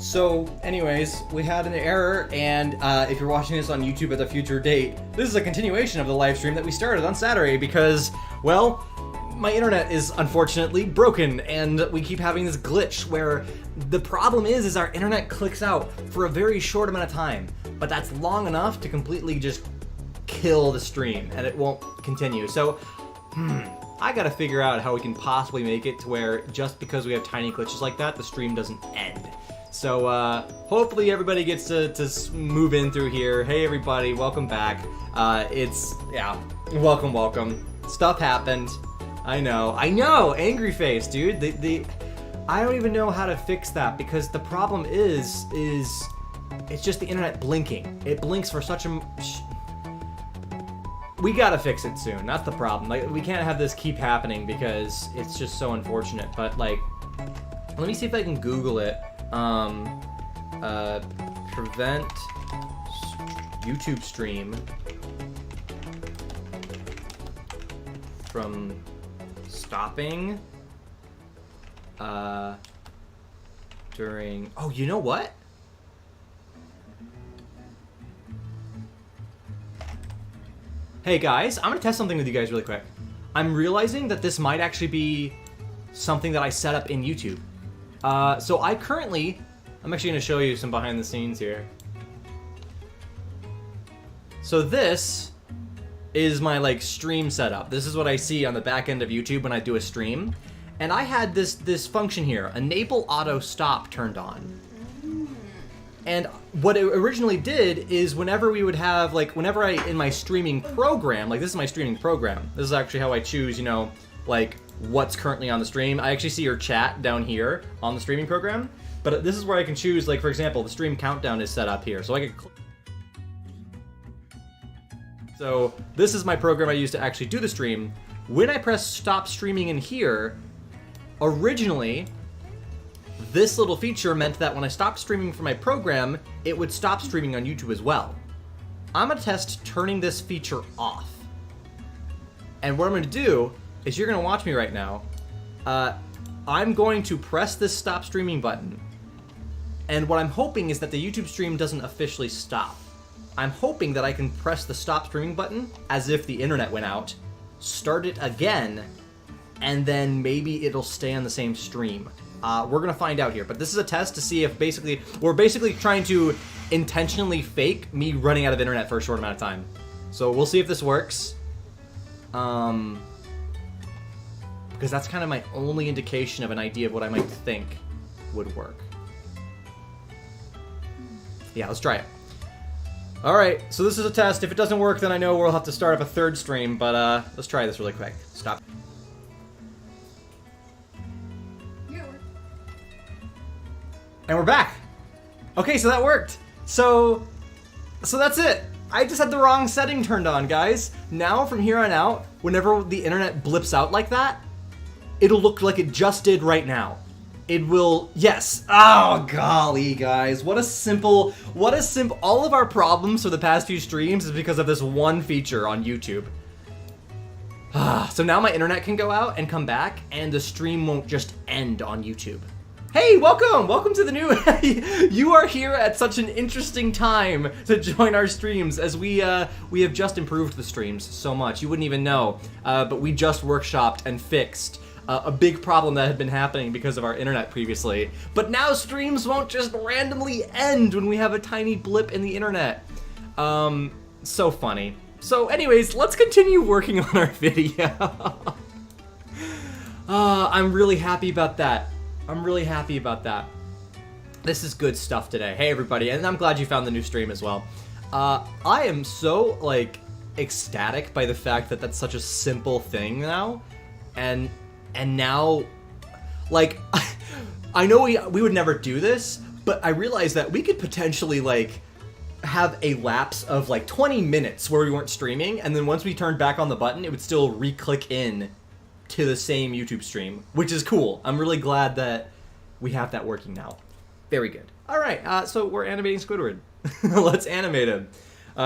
So, anyways, we had an error, and if you're watching this on YouTube at a future date, this is a continuation of the live stream that we started on Saturday because, well, my internet is unfortunately broken, and we keep having this glitch where the problem is our internet clicks out for a very short amount of time, but that's long enough to completely just kill the stream, and it won't continue. So, I gotta figure out how we can possibly make it to where just because we have tiny glitches like that, the stream doesn't end. So, hopefully everybody gets to move in through here. Hey everybody, welcome back. Welcome. Stuff happened. I know, angry face, dude. I don't even know how to fix that because the problem is it's just the internet blinking. It blinks for such a... We gotta fix it soon, that's the problem. Like, we can't have this keep happening because it's just so unfortunate, but like, let me see if I can Google it. Prevent YouTube stream from stopping during... Oh, you know what? Hey guys, I'm gonna test something with you guys really quick. I'm realizing that this might actually be something that I set up in YouTube. So I'm actually gonna show you some behind the scenes here. So this is my like stream setup. This is what I see on the back end of YouTube when I do a stream. And I had this function here, enable auto stop, turned on. And what it originally did is whenever we would have, like, whenever in my streaming program, like this is my streaming program. This is actually how I choose, you know, like what's currently on the stream. I actually see your chat down here on the streaming program, but this is where I can choose, like, for example, the stream countdown is set up here. So I can So this is my program I use to actually do the stream. When I press stop streaming in here, originally, this little feature meant that when I stopped streaming from my program, it would stop streaming on YouTube as well. I'm gonna test turning this feature off. And what I'm gonna do is you're gonna watch me right now. I'm going to press this stop streaming button. And what I'm hoping is that the YouTube stream doesn't officially stop. I'm hoping that I can press the stop streaming button as if the internet went out, start it again, and then maybe it'll stay on the same stream. We're gonna find out here, but this is a test to see if we're basically trying to intentionally fake me running out of internet for a short amount of time. So we'll see if this works. Because that's kind of my only indication of an idea of what I might think would work. Yeah, let's try it. Alright, so this is a test. If it doesn't work, then I know we'll have to start up a third stream, but let's try this really quick. Stop. And we're back. Okay, so that worked. So that's it. I just had the wrong setting turned on, guys. Now, from here on out, whenever the internet blips out like that, it'll look like it just did right now. It will, yes. Oh, golly, guys. What a simple, all of our problems for the past few streams is because of this one feature on YouTube. So now my internet can go out and come back, and the stream won't just end on YouTube. Hey, welcome to the new, you are here at such an interesting time to join our streams as we have just improved the streams so much, you wouldn't even know, but we just workshopped and fixed a big problem that had been happening because of our internet previously. But now streams won't just randomly end when we have a tiny blip in the internet. So funny. So anyways, let's continue working on our video. I'm really happy about that. This is good stuff today. Hey everybody, and I'm glad you found the new stream as well. I am so, like, ecstatic by the fact that that's such a simple thing now. And now, like, I know we would never do this, but I realized that we could potentially, like, have a lapse of, like, 20 minutes where we weren't streaming, and then once we turned back on the button, it would still re-click in to the same YouTube stream, which is cool. I'm really glad that we have that working now. Very good. All right, so we're animating Squidward. Let's animate him.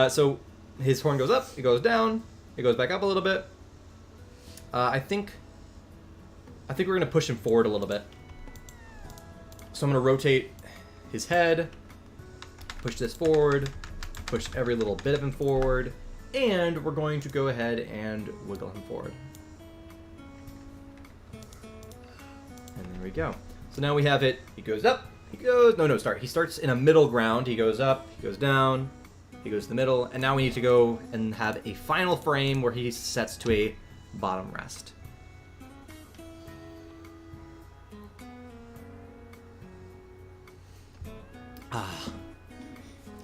So his horn goes up, it goes down, it goes back up a little bit. I think we're gonna push him forward a little bit. So I'm gonna rotate his head, push this forward, push every little bit of him forward, and we're going to go ahead and wiggle him forward. And there we go. So now we have it, he goes up, he goes, he starts in a middle ground, he goes up, he goes down, he goes to the middle, and now we need to go and have a final frame where he sets to a bottom rest.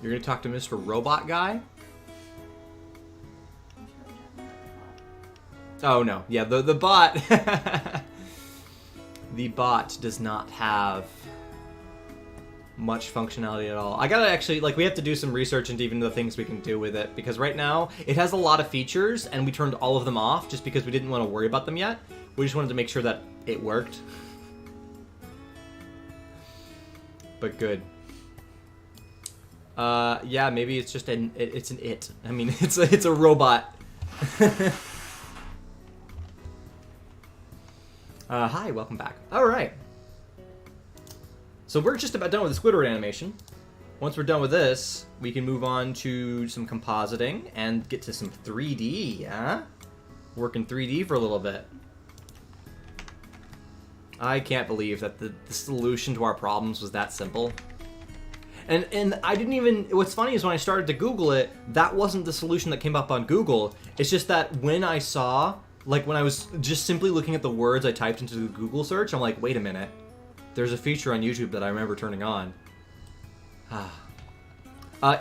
You're gonna talk to Mr. Robot Guy? Oh no, yeah, the bot the bot does not have much functionality at all. I gotta actually, like, we have to do some research into even the things we can do with it, because right now it has a lot of features and we turned all of them off just because we didn't want to worry about them yet. We just wanted to make sure that it worked. But good. Yeah, maybe it's just it's an it. I mean, it's a robot. Hi, welcome back. All right. So we're just about done with the Squidward animation. Once we're done with this, we can move on to some compositing and get to some 3D, yeah? Work in 3D for a little bit. I can't believe that the solution to our problems was that simple. And I didn't even, what's funny is when I started to Google it, that wasn't the solution that came up on Google. It's just that when I saw, like when I was just simply looking at the words I typed into the Google search, I'm like, wait a minute. There's a feature on YouTube that I remember turning on.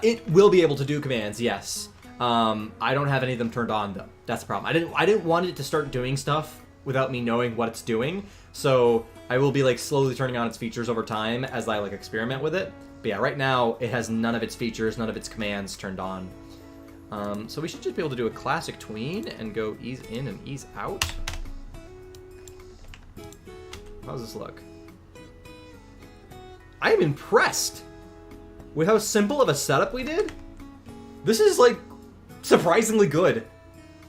It will be able to do commands, yes. I don't have any of them turned on though. That's the problem. I didn't want it to start doing stuff without me knowing what it's doing. So I will be like slowly turning on its features over time as I like experiment with it. But yeah, right now it has none of its features, none of its commands turned on. So we should just be able to do a classic tween and go ease in and ease out. How does this look? I am impressed with how simple of a setup we did. This is like surprisingly good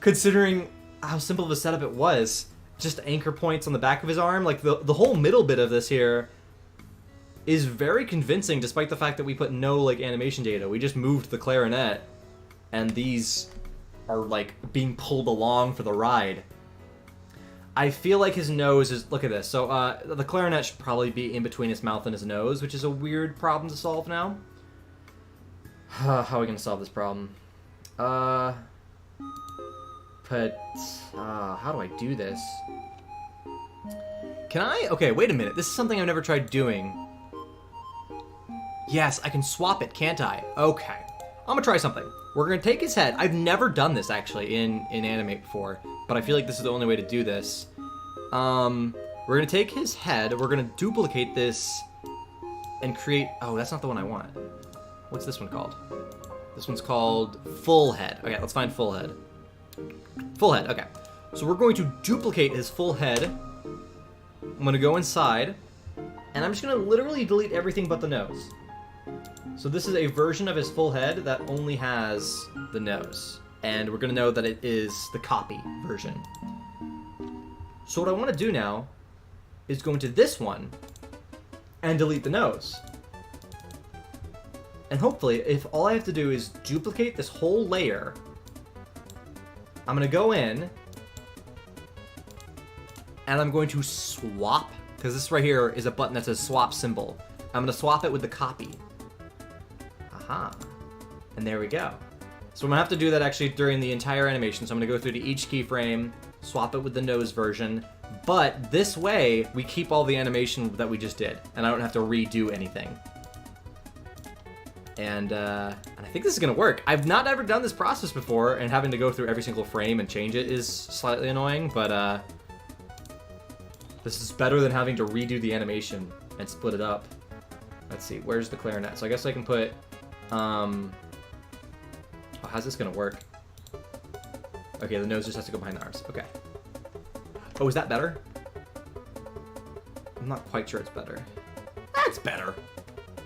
considering how simple of a setup it was. Just anchor points on the back of his arm. Like the whole middle bit of this here is very convincing despite the fact that we put no like animation data. We just moved the clarinet and these are like being pulled along for the ride. I feel like his nose is, look at this. So the clarinet should probably be in between his mouth and his nose, which is a weird problem to solve now. How are we gonna solve this problem? How do I do this? Can I? Okay, wait a minute. This is something I've never tried doing. Yes, I can swap it, can't I? Okay. I'm gonna try something. We're gonna take his head. I've never done this actually in Animate before, but I feel like this is the only way to do this. We're gonna take his head, we're gonna duplicate this and create, oh, that's not the one I want. What's this one called? This one's called full head. Okay, let's find full head. Full head, okay. So we're going to duplicate his full head. I'm gonna go inside, and I'm just gonna literally delete everything but the nose. So this is a version of his full head that only has the nose. And we're gonna know that it is the copy version. So what I wanna do now is go into this one and delete the nose. And hopefully, if all I have to do is duplicate this whole layer, I'm gonna go in and I'm going to swap, because this right here is a button that says swap symbol. I'm gonna swap it with the copy. Aha. And there we go. So I'm gonna have to do that actually during the entire animation. So I'm gonna go through to each keyframe, swap it with the nose version, but this way we keep all the animation that we just did, and I don't have to redo anything. And I think this is gonna work. I've not ever done this process before, and having to go through every single frame and change it is slightly annoying, but this is better than having to redo the animation and split it up. Let's see, where's the clarinet? So I guess I can put, oh, how's this gonna work? Okay, the nose just has to go behind the arms. Okay. Oh, is that better? I'm not quite sure it's better. That's better.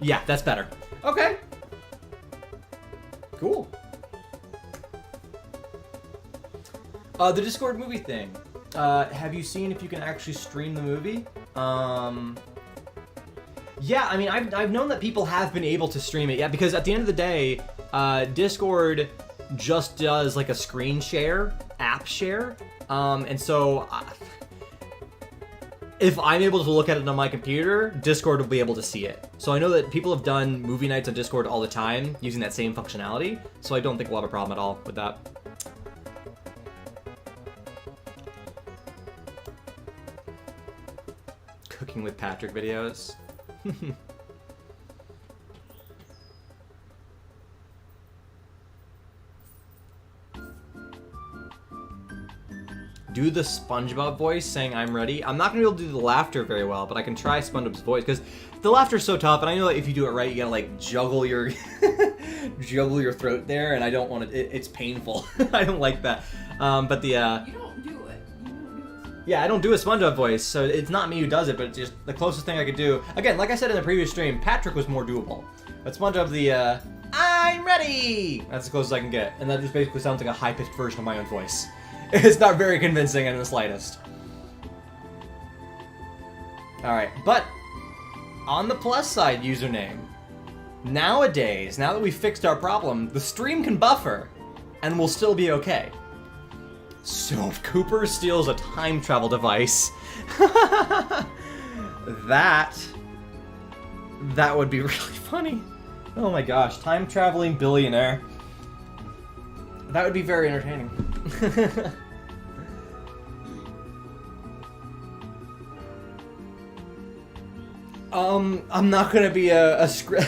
Yeah, that's better. Okay. Cool. The Discord movie thing. Have you seen if you can actually stream the movie? Yeah, I mean, I've known that people have been able to stream it, yeah, because at the end of the day, Discord just does like a screen share, app share, and so if I'm able to look at it on my computer, Discord will be able to see it. So I know that people have done movie nights on Discord all the time using that same functionality, so I don't think we'll have a problem at all with that. Cooking with Patrick videos. Do the SpongeBob voice saying I'm ready. I'm not gonna be able to do the laughter very well, but I can try SpongeBob's voice because the laughter's so tough, and I know that if you do it right, you gotta like juggle your juggle your throat there, and I don't want it. It's painful. I don't like that. But the You don't do it. yeah, I don't do a SpongeBob voice, so it's not me who does it, but it's just the closest thing I could do. Again, like I said in the previous stream, Patrick was more doable, but SpongeBob the I'm ready. That's the closest I can get, and that just basically sounds like a high-pitched version of my own voice. It's not very convincing in the slightest. Alright, but on the plus side, username, nowadays, now that we've fixed our problem, the stream can buffer, and we'll still be okay. So if Cooper steals a time travel device, that would be really funny. Oh my gosh, time traveling billionaire. That would be very entertaining. I'm not gonna be a script.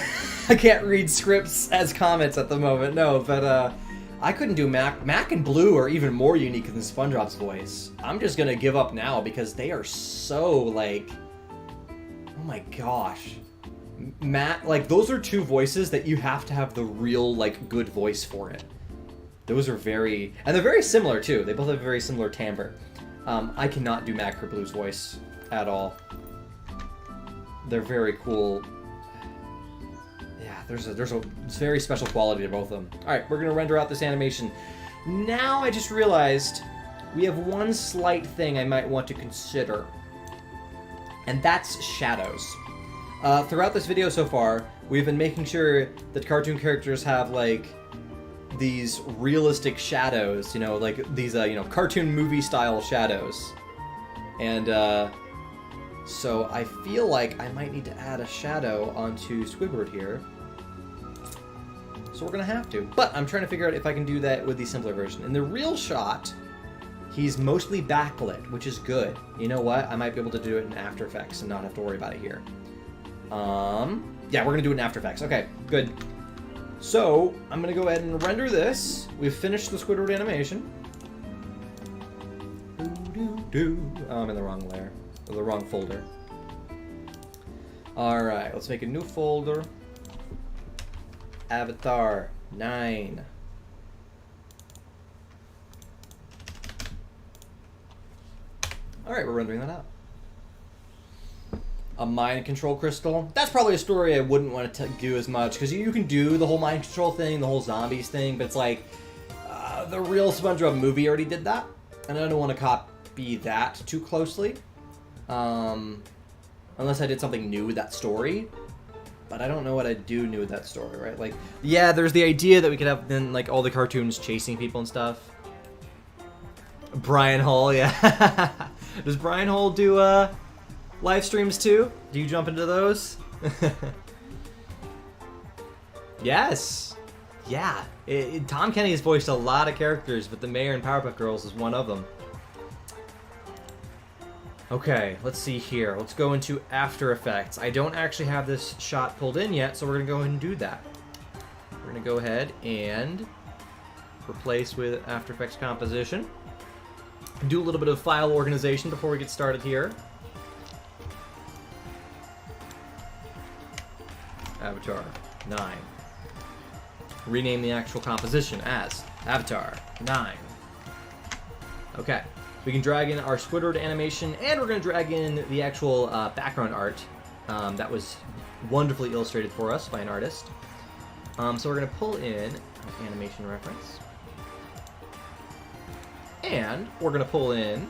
I can't read scripts as comments at the moment, no, but I couldn't do Mac. Mac and Blue are even more unique than SpongeBob's voice. I'm just gonna give up now because they are so, like, oh my gosh. Matt, like, those are two voices that you have to have the real, like, good voice for it. Those are very, and they're very similar too. They both have a very similar timbre. I cannot do Mac or Blue's voice at all. They're very cool. Yeah, there's a very special quality to both of them. All right, we're gonna render out this animation. Now I just realized we have one slight thing I might want to consider, and that's shadows. Throughout this video so far, we've been making sure that cartoon characters have like these realistic shadows, you know, like these, you know, cartoon movie style shadows. And, so I feel like I might need to add a shadow onto Squidward here. So we're gonna have to. But I'm trying to figure out if I can do that with the simpler version. In the real shot, he's mostly backlit, which is good. You know what? I might be able to do it in After Effects and not have to worry about it here. Yeah, we're gonna do it in After Effects. Okay, good. So, I'm going to go ahead and render this. We've finished the Squidward animation. Oh, I'm in the wrong layer. Or the wrong folder. Alright, let's make a new folder. Avatar 9. Alright, we're rendering that out. A mind control crystal. That's probably a story I wouldn't want to do as much, because you can do the whole mind control thing, the whole zombies thing, but it's like, the real SpongeBob movie already did that, and I don't want to copy that too closely, unless I did something new with that story, but I don't know what I'd do new with that story, right? Like, yeah, there's the idea that we could have then, like, all the cartoons chasing people and stuff. Brian Hull, yeah. Does Brian Hull do, live streams too? Do you jump into those? Yes. Yeah. Tom Kenny has voiced a lot of characters, but the Mayor and Powerpuff Girls is one of them. Okay, let's see here. Let's go into After Effects. I don't actually have this shot pulled in yet, so we're going to go ahead and do that. We're going to go ahead and replace with After Effects composition. Do a little bit of file organization before we get started here. Avatar 9. Rename the actual composition as Avatar 9. Okay, we can drag in our Squidward animation, and we're going to drag in the actual background art that was wonderfully illustrated for us by an artist. So we're going to pull in an animation reference, and we're going to pull in,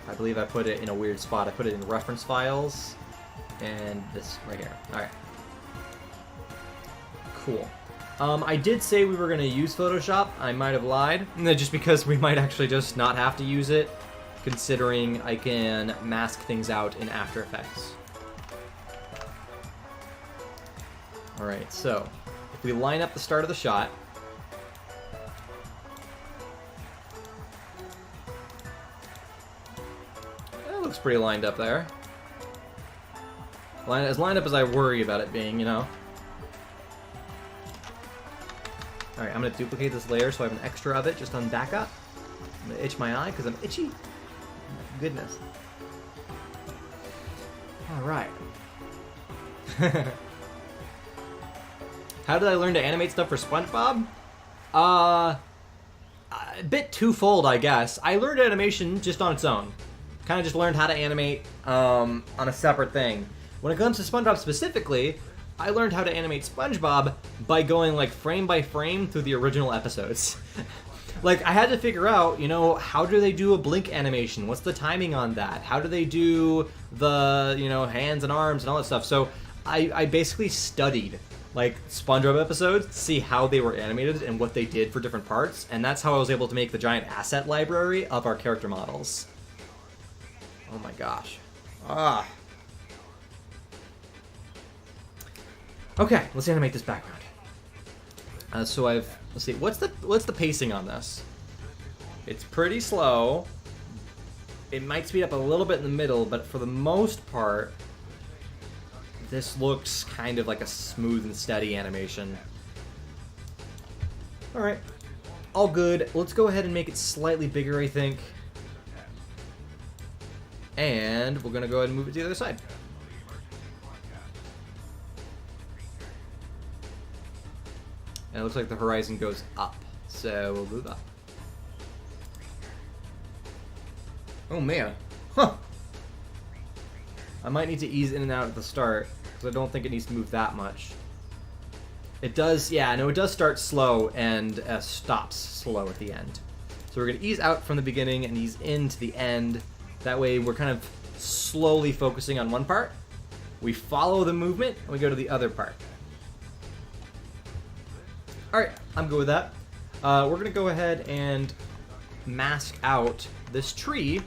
I believe I put it in a weird spot, I put it in reference files, and this right here. All right. Cool. I did say we were going to use Photoshop. I might have lied, just because we might actually just not have to use it, considering I can mask things out in After Effects. All right, so if we line up the start of the shot, it looks pretty lined up there. As lined up as I worry about it being, you know. Alright, I'm going to duplicate this layer so I have an extra of it just on backup. I'm going to itch my eye because I'm itchy. Goodness. Alright. How did I learn to animate stuff for SpongeBob? A bit twofold, I guess. I learned animation just on its own. Kind of just learned how to animate on a separate thing. When it comes to SpongeBob specifically, I learned how to animate SpongeBob by going like frame by frame through the original episodes. Like I had to figure out, you know, how do they do a blink animation? What's the timing on that? How do they do the, you know, hands and arms and all that stuff? So I basically studied like SpongeBob episodes to see how they were animated and what they did for different parts, and that's how I was able to make the giant asset library of our character models. Oh my gosh. Ah. Okay, let's animate this background. Let's see, what's the pacing on this? It's pretty slow. It might speed up a little bit in the middle, but for the most part, this looks kind of like a smooth and steady animation. Alright, all good. Let's go ahead and make it slightly bigger, I think. And we're gonna go ahead and move it to the other side. And it looks like the horizon goes up, so we'll move up. Oh man, huh. I might need to ease in and out at the start, because I don't think it needs to move that much. It does, yeah, no, it does start slow and stops slow at the end. So we're going to ease out from the beginning and ease into the end. That way we're kind of slowly focusing on one part. We follow the movement, and we go to the other part. Alright, I'm good with that. We're going to go ahead and mask out this tree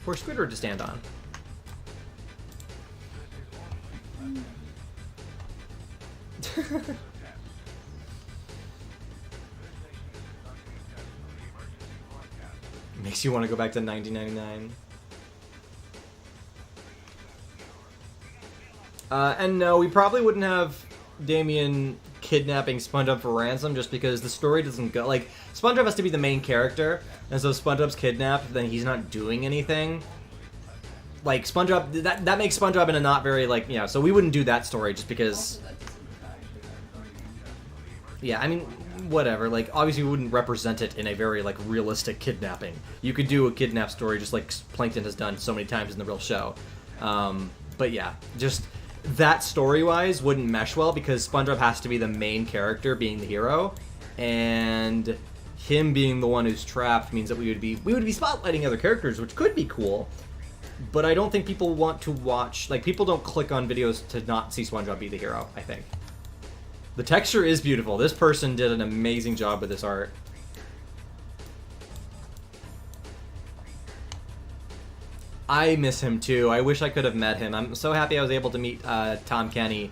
for Squidward to stand on. Makes you want to go back to 1999. And no, we probably wouldn't have Damien kidnapping SpongeBob for ransom just because the story doesn't go... Like, SpongeBob has to be the main character, and so if SpongeBob's kidnapped, then he's not doing anything. Like, SpongeBob... That makes SpongeBob in a not very, like, yeah, so we wouldn't do that story just because... Yeah, I mean, whatever. Like, obviously we wouldn't represent it in a very, like, realistic kidnapping. You could do a kidnap story just like Plankton has done so many times in the real show. But yeah, just... That story-wise wouldn't mesh well because SpongeBob has to be the main character, being the hero, and him being the one who's trapped means that we would be spotlighting other characters, which could be cool. But I don't think people want to watch, like, people don't click on videos to not see SpongeBob be the hero, I think. The texture is beautiful. This person did an amazing job with this art. I miss him too. I wish I could have met him. I'm so happy I was able to meet Tom Kenny.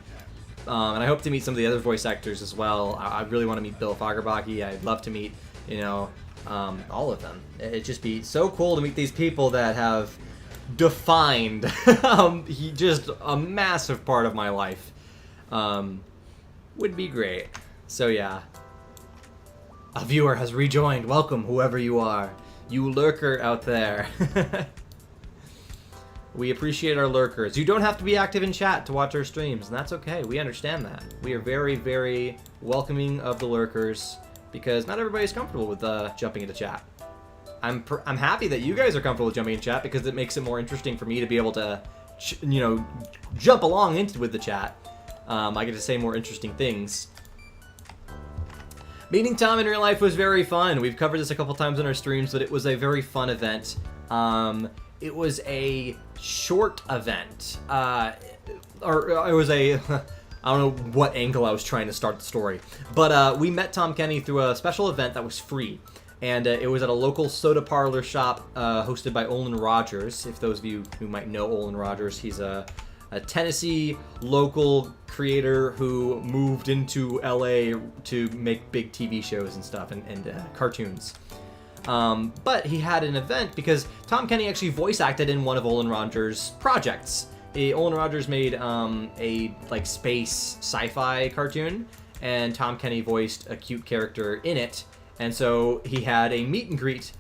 And I hope to meet some of the other voice actors as well. I really want to meet Bill Fagerbakke. I'd love to meet, you know, all of them. It'd just be so cool to meet these people that have defined just a massive part of my life. Would be great. So yeah. A viewer has rejoined. Welcome, whoever you are. You lurker out there. We appreciate our lurkers. You don't have to be active in chat to watch our streams, and that's okay. We understand that. We are very, very welcoming of the lurkers because not everybody's comfortable with jumping into chat. I'm happy that you guys are comfortable with jumping in chat because it makes it more interesting for me to be able to, you know, jump along with the chat. I get to say more interesting things. Meeting Tom in real life was very fun. We've covered this a couple times in our streams, but it was a very fun event. It was a short event. or it was a, I don't know what angle I was trying to start the story, but we met Tom Kenny through a special event that was free, and it was at a local soda parlor shop hosted by Olin Rogers. If those of you who might know Olin Rogers, he's a Tennessee local creator who moved into LA to make big TV shows and stuff and cartoons. But he had an event because Tom Kenny actually voice acted in one of Olin Rogers' projects. Olin Rogers made a like space sci-fi cartoon, and Tom Kenny voiced a cute character in it. And so he had a meet and greet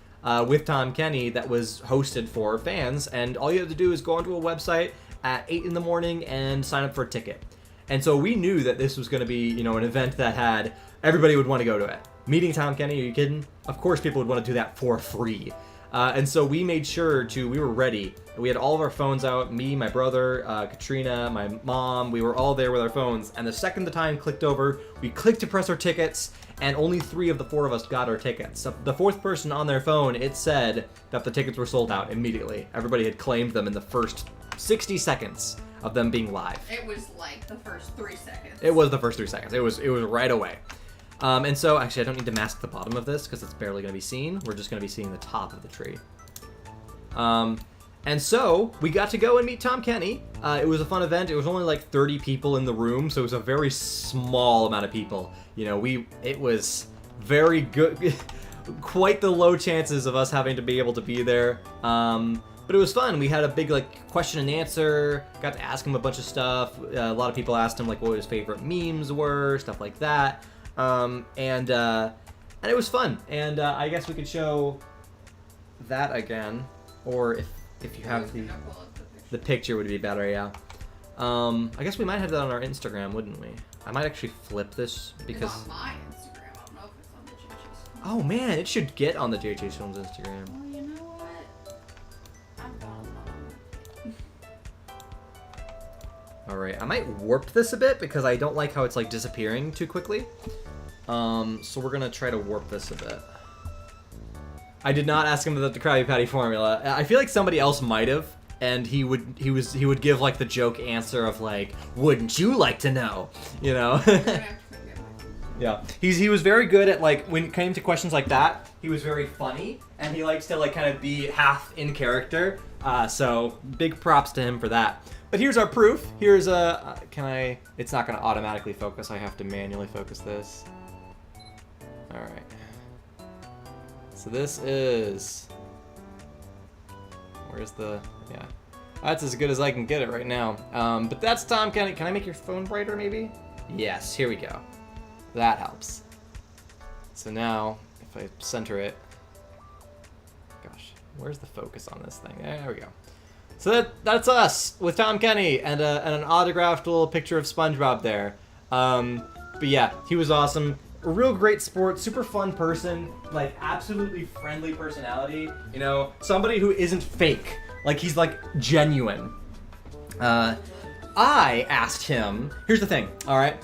with Tom Kenny that was hosted for fans, and all you have to do is go onto a website at 8 in the morning and sign up for a ticket. And so we knew that this was going to be, you know, an event that had everybody would want to go to it. Meeting Tom Kenny, are you kidding? Of course people would want to do that for free. And so we made sure we were ready. We had all of our phones out, me, my brother, Katrina, my mom, we were all there with our phones. And the second the time clicked over, we clicked to press our tickets, and only 3 of the 4 of us got our tickets. So the 4th person on their phone, it said that the tickets were sold out immediately. Everybody had claimed them in the first 60 seconds of them being live. It was like the first 3 seconds. It was the first 3 seconds. It was right away. And so, actually, I don't need to mask the bottom of this because it's barely going to be seen. We're just going to be seeing the top of the tree. And so, we got to go and meet Tom Kenny. It was a fun event. It was only like 30 people in the room, so it was a very small amount of people. You know, it was very good. Quite the low chances of us having to be able to be there. But it was fun. We had a big like question and answer. Got to ask him a bunch of stuff. A lot of people asked him like what his favorite memes were, stuff like that. And it was fun. And I guess we could show that again, or if you have the picture would be better. Yeah. I guess we might have that on our Instagram, wouldn't we? I might actually flip this because it's on my Instagram. I don't know if it's on the JJ's. Oh man, it should get on the JJ's Films Instagram. Well, you know what? I'm gone. All right, I might warp this a bit because I don't like how it's like disappearing too quickly. So we're gonna try to warp this a bit. I did not ask him about the Krabby Patty formula. I feel like somebody else might have, and he would give like the joke answer of like, "Wouldn't you like to know?" You know. Yeah, he was very good at like when it came to questions like that. He was very funny, and he likes to like kind of be half in character. So big props to him for that. But here's our proof. Here's a it's not going to automatically focus. I have to manually focus this. All right. So this is, where's the, yeah. That's as good as I can get it right now. But that's Tom Kenny. Can I make your phone brighter maybe? Yes, here we go. That helps. So now, if I center it, gosh, where's the focus on this thing? There we go. So that's us with Tom Kenny and an autographed little picture of SpongeBob there. But yeah, he was awesome. A real great sport, super fun person, like absolutely friendly personality. You know, somebody who isn't fake. Like he's like genuine. I asked him. Here's the thing. All right.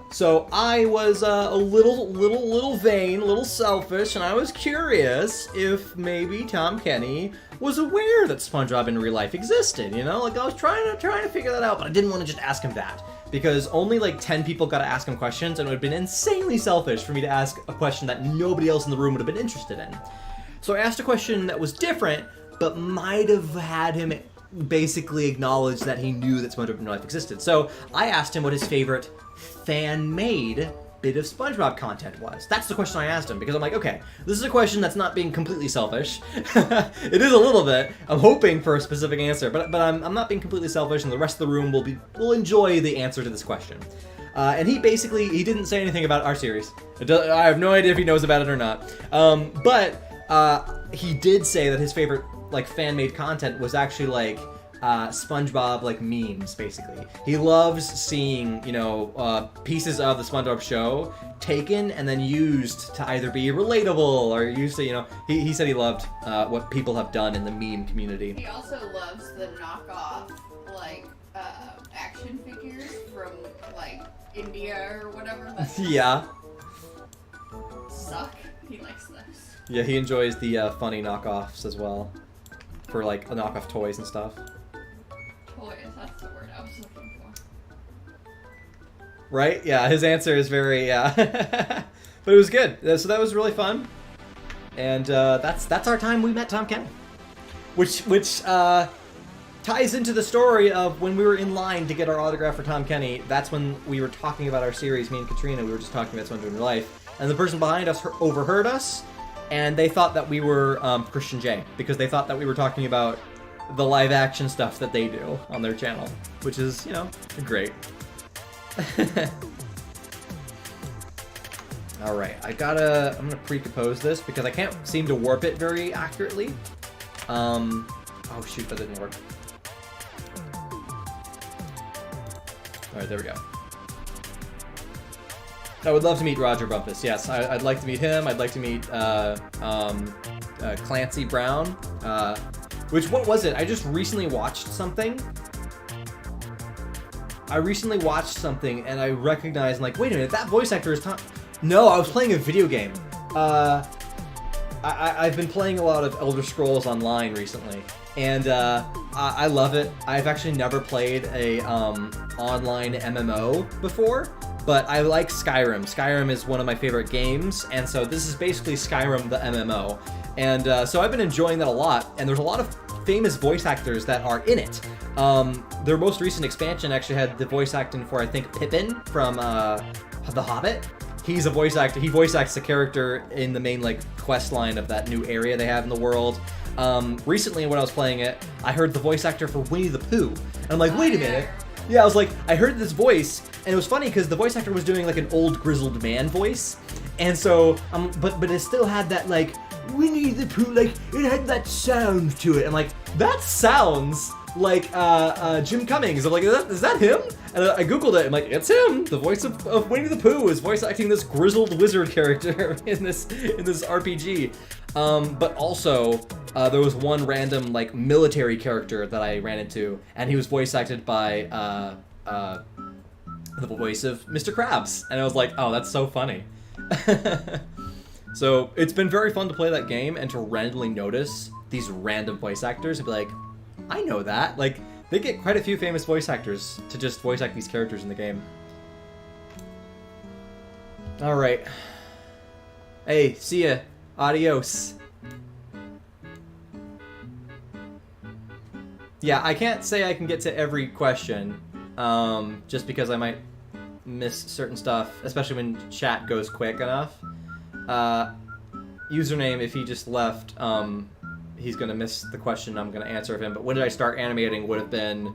So I was a little vain, a little selfish, and I was curious if maybe Tom Kenny was aware that SpongeBob in real life existed. You know, like I was trying to figure that out, but I didn't want to just ask him that because only like 10 people got to ask him questions, and it would have been insanely selfish for me to ask a question that nobody else in the room would have been interested in. So I asked a question that was different, but might have had him basically acknowledge that he knew that SpongeBob in real life existed. So I asked him what his favorite fan-made bit of SpongeBob content was. That's the question I asked him, because I'm like, okay, this is a question that's not being completely selfish. It is a little bit. I'm hoping for a specific answer, but I'm not being completely selfish, and the rest of the room will enjoy the answer to this question. And he didn't say anything about our series. I have no idea if he knows about it or not. But he did say that his favorite like fan-made content was actually like SpongeBob like memes, basically. He loves seeing, you know, pieces of the SpongeBob show taken and then used to either be relatable or used to, you know, he said he loved what people have done in the meme community. He also loves the knockoff like action figures from like India or whatever. Yeah. Suck. He likes those. Yeah, he enjoys the funny knockoffs as well, for like knockoff toys and stuff. Toys, that's the word I was looking for. Right? Yeah, his answer is very, yeah. But it was good. So that was really fun. And that's our time we met Tom Kenny. Which ties into the story of when we were in line to get our autograph for Tom Kenny. That's when we were talking about our series, me and Katrina. We were just talking about Spongebob in Real Life. And the person behind us overheard us, and they thought that we were Christian J, because they thought that we were talking about the live action stuff that they do on their channel, which is, you know, great. Alright, I'm gonna pre-compose this because I can't seem to warp it very accurately. Oh shoot, that didn't work. Alright, there we go. I would love to meet Roger Bumpus, yes. I'd like to meet him. I'd like to meet Clancy Brown. What was it? I just recently watched something. And I recognized, like, wait a minute, that voice actor is Tom... No, I was playing a video game. I've been playing a lot of Elder Scrolls Online recently, and I love it. I've actually never played a online MMO before, but I like Skyrim. Skyrim is one of my favorite games, and so this is basically Skyrim the MMO. And so I've been enjoying that a lot, and there's a lot of famous voice actors that are in it. Their most recent expansion actually had the voice acting for, I think, Pippin from The Hobbit. He's a voice actor. He voice acts the character in the main, like, quest line of that new area they have in the world. Recently, when I was playing it, I heard the voice actor for Winnie the Pooh. And I'm like, wait a minute. Yeah, I was like, I heard this voice, and it was funny because the voice actor was doing, like, an old grizzled man voice. And so, but it still had that, like, Winnie the Pooh, like, it had that sound to it. And like, that sounds like Jim Cummings. I'm like, is that him? And I googled it. I'm like, it's him. The voice of Winnie the Pooh is voice acting this grizzled wizard character in this RPG. But also, there was one random, like, military character that I ran into, and he was voice acted by the voice of Mr. Krabs. And I was like, oh, that's so funny. So it's been very fun to play that game and to randomly notice these random voice actors and be like, I know that. Like, they get quite a few famous voice actors to just voice act these characters in the game. Alright. Hey, see ya. Adios. Yeah, I can't say I can get to every question, just because I might miss certain stuff, especially when chat goes quick enough. Username, if he just left, he's gonna miss the question I'm gonna answer of him, but when did I start animating would have been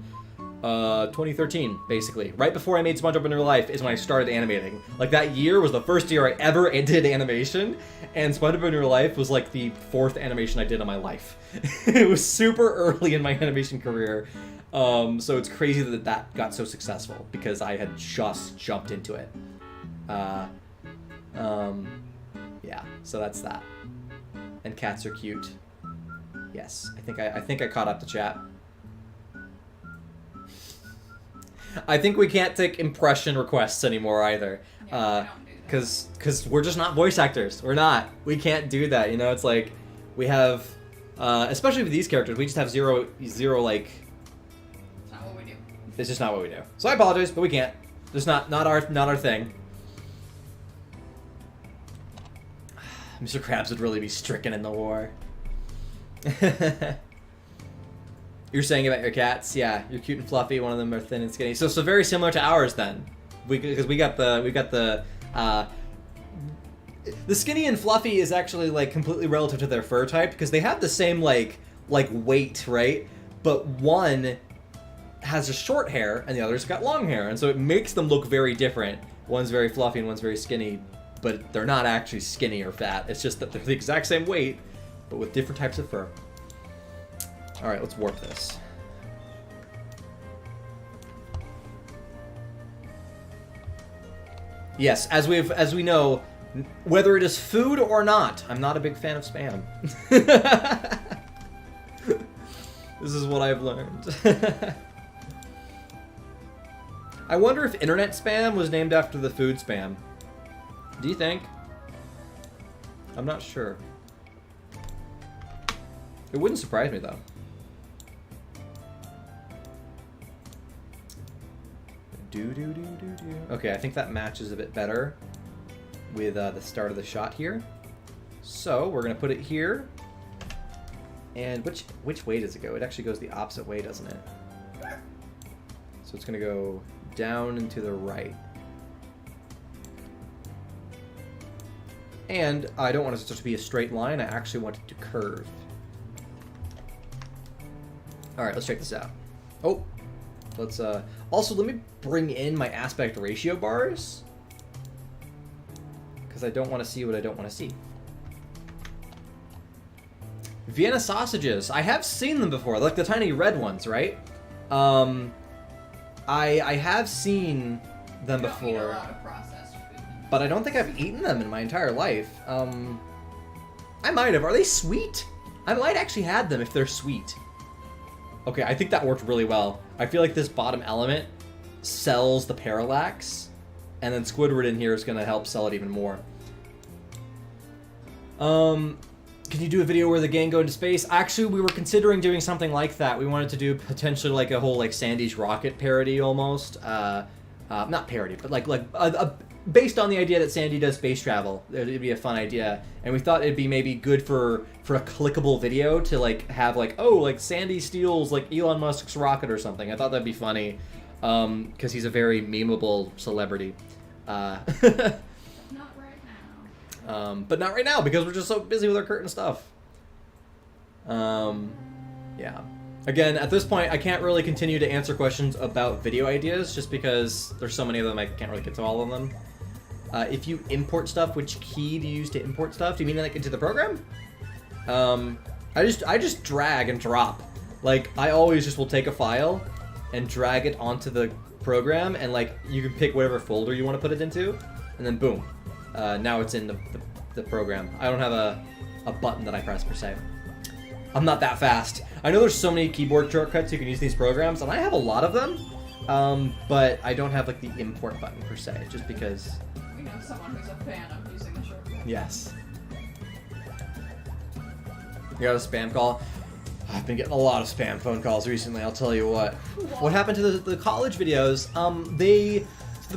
2013, basically. Right before I made SpongeBob in Real Life is when I started animating. Like, that year was the first year I ever did animation, and SpongeBob in Real Life was like the 4th animation I did in my life. It was super early in my animation career, so it's crazy that that got so successful, because I had just jumped into it. Yeah, so that's that. And cats are cute. Yes, I think I caught up to chat. I think we can't take impression requests anymore either. Because we're just not voice actors. We're not. We can't do that, you know? It's like, we have, especially with these characters, we just have zero, like... It's not what we do. It's just not what we do. So I apologize, but we can't. Just not our thing. Mr. Krabs would really be stricken in the war. You're saying about your cats? Yeah, you're cute and fluffy. One of them are thin and skinny. So very similar to ours then, because we got the skinny and fluffy is actually, like, completely relative to their fur type, because they have the same like weight, right? But one has a short hair and the other's got long hair, and so it makes them look very different. One's very fluffy and one's very skinny, but they're not actually skinny or fat. It's just that they're the exact same weight, but with different types of fur. All right, let's warp this. Yes, as we know, whether it is food or not, I'm not a big fan of spam. This is what I've learned. I wonder if internet spam was named after the food spam. Do you think? I'm not sure. It wouldn't surprise me, though. Okay, I think that matches a bit better with the start of the shot here. So we're gonna put it here. And which way does it go? It actually goes the opposite way, doesn't it? So it's gonna go down and to the right. And I don't want it to be a straight line, I actually want it to curve. Alright, let's check this out. Oh, let's also let me bring in my aspect ratio bars, because I don't want to see what I don't want to see. Vienna sausages. I have seen them before, like the tiny red ones, right? I have seen them before. Eat a lot of processed food. But I don't think I've eaten them in my entire life. I might have. Are they sweet? I might actually had them if they're sweet. Okay, I think that worked really well. I feel like this bottom element sells the parallax, and then Squidward in here is going to help sell it even more. Can you do a video where the gang go into space? Actually, we were considering doing something like that. We wanted to do potentially like a whole like Sandy's Rocket parody almost. Not parody, but like based on the idea that Sandy does space travel. It'd be a fun idea, and we thought it'd be maybe good for a clickable video to like have like, oh, like Sandy steals like Elon Musk's rocket or something. I thought that'd be funny, because he's a very memeable celebrity. Not right now. But not right now because we're just so busy with our curtain stuff. Yeah. Again, at this point, I can't really continue to answer questions about video ideas just because there's so many of them I can't really get to all of them. If you import stuff, which key do you use to import stuff? Do you mean like into the program? I just drag and drop. Like, I always just will take a file and drag it onto the program, and like you can pick whatever folder you want to put it into, and then boom. Now it's in the program. I don't have a button that I press per se. I'm not that fast. I know there's so many keyboard shortcuts you can use in these programs, and I have a lot of them, but I don't have like the import button per se, just because. We know someone who's a fan of using the shortcut. Yes. You got a spam call? I've been getting a lot of spam phone calls recently, I'll tell you what. What happened to the college videos? The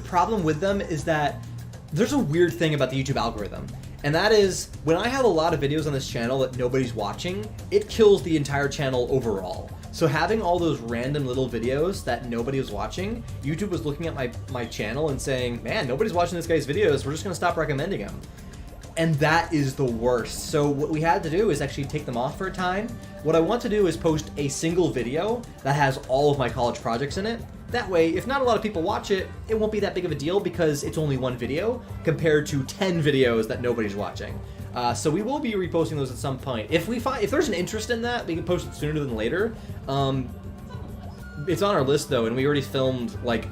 problem with them is that there's a weird thing about the YouTube algorithm. And that is, when I have a lot of videos on this channel that nobody's watching, it kills the entire channel overall. So having all those random little videos that nobody was watching, YouTube was looking at my channel and saying, man, nobody's watching this guy's videos, we're just gonna stop recommending him. And that is the worst. So what we had to do is actually take them off for a time. What I want to do is post a single video that has all of my college projects in it. That way, if not a lot of people watch it, it won't be that big of a deal because it's only one video compared to 10 videos that nobody's watching. So we will be reposting those at some point. If there's an interest in that, we can post it sooner than later. It's on our list though, and we already filmed like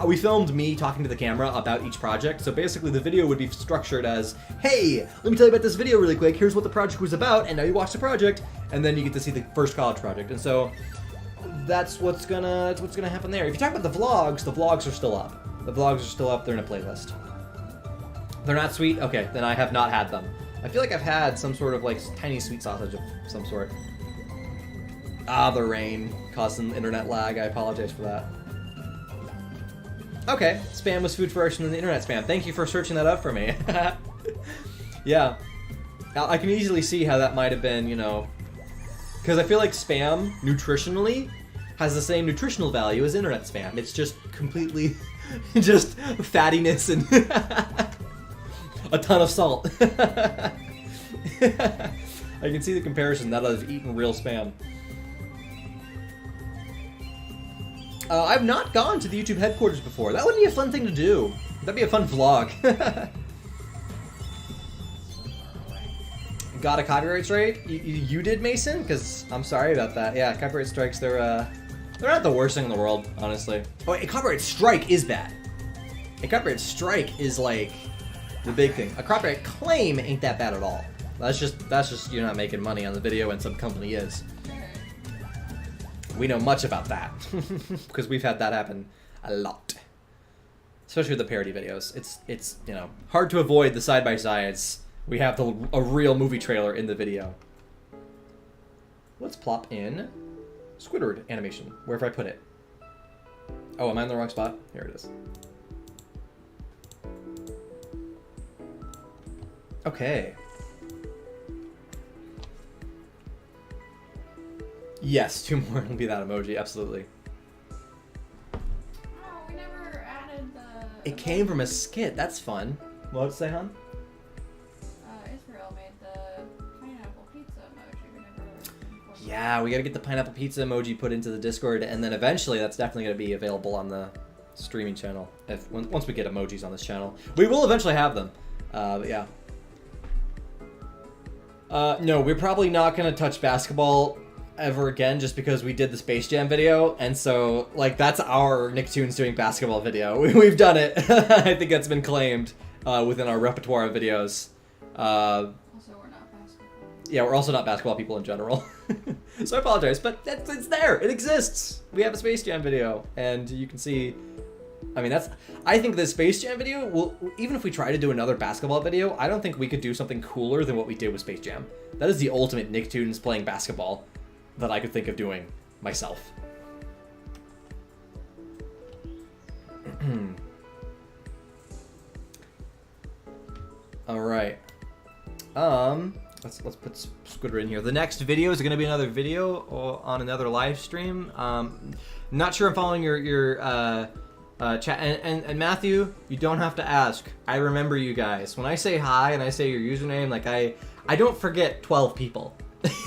we filmed me talking to the camera about each project. So basically the video would be structured as, hey, let me tell you about this video really quick. Here's what the project was about, and now you watch the project, and then you get to see the first college project. And so that's what's gonna happen there. If you talk about the vlogs are still up. The vlogs are still up. They're in a playlist. They're not sweet? Okay, then I have not had them. I feel like I've had some sort of like tiny sweet sausage of some sort. Ah, the rain caused some internet lag. I apologize for that. Okay, spam was food first and then the internet spam. Thank you for searching that up for me. Yeah. Now, I can easily see how that might have been, you know, because I feel like spam, nutritionally, has the same nutritional value as internet spam. It's just completely, just fattiness and a ton of salt. I can see the comparison that I've eaten real spam. I've not gone to the YouTube headquarters before. That would be a fun thing to do. That'd be a fun vlog. Got a copyright strike? You did, Mason? Because I'm sorry about that. Yeah, copyright strikes, they're not the worst thing in the world, honestly. Oh, a copyright strike is bad. A copyright strike is like the big thing. A copyright claim ain't that bad at all. That's just you're not making money on the video and some company is. We know much about that because we've had that happen a lot, especially with the parody videos. It's you know, hard to avoid the side-by-sides. We have a real movie trailer in the video. Let's plop in Squidward animation wherever I put it. Oh, am I in the wrong spot? Here it is. Okay. Yes, 2 more will be that emoji, absolutely. Oh, we never added the... It came from a skit, that's fun. What'd it say, hon? Israel made the pineapple pizza emoji. We never... Yeah, we gotta get the pineapple pizza emoji put into the Discord, and then eventually that's definitely gonna be available on the streaming channel. Once we get emojis on this channel. We will eventually have them, but yeah. No, we're probably not gonna touch basketball ever again just because we did the Space Jam video, and so like that's our Nicktoons doing basketball video. We've done it. I think that's been claimed within our repertoire of videos. Also, we're not basketball. Yeah, we're also not basketball people in general. So I apologize, but it's there. It exists. We have a Space Jam video, and you can see. I mean, I think the Space Jam video will, even if we try to do another basketball video, I don't think we could do something cooler than what we did with Space Jam. That is the ultimate Nicktoons playing basketball that I could think of doing myself. All right. Let's put Squidward in here. The next video is going to be another video on another live stream. Not sure I'm following your chat. And Matthew, you don't have to ask. I remember you guys. When I say hi and I say your username, like I don't forget 12 people.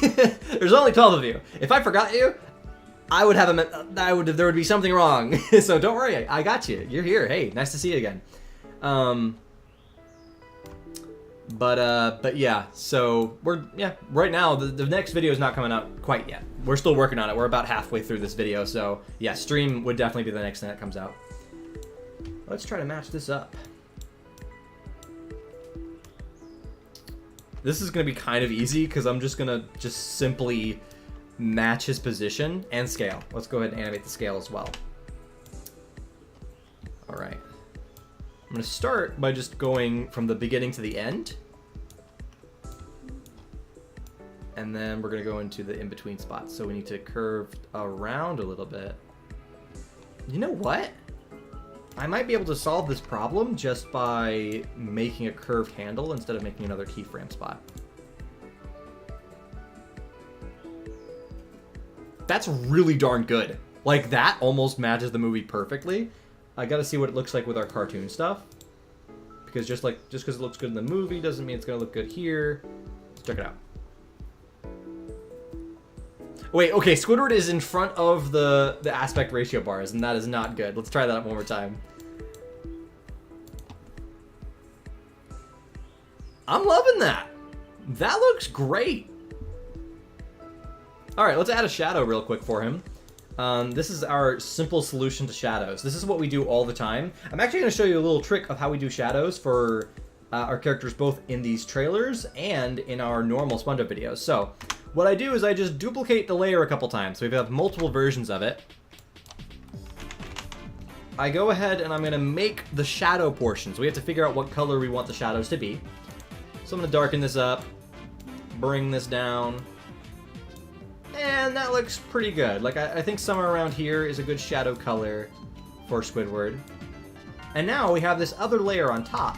There's only 12 of you. If I forgot you, there would be something wrong. So don't worry, I got you. You're here. Hey, nice to see you again. But yeah, so right now the next video is not coming out quite yet. We're still working on it. We're about halfway through this video, so yeah, stream would definitely be the next thing that comes out. Let's try to match this up. This is gonna be kind of easy because I'm just gonna simply match his position and scale. Let's go ahead and animate the scale as well. All right. I'm going to start by just going from the beginning to the end. And then we're going to go into the in-between spots. So we need to curve around a little bit. You know what? I might be able to solve this problem just by making a curved handle instead of making another keyframe spot. That's really darn good. Like, that almost matches the movie perfectly. I gotta see what it looks like with our cartoon stuff. Because just because it looks good in the movie doesn't mean it's gonna look good here. Let's check it out. Wait, okay, Squidward is in front of the aspect ratio bars, and that is not good. Let's try that one more time. I'm loving that. That looks great. All right, let's add a shadow real quick for him. This is our simple solution to shadows. This is what we do all the time. I'm actually going to show you a little trick of how we do shadows for our characters both in these trailers and in our normal SpongeBob videos. So what I do is I just duplicate the layer a couple times. So we have multiple versions of it. I go ahead and I'm going to make the shadow portion. So we have to figure out what color we want the shadows to be. So I'm going to darken this up, bring this down. And that looks pretty good. Like, I think somewhere around here is a good shadow color for Squidward. And now we have this other layer on top.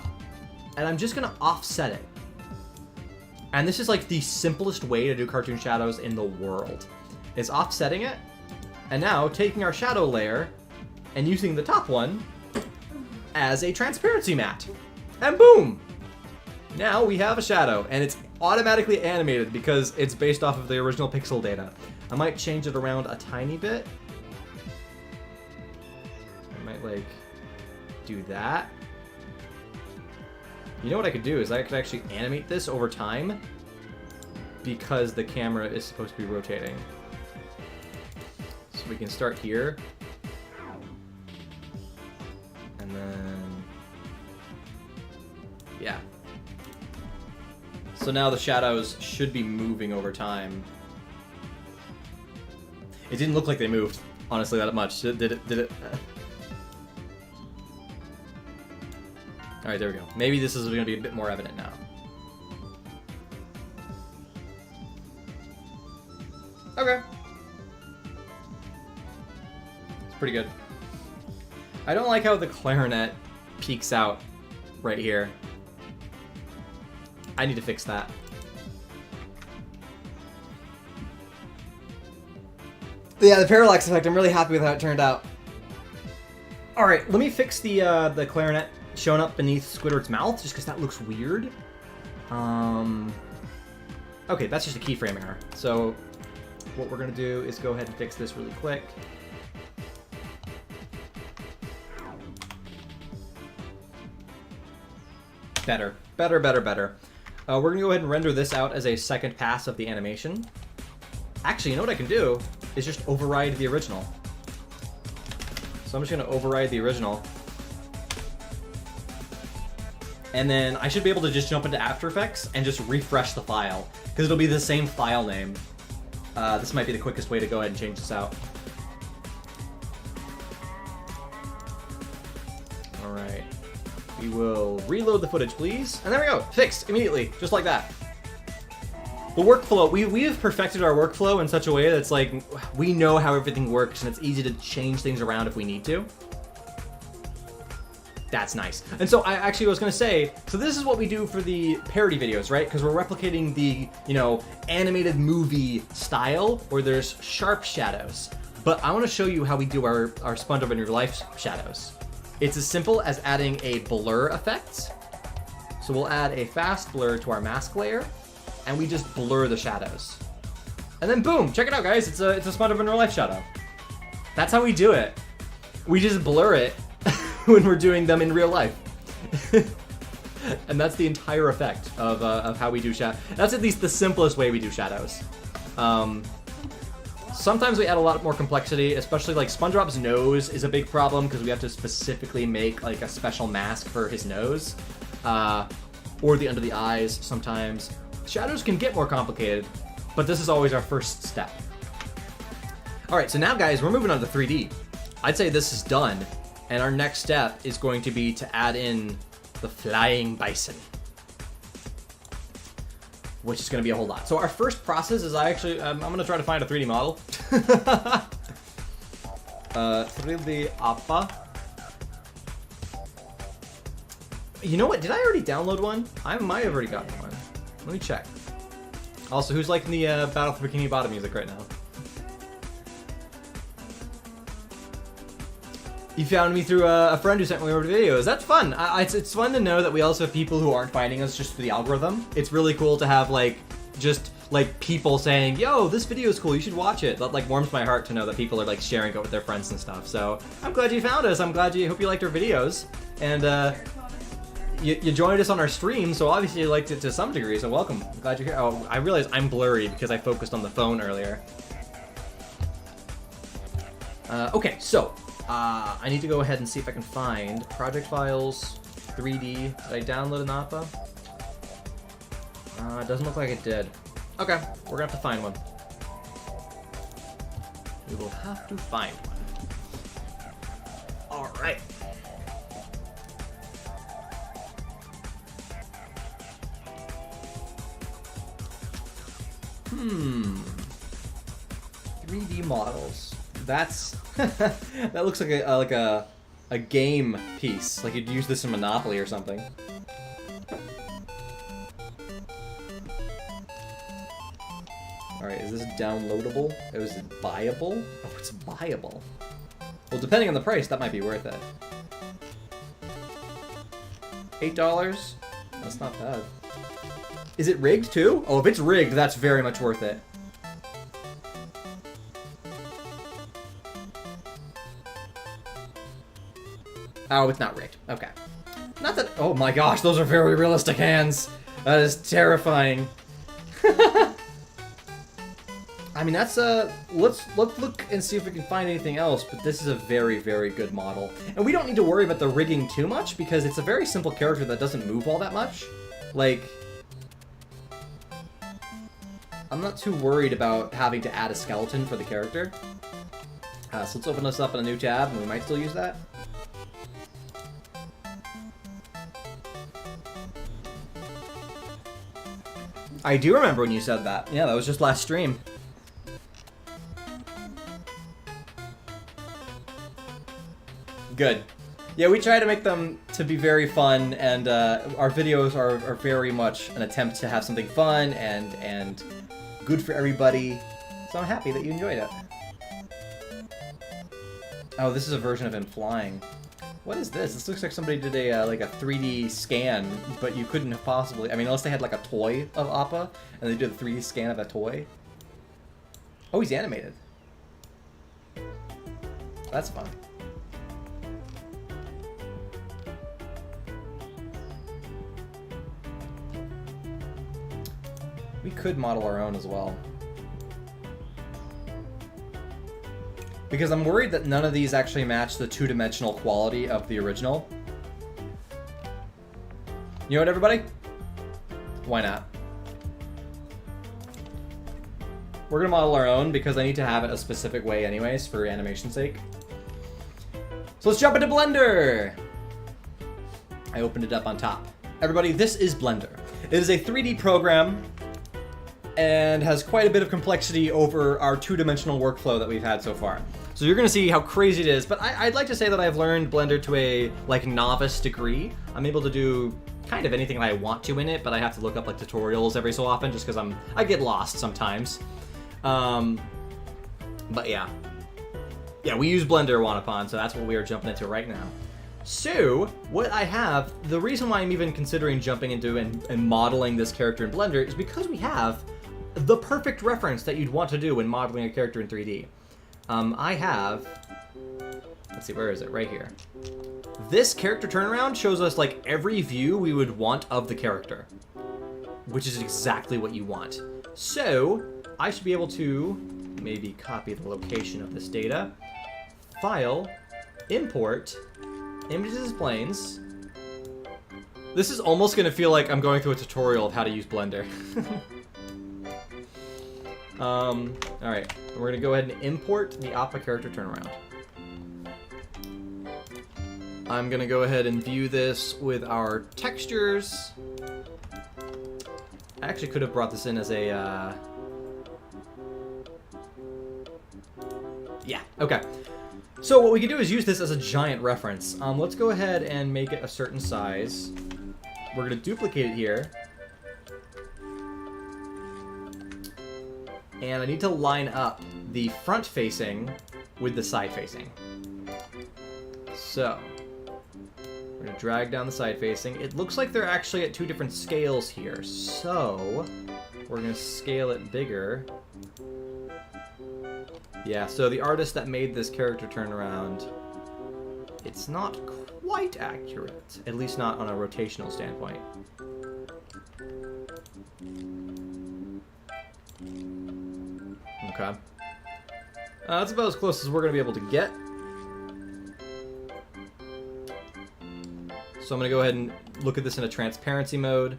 And I'm just going to offset it. And this is like the simplest way to do cartoon shadows in the world. Is offsetting it. And now taking our shadow layer and using the top one as a transparency mat. And boom! Now we have a shadow, and it's automatically animated because it's based off of the original pixel data. I might change it around a tiny bit. I might, like, do that. You know what I could do is I could actually animate this over time because the camera is supposed to be rotating. So we can start here. And then... yeah. So now the shadows should be moving over time. It didn't look like they moved, honestly, that much. Did it? Alright, there we go. Maybe this is going to be a bit more evident now. Okay. It's pretty good. I don't like how the clarinet peeks out right here. I need to fix that. Yeah, the parallax effect, I'm really happy with how it turned out. Alright, let me fix the clarinet showing up beneath Squidward's mouth, just because that looks weird. Okay, that's just a keyframe error. So what we're going to do is go ahead and fix this really quick. Better. Better, better, better. We're going to go ahead and render this out as a second pass of the animation. Actually, you know what I can do is just override the original. So I'm just going to override the original. And then I should be able to just jump into After Effects and just refresh the file, because it'll be the same file name. This might be the quickest way to go ahead and change this out. Alright. We will reload the footage, please. And there we go. Fixed immediately, just like that. The workflow, we have perfected our workflow in such a way that it's like, we know how everything works and it's easy to change things around if we need to. That's nice. And so I actually was going to say, so this is what we do for the parody videos, right? Because we're replicating the, you know, animated movie style where there's sharp shadows. But I want to show you how we do our SpongeBob in Real Life shadows. It's as simple as adding a blur effect. So we'll add a fast blur to our mask layer, and we just blur the shadows. And then boom, check it out, guys. It's a SpongeBob in Real Life shadow. That's how we do it. We just blur it when we're doing them in real life. And that's the entire effect of how we do shadows. That's at least the simplest way we do shadows. Sometimes we add a lot more complexity, especially like SpongeBob's nose is a big problem because we have to specifically make like a special mask for his nose, or the under the eyes sometimes. Shadows can get more complicated, but this is always our first step. All right, so now guys, we're moving on to 3D. I'd say this is done, and our next step is going to be to add in the flying bison, which is going to be a whole lot. So our first process is I'm going to try to find a 3D model. 3D Appa. You know what? Did I already download one? I might have already gotten one. Let me check. Also, who's liking the Battle for Bikini Bottom music right now? You found me through a friend who sent me over videos. That's fun. It's fun to know that we also have people who aren't finding us just through the algorithm. It's really cool to have like just like people saying, "Yo, this video is cool. You should watch it." That like warms my heart to know that people are like sharing it with their friends and stuff. So I'm glad you found us. I'm glad you hope you liked our videos, and you joined us on our stream. So obviously you liked it to some degree. So welcome. I'm glad you're here. Oh, I realized I'm blurry because I focused on the phone earlier. Okay, so. I need to go ahead and see if I can find project files, 3D. Did I download an Appa? It doesn't look like it did. Okay, we're gonna have to find one. We will have to find one. All right. Hmm. 3D models. That's that looks like a game piece. Like you'd use this in Monopoly or something. All right, is this downloadable? Is it buyable? Oh, it's buyable. Well, depending on the price, that might be worth it. $8? That's not bad. Is it rigged too? Oh, if it's rigged, that's very much worth it. Oh, it's not rigged. Okay. Not that... Oh my gosh, those are very realistic hands. That is terrifying. I mean, that's let's look and see if we can find anything else, but this is a very, very good model. And we don't need to worry about the rigging too much, because it's a very simple character that doesn't move all that much. Like... I'm not too worried about having to add a skeleton for the character. So let's open this up in a new tab, and we might still use that. I do remember when you said that. Yeah, that was just last stream. Good. Yeah, we try to make them to be very fun, and our videos are very much an attempt to have something fun and good for everybody. So I'm happy that you enjoyed it. Oh, this is a version of him flying. What is this? This looks like somebody did a like a 3D scan, but you couldn't have possibly. I mean, unless they had like a toy of Appa and they did a 3D scan of that toy. Oh, he's animated. That's fun. We could model our own as well. Because I'm worried that none of these actually match the two-dimensional quality of the original. You know what, everybody? Why not? We're gonna model our own because I need to have it a specific way anyways for animation's sake. So let's jump into Blender! I opened it up on top. Everybody, this is Blender. It is a 3D program and has quite a bit of complexity over our two-dimensional workflow that we've had so far. So you're gonna see how crazy it is, but I'd like to say that I've learned Blender to a like novice degree. I'm able to do kind of anything that I want to in it, but I have to look up like tutorials every so often just because I get lost sometimes. But yeah. Yeah, we use Blender Wanapon, so that's what we are jumping into right now. So, what I have, the reason why I'm even considering jumping into and modeling this character in Blender is because we have the perfect reference that you'd want to do when modeling a character in 3D. I have, let's see, where is it? Right here. This character turnaround shows us like every view we would want of the character, which is exactly what you want. So, I should be able to maybe copy the location of this data, file, import, images as planes. This is almost going to feel like I'm going through a tutorial of how to use Blender. Alright, we're going to go ahead and import the Appa character turnaround. I'm going to go ahead and view this with our textures. I actually could have brought this in as a, yeah, okay. So what we can do is use this as a giant reference. Let's go ahead and make it a certain size. We're going to duplicate it here. And I need to line up the front facing with the side facing. So, we're going to drag down the side facing. It looks like they're actually at two different scales here. So, we're going to scale it bigger. Yeah, so the artist that made this character turnaround, it's not quite accurate, at least not on a rotational standpoint. Okay. That's about as close as we're going to be able to get. So I'm going to go ahead and look at this in a transparency mode.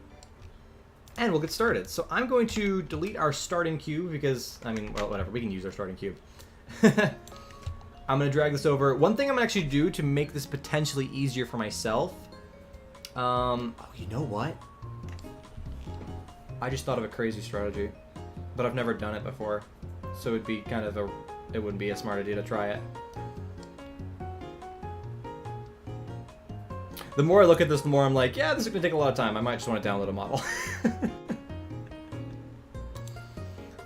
And we'll get started. So I'm going to delete our starting cube because, I mean, well, whatever. We can use our starting cube. I'm going to drag this over. One thing I'm going to actually do to make this potentially easier for myself. Oh, you know what? I just thought of a crazy strategy. But I've never done it before. So it'd be kind of it wouldn't be a smart idea to try it. The more I look at this, the more I'm like, yeah, this is going to take a lot of time. I might just want to download a model.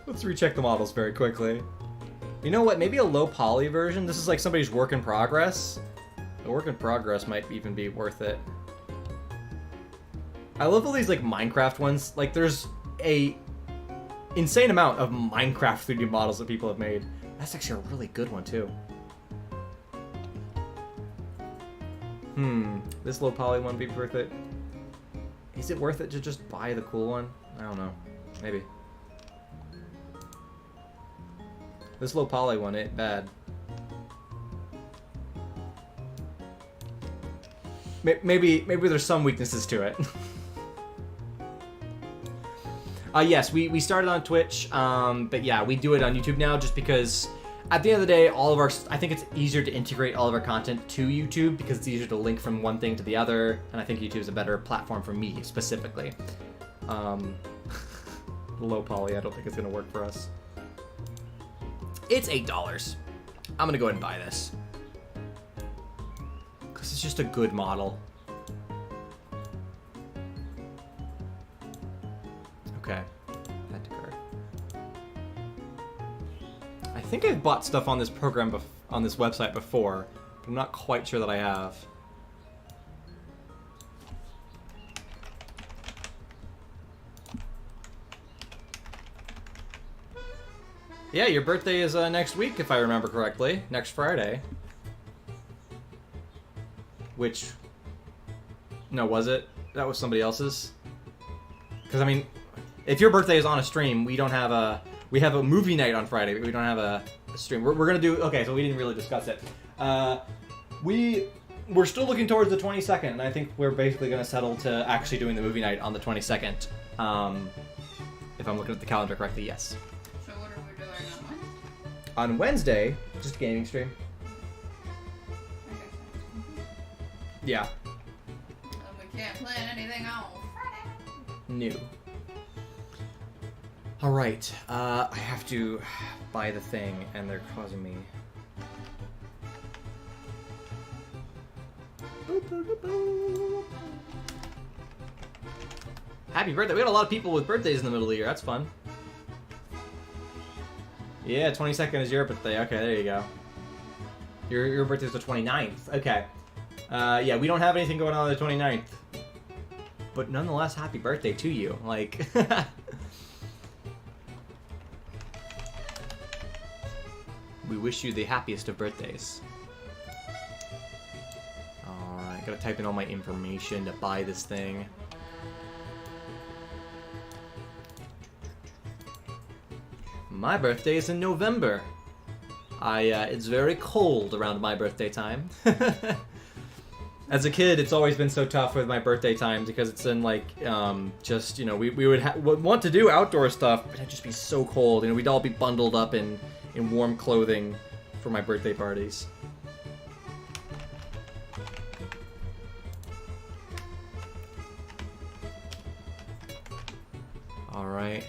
Let's recheck the models very quickly. You know what? Maybe a low poly version. This is like somebody's work in progress. The work in progress might even be worth it. I love all these like Minecraft ones. Like there's a insane amount of Minecraft 3D models that people have made. That's actually a really good one too. This low poly one be worth it? Is it worth it to just buy the cool one? I don't know. Maybe. This low poly one ain't bad. Maybe there's some weaknesses to it. Yes, we started on Twitch, but yeah, we do it on YouTube now just because at the end of the day, I think it's easier to integrate all of our content to YouTube because it's easier to link from one thing to the other, and I think YouTube is a better platform for me specifically. Low poly, I don't think it's gonna work for us. It's $8. I'm gonna go ahead and buy this. is just a good model. Okay. Add to cart. I think I've bought stuff on this program on this website before, but I'm not quite sure that I have. Yeah, your birthday is next week, if I remember correctly. Next Friday. Which... No, was it? That was somebody else's? Because, I mean, if your birthday is on a stream, we don't have a... We have a movie night on Friday, but we don't have a stream. We're going to do... Okay, so we didn't really discuss it. We're still looking towards the 22nd, and I think we're basically going to settle to actually doing the movie night on the 22nd. If I'm looking at the calendar correctly, yes. On Wednesday, just a gaming stream. Yeah. We can't plan anything on Friday. New. Alright, I have to buy the thing, and they're causing me... Happy birthday! We got a lot of people with birthdays in the middle of the year, that's fun. Yeah, 22nd is your birthday. Okay, there you go. Your birthday's the 29th. Okay. Yeah, we don't have anything going on the 29th. But nonetheless, happy birthday to you. Like... We wish you the happiest of birthdays. Alright, gotta type in all my information to buy this thing. My birthday is in November. It's very cold around my birthday time. As a kid, it's always been so tough with my birthday times because it's in like, just, you know, we would want to do outdoor stuff, but it'd just be so cold. You know, we'd all be bundled up in warm clothing for my birthday parties. All right.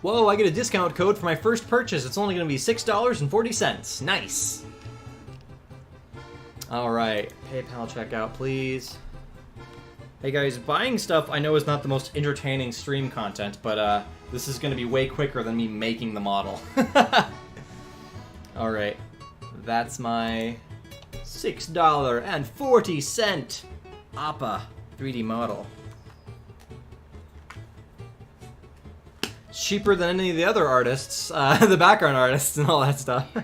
Whoa, I get a discount code for my first purchase. It's only going to be $6.40. Nice. All right, PayPal checkout, please. Hey guys, buying stuff I know is not the most entertaining stream content, but this is going to be way quicker than me making the model. All right, that's my $6.40 Appa 3D model. Cheaper than any of the other artists, the background artists and all that stuff. Yeah.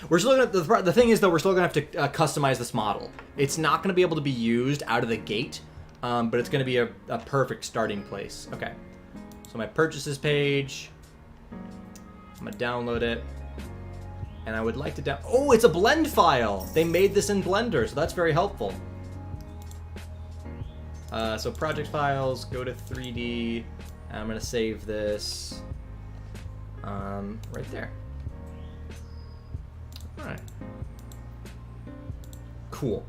We're still gonna, the thing is though, we're still gonna have to customize this model. It's not gonna be able to be used out of the gate, but it's gonna be a perfect starting place. Okay, so my purchases page, I'm gonna download it, and I would like to oh, it's a blend file! They made this in Blender, so that's very helpful. So project files, go to 3D, and I'm gonna save this right there. Alright. Cool.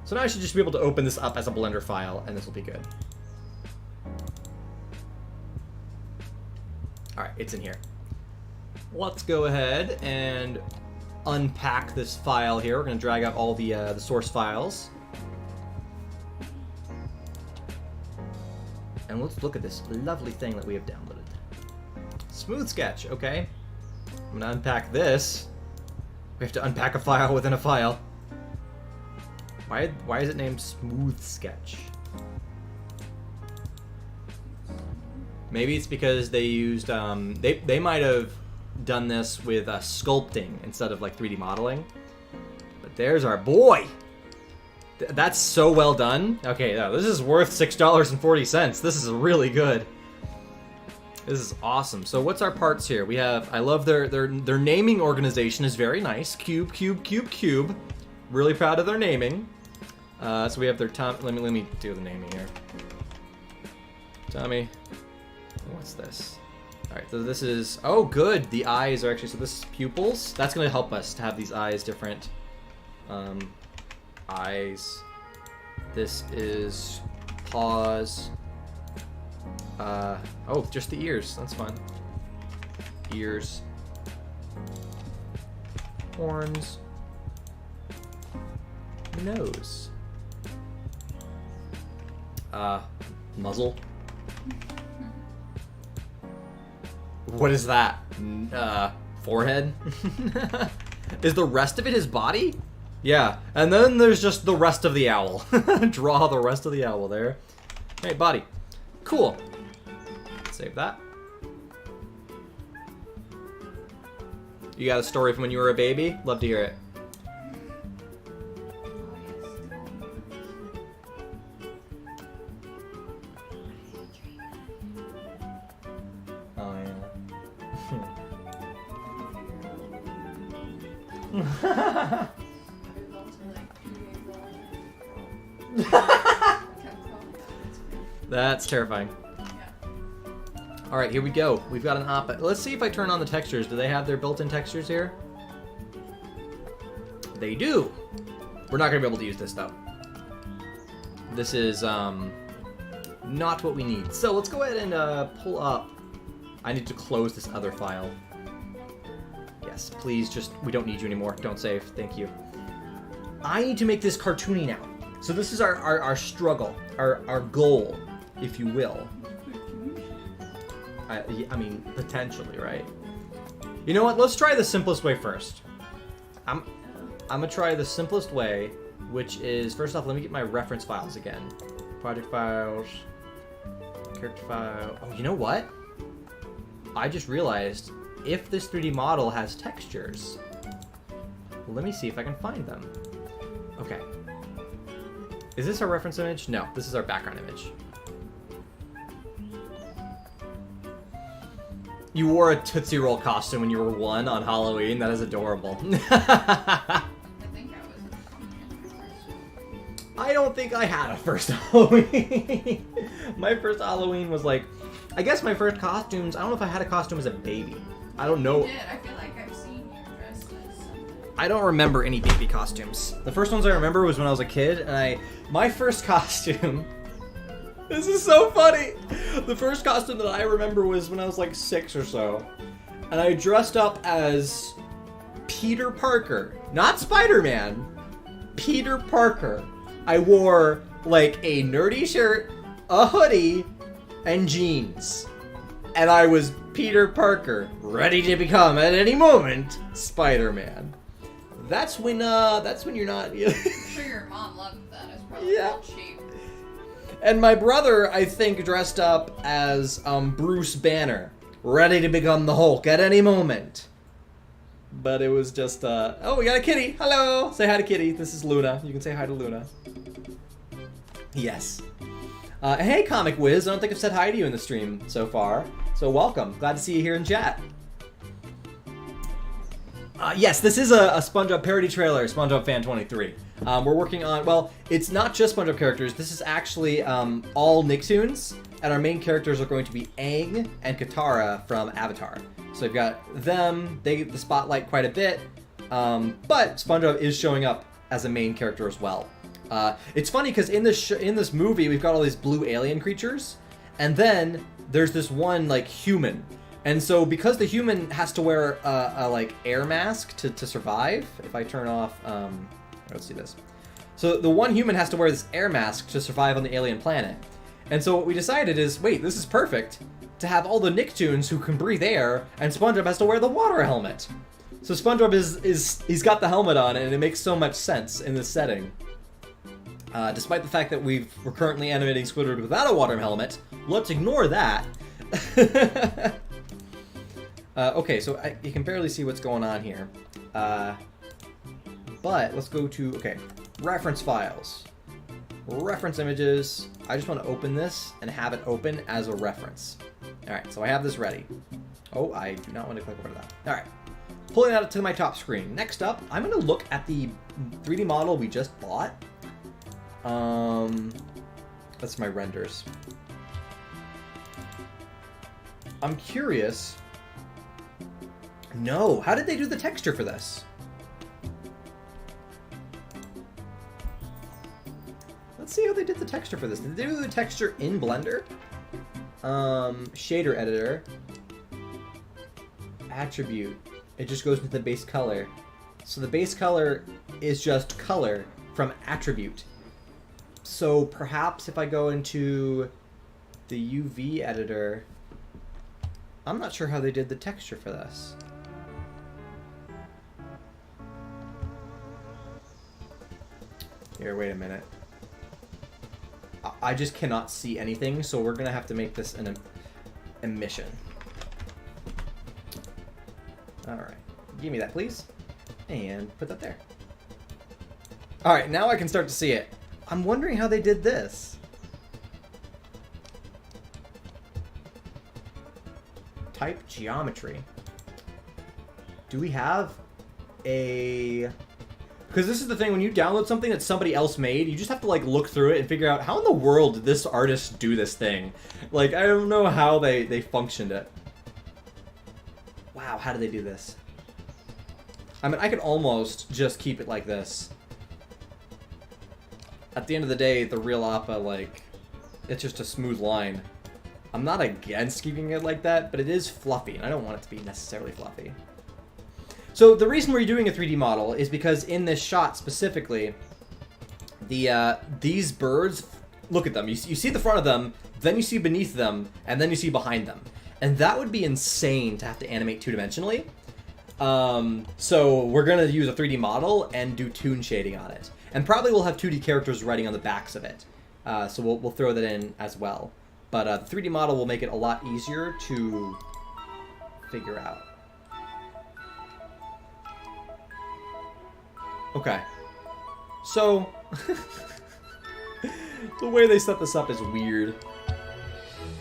So now I should just be able to open this up as a Blender file, and this will be good. Alright, it's in here. Let's go ahead and unpack this file here. We're going to drag out all the source files. And let's look at this lovely thing that we have downloaded. Smooth Sketch, okay. I'm going to unpack this. We have to unpack a file within a file. Why is it named Smooth Sketch? Maybe it's because they used, they might have done this with sculpting instead of like 3D modeling. But there's our boy! That's so well done. Okay, now this is worth $6.40. This is really good. This is awesome. So what's our parts here? We have, I love their naming organization is very nice. Cube, cube, cube, cube. Really proud of their naming. So we have their let me do the naming here. Tommy. What's this? Alright, so this is, oh good, the eyes are actually, so this is pupils. That's gonna help us to have these eyes different. Eyes. This is paws. Oh, just the ears. That's fine. Ears. Horns. Nose. Muzzle. What is that? Forehead? Is the rest of it his body? Yeah, and then there's just the rest of the owl. Draw the rest of the owl there. Hey, body. Cool. Save that. You got a story from when you were a baby? Love to hear it. Oh, yeah. That's terrifying. All right, here we go. We've got an op. Let's see if I turn on the textures. Do they have their built-in textures here? They do. We're not gonna be able to use this though. This is not what we need. So let's go ahead and pull up. I need to close this other file. Yes, please. Just we don't need you anymore. Don't save. Thank you. I need to make this cartoony now. So this is our struggle, our goal, if you will. I mean, potentially, right? You know what? Let's try the simplest way first. I'm gonna try the simplest way, which is, first off, let me get my reference files again. Project files, character file. Oh, you know what? I just realized if this 3D model has textures, well, let me see if I can find them. Okay. Is this our reference image? No, this is our background image. You wore a Tootsie Roll costume when you were 1 on Halloween. That is adorable. I think I was in the first. I don't think I had a first Halloween. My first Halloween was like, I guess my first costumes, I don't know if I had a costume as a baby. I don't know. You did. I feel like I've seen you dressed as something. I don't remember any baby costumes. The first ones I remember was when I was a kid, and my first costume. This is so funny. The first costume that I remember was when I was like 6 or so, and I dressed up as Peter Parker, not Spider-Man. Peter Parker. I wore like a nerdy shirt, a hoodie, and jeans, and I was Peter Parker, ready to become at any moment Spider-Man. That's when you're not. I'm sure your mom loved that. It's probably all cheap. And my brother, I think, dressed up as Bruce Banner, ready to become the Hulk at any moment. But it was just, oh, we got a kitty. Hello. Say hi to Kitty. This is Luna. You can say hi to Luna. Yes. Hey, Comic Wiz. I don't think I've said hi to you in the stream so far. So welcome. Glad to see you here in chat. Yes, this is a SpongeBob parody trailer, SpongeBob Fan 23. We're working on, well, it's not just SpongeBob characters. This is actually all Nicktoons, and our main characters are going to be Aang and Katara from Avatar. So we've got them, they get the spotlight quite a bit, but SpongeBob is showing up as a main character as well. It's funny because in this movie, we've got all these blue alien creatures, and then there's this one, like, human. And so because the human has to wear a like air mask to survive, if I turn off, let's see this. So the one human has to wear this air mask to survive on the alien planet. And so what we decided is, wait, this is perfect to have all the Nicktoons who can breathe air, and SpongeBob has to wear the water helmet. So SpongeBob he's got the helmet on, and it makes so much sense in this setting. Despite the fact that we're currently animating Squidward without a water helmet, let's ignore that. Okay, so you can barely see what's going on here. But let's go to, okay, reference files. Reference images. I just want to open this and have it open as a reference. Alright, so I have this ready. Oh, I do not want to click over to that. Alright, pulling that to my top screen. Next up, I'm going to look at the 3D model we just bought. That's my renders. I'm curious. No, how did they do the texture for this? Let's see how they did the texture for this. Did they do the texture in Blender? Shader editor. attribute. It just goes into the base color. So the base color is just color from attribute. So perhaps if I go into the UV editor, I'm not sure how they did the texture for this. Here, wait a minute. I just cannot see anything, so we're gonna have to make this an emission. Alright, give me that please. And put that there. Alright, now I can start to see it. I'm wondering how they did this. Type geometry. Do we have a... Because this is the thing, when you download something that somebody else made, you just have to like look through it and figure out how in the world did this artist do this thing? Like, I don't know how they functioned it. Wow, how did they do this? I mean, I could almost just keep it like this. At the end of the day, the real Appa, like, it's just a smooth line. I'm not against keeping it like that, but it is fluffy, and I don't want it to be necessarily fluffy. So the reason we're doing a 3D model is because in this shot specifically, these birds, look at them. You see the front of them, then you see beneath them, and then you see behind them. And that would be insane to have to animate two-dimensionally. So we're going to use a 3D model and do toon shading on it. And probably we'll have 2D characters writing on the backs of it. So we'll throw that in as well. But the 3D model will make it a lot easier to figure out. Okay. So, the way they set this up is weird.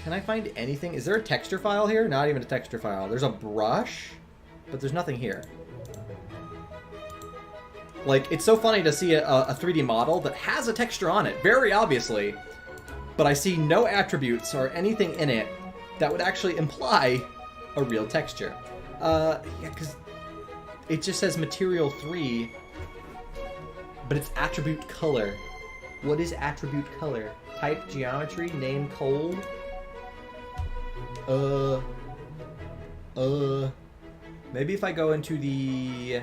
Can I find anything? Is there a texture file here? Not even a texture file. There's a brush, but there's nothing here. Like, it's so funny to see a 3D model that has a texture on it, very obviously, but I see no attributes or anything in it that would actually imply a real texture. Yeah, because it just says material 3, but it's attribute color. What is attribute color? Type geometry, name cold. Maybe if I go into the...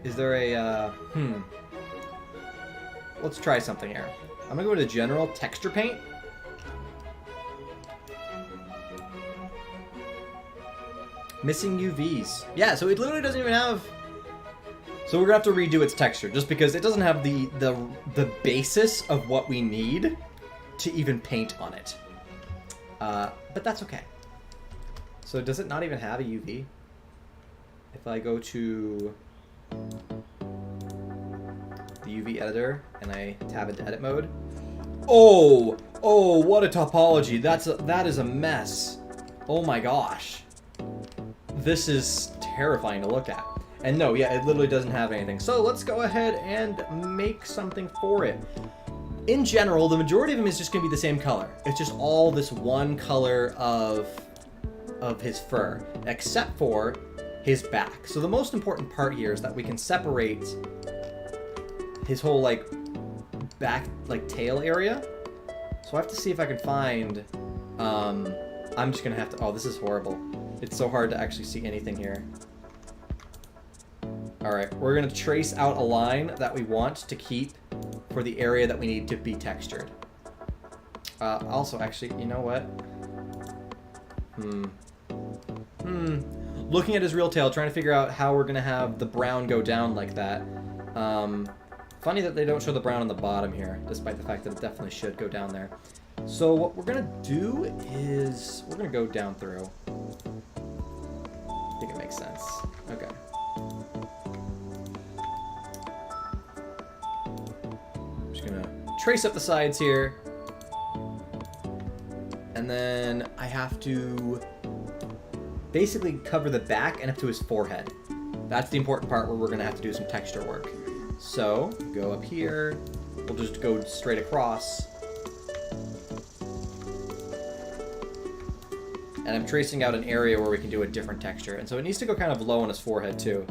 Is there a, Let's try something here. I'm gonna go to general texture paint. Missing UVs. Yeah, so it literally doesn't even have... So we're gonna have to redo its texture, just because it doesn't have the basis of what we need to even paint on it. But that's okay. So does it not even have a UV? If I go to the UV editor and I tab into edit mode. Oh, what a topology. That is a mess. Oh my gosh. This is terrifying to look at. And no, yeah, it literally doesn't have anything. So let's go ahead and make something for it. In general, the majority of them is just going to be the same color. It's just all this one color of his fur, except for his back. So the most important part here is that we can separate his whole, like, back, like, tail area. So I have to see if I can find, I'm just going to have to, oh, this is horrible. It's so hard to actually see anything here. Alright, we're going to trace out a line that we want to keep for the area that we need to be textured. Also, actually, you know what? Looking at his real tail, trying to figure out how we're going to have the brown go down like that. Funny that they don't show the brown on the bottom here, despite the fact that it definitely should go down there. So what we're going to do is, we're going to go down through. I think it makes sense. Okay. I'm just going to trace up the sides here. And then I have to basically cover the back and up to his forehead. That's the important part where we're going to have to do some texture work. So, go up here. We'll just go straight across. And I'm tracing out an area where we can do a different texture. And so it needs to go kind of low on his forehead too.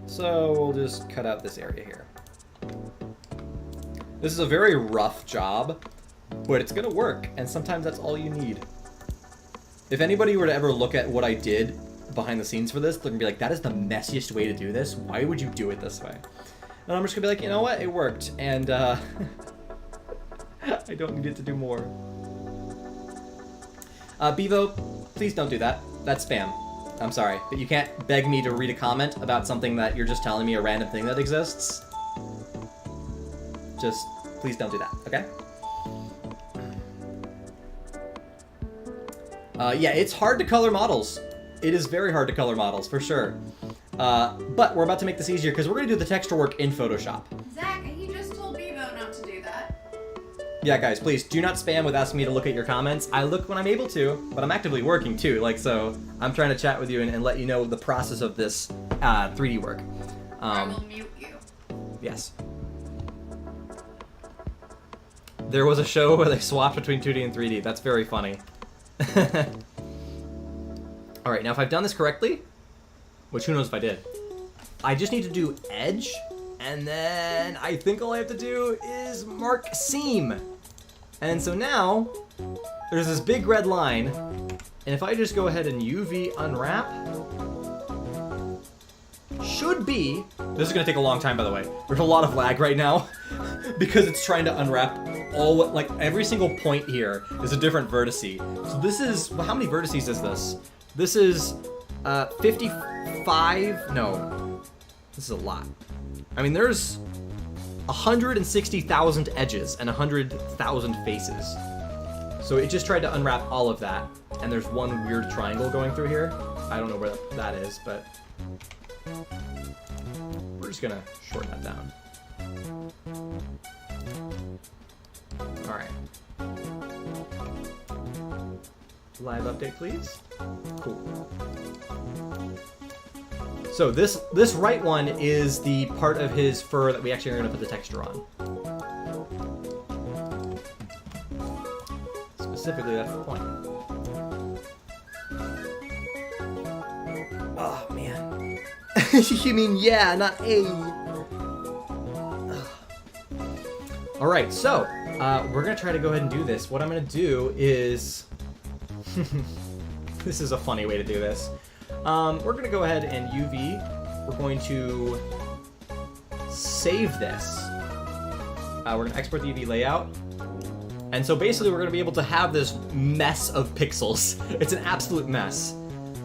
So we'll just cut out this area here. This is a very rough job, but it's going to work. And sometimes that's all you need. If anybody were to ever look at what I did behind the scenes for this, they're gonna be like, that is the messiest way to do this. Why would you do it this way? And I'm just gonna be like, you know what? It worked. And I don't need it to do more. Bevo, please don't do that. That's spam. I'm sorry, but you can't beg me to read a comment about something that you're just telling me a random thing that exists. Just, please don't do that, okay? Yeah, it's hard to color models. It is very hard to color models, for sure. But we're about to make this easier because we're going to do the texture work in Photoshop. Zach, he just told Bevo not to do that. Yeah, guys, please do not spam with asking me to look at your comments. I look when I'm able to, but I'm actively working too. Like, so I'm trying to chat with you and let you know the process of this 3D work. I will mute you. Yes. There was a show where they swapped between 2D and 3D. That's very funny. All right, now if I've done this correctly, which who knows if I did, I just need to do edge, and then I think all I have to do is mark seam. And so now, there's this big red line, and if I just go ahead and UV unwrap, should be, this is gonna take a long time by the way, there's a lot of lag right now, because it's trying to unwrap like every single point here is a different vertice. So this is, well, how many vertices is this? This is 55, no, this is a lot. I mean, there's 160,000 edges and 100,000 faces. So it just tried to unwrap all of that, and there's one weird triangle going through here. I don't know where that is, but we're just gonna shorten that down. All right. Live update, please. Cool. So this right one is the part of his fur that we actually are going to put the texture on. Specifically, that's the point. Oh, man. You mean yeah, not a. All right, so we're going to try to go ahead and do this. What I'm going to do is... This is a funny way to do this. We're going to go ahead and UV. We're going to save this. We're going to export the UV layout. And so basically we're going to be able to have this mess of pixels. It's an absolute mess.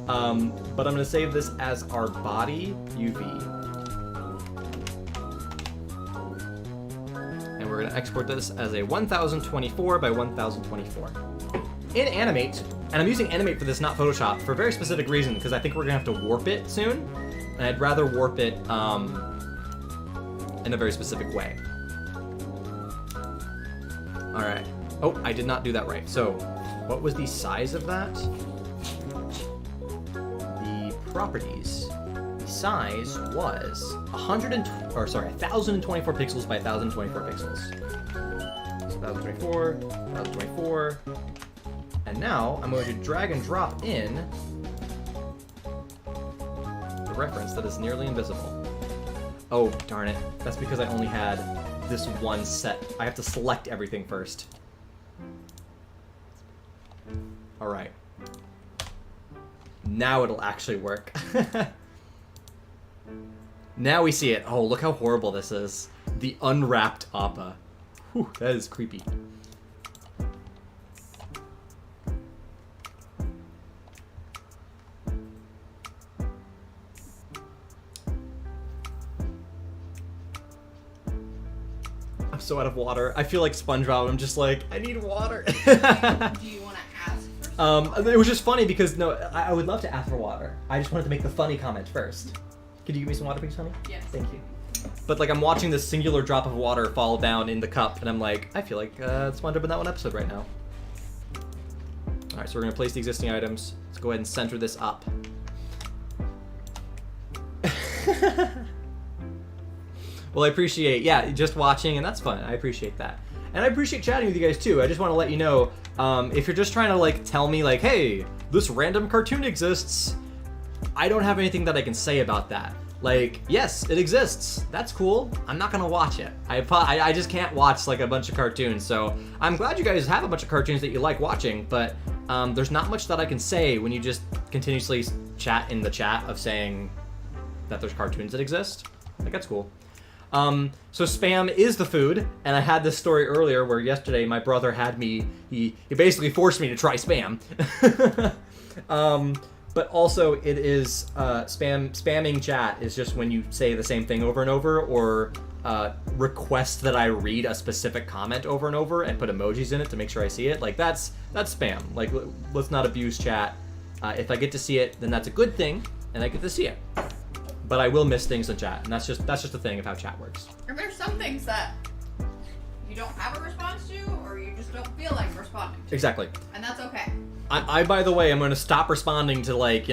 But I'm going to save this as our body UV. And we're going to export this as a 1024 by 1024. In Animate, and I'm using Animate for this, not Photoshop, for a very specific reason, because I think we're going to have to warp it soon, and I'd rather warp it in a very specific way. Alright. Oh, I did not do that right. So, what was the size of that? The properties. The size was 1024 pixels by 1024 pixels. So 1024, 1024... And now, I'm going to drag and drop in the reference that is nearly invisible. Oh, darn it. That's because I only had this one set. I have to select everything first. Alright. Now it'll actually work. Now we see it. Oh, look how horrible this is. The unwrapped Appa. Whew, that is creepy. I'm so out of water. I feel like SpongeBob. I'm just like, I need water. Do you want to ask for some? It was just funny because, no, I would love to ask for water. I just wanted to make the funny comment first. Could you give me some water, please, honey? Yes. Thank you. But, like, I'm watching this singular drop of water fall down in the cup, and I'm like, I feel like SpongeBob in that one episode right now. Alright, so we're going to place the existing items. Let's go ahead and center this up. Well, I appreciate, yeah, just watching, and that's fun. I appreciate that. And I appreciate chatting with you guys, too. I just want to let you know, if you're just trying to, like, tell me, like, hey, this random cartoon exists, I don't have anything that I can say about that. Like, yes, it exists. That's cool. I'm not going to watch it. I just can't watch, like, a bunch of cartoons. So I'm glad you guys have a bunch of cartoons that you like watching, but there's not much that I can say when you just continuously chat in the chat of saying that there's cartoons that exist. Like, that's cool. So spam is the food, and I had this story earlier where yesterday my brother had me, he basically forced me to try spam. But also it is, spamming chat is just when you say the same thing over and over, or request that I read a specific comment over and over and put emojis in it to make sure I see it. Like, that's spam. Like, let's not abuse chat. If I get to see it, then that's a good thing, and I get to see it. But I will miss things in chat, and that's just the thing of how chat works. And there's some things that you don't have a response to, or you just don't feel like responding to. Exactly. And that's okay. I by the way, I'm going to stop responding to, like,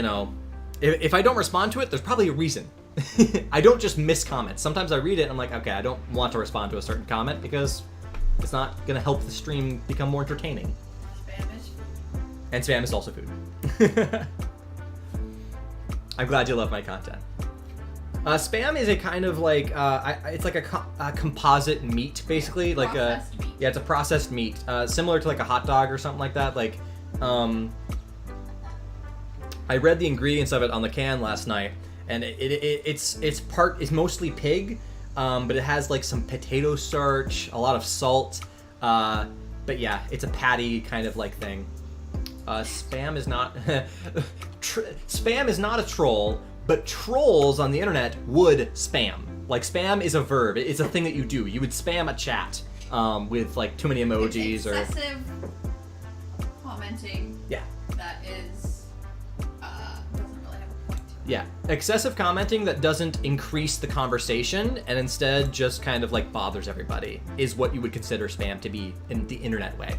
if I don't respond to it, there's probably a reason. I don't just miss comments. Sometimes I read it and I'm like, okay, I don't want to respond to a certain comment because it's not going to help the stream become more entertaining. Spam is food. And spam is also food. I'm glad you love my content. Spam is a kind of like, it's like a composite meat, basically. Like Processed meat. Yeah, it's a processed meat. Similar to like a hot dog or something like that. Like, I read the ingredients of it on the can last night, and it's mostly pig, but it has like some potato starch, a lot of salt, but yeah, it's a patty kind of like thing. Spam is not spam is not a troll, but trolls on the internet would spam. Like, spam is a verb. It's a thing that you do. You would spam a chat with like too many emojis or excessive commenting. Yeah. That is doesn't really have a point. Yeah, excessive commenting that doesn't increase the conversation and instead just kind of like bothers everybody is what you would consider spam to be in the internet way.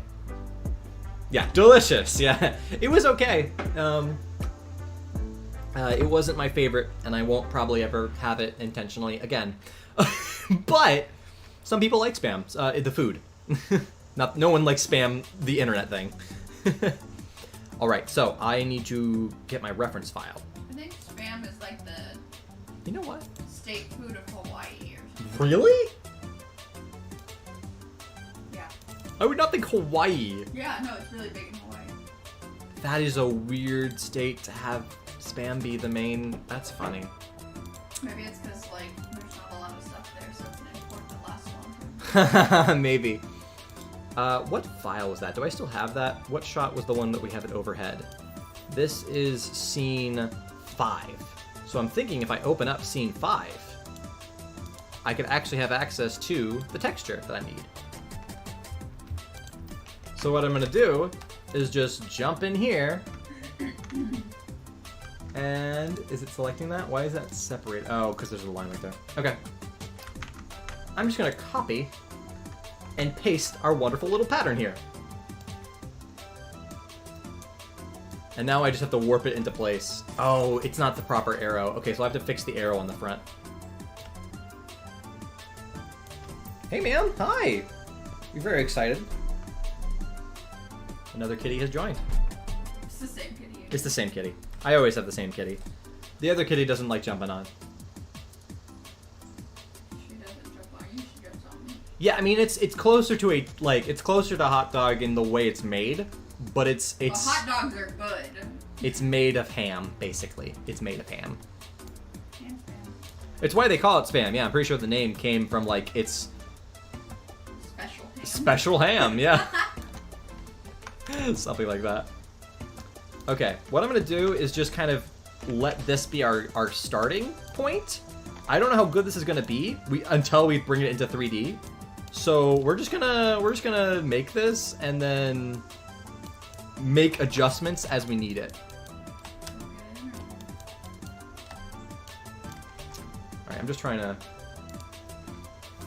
Yeah, delicious. Yeah, it was okay. It wasn't my favorite, and I won't probably ever have it intentionally again. But some people like spam, the food. No one likes spam, the internet thing. All right, so I need to get my reference file. I think spam is like the You know what? state food of Hawaii or something. Really? Yeah. I would not think Hawaii. Yeah, no, it's really big in Hawaii. That is a weird state to have spam be the main. That's funny. Maybe it's because, like, there's not a lot of stuff there, so it's an import that lasts longer. Maybe. What file was that? Do I still have that? What shot was the one that we have it overhead? This is scene 5. So I'm thinking if I open up scene 5, I could actually have access to the texture that I need. So what I'm gonna do is just jump in here. And is it selecting that? Why is that separated? Oh, because there's a line right there. Okay. I'm just gonna copy and paste our wonderful little pattern here. And now I just have to warp it into place. Oh, it's not the proper arrow. Okay, so I have to fix the arrow on the front. Hey, man. Hi. You're very excited. Another kitty has joined. It's the same kitty. It's the same kitty. I always have the same kitty. The other kitty doesn't like jumping on. She doesn't jump on you, she jumps on me. Yeah, I mean it's closer to it's closer to hot dog in the way it's made, but it's Well, hot dogs are good. it's made of ham, basically. It's made of ham. Ham spam. It's why they call it spam. Yeah, I'm pretty sure the name came from like its Special ham. special ham. Yeah, something like that. Okay, what I'm gonna do is just kind of let this be our starting point. I don't know how good this is gonna be until we bring it into 3D. So we're just gonna make this and then make adjustments as we need it. All right, I'm just trying to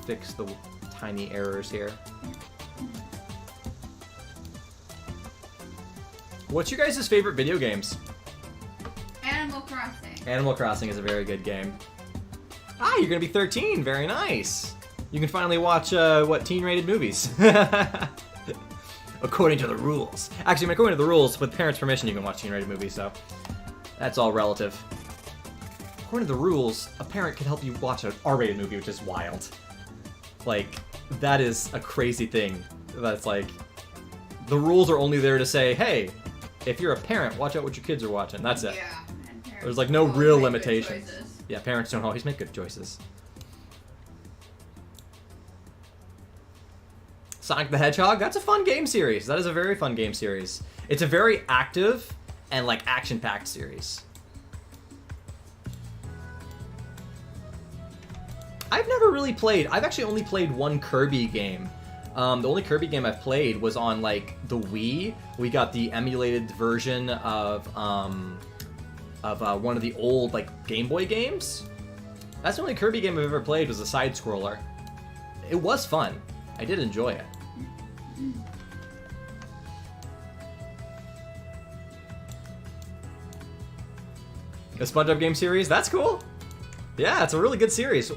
fix the tiny errors here. What's your guys' favorite video games? Animal Crossing. Animal Crossing is a very good game. Ah, you're gonna be 13. Very nice. You can finally watch teen-rated movies. According to the rules. Actually, according to the rules, with parents' permission, you can watch teen-rated movies. So that's all relative. According to the rules, a parent can help you watch an R-rated movie, which is wild. Like, that is a crazy thing. That's like, the rules are only there to say, hey, if you're a parent, watch out what your kids are watching. That's it. Yeah. And parents There's like no don't real make good limitations. choices. Yeah, parents don't always make good choices. Sonic the Hedgehog, that's a fun game series. That is a very fun game series. It's a very active and like action-packed series. I've never really played. I've actually only played one Kirby game. The only Kirby game I've played was on like the Wii. We got the emulated version of one of the old like Game Boy games. That's the only Kirby game I've ever played, was a side scroller. It was fun. I did enjoy it. The SpongeBob game series, that's cool. Yeah, it's a really good series.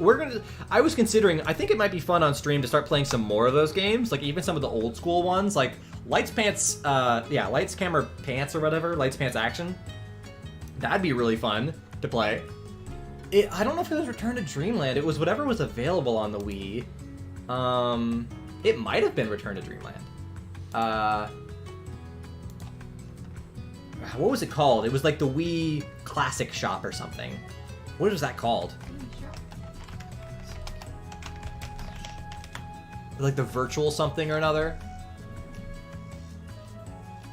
I was considering, I think it might be fun on stream to start playing some more of those games, like even some of the old school ones, like Lights, Camera, Pants or whatever, Lights, Pants, Action. That'd be really fun to play. I don't know if it was Return to Dreamland. It was whatever was available on the Wii. It might have been Return to Dreamland. What was it called? It was like the Wii Classic Shop or something. What was that called? Like the virtual something or another?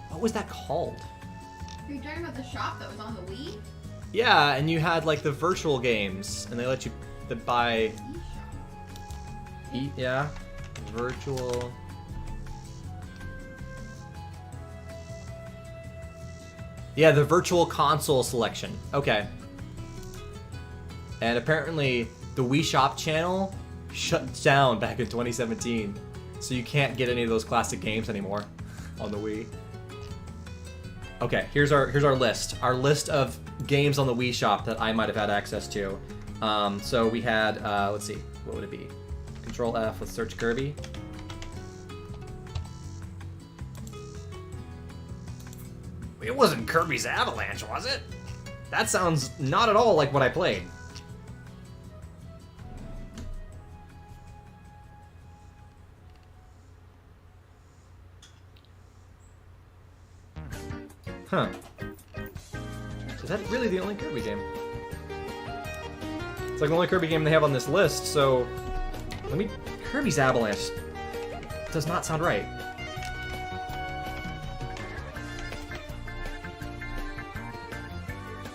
What was that called? Are you talking about the shop that was on the Wii? Yeah, and you had like the virtual games, and they let you buy. Yeah, virtual. Yeah, the virtual console selection. Okay. And apparently, the Wii Shop channel shut down back in 2017, so you can't get any of those classic games anymore on the Wii. Okay, here's our list. Our list of games on the Wii Shop that I might have had access to. So we had, let's see, what would it be? Control F, let's search Kirby. It wasn't Kirby's Avalanche, was it? That sounds not at all like what I played. Huh. Is that really the only Kirby game? It's like the only Kirby game they have on this list, so... Kirby's Avalanche does not sound right.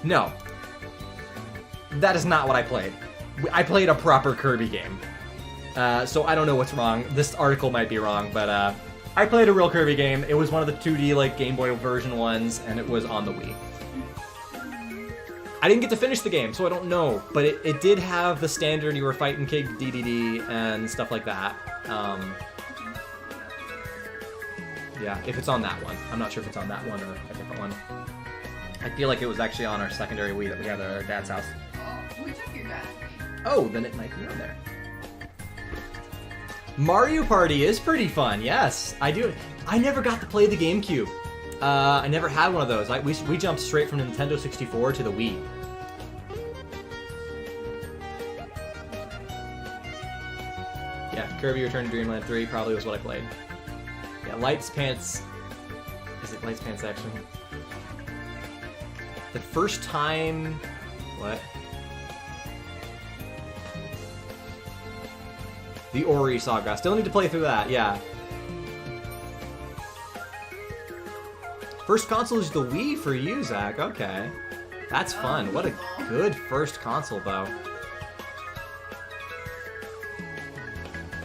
No. That is not what I played. I played a proper Kirby game. So I don't know what's wrong. This article might be wrong, but I played a real Kirby game. It was one of the 2D like Game Boy version ones, and it was on the Wii. I didn't get to finish the game, so I don't know. But it did have the standard, you were fighting King DDD and stuff like that. Yeah, if it's on that one. I'm not sure if it's on that one or a different one. I feel like it was actually on our secondary Wii that we had at our dad's house. Oh, we took your dad's Wii. Oh, then it might be on there. Mario Party is pretty fun, yes. I do. I never got to play the GameCube. I never had one of those. We jumped straight from Nintendo 64 to the Wii. Yeah, Kirby Return to Dreamland 3 probably was what I played. Yeah, Lights, Pants... Is it Lights, Pants, Action? The first time... What? The Ori Saga. Still need to play through that, yeah. First console is the Wii for you, Zach. Okay. That's fun. What a good first console, though.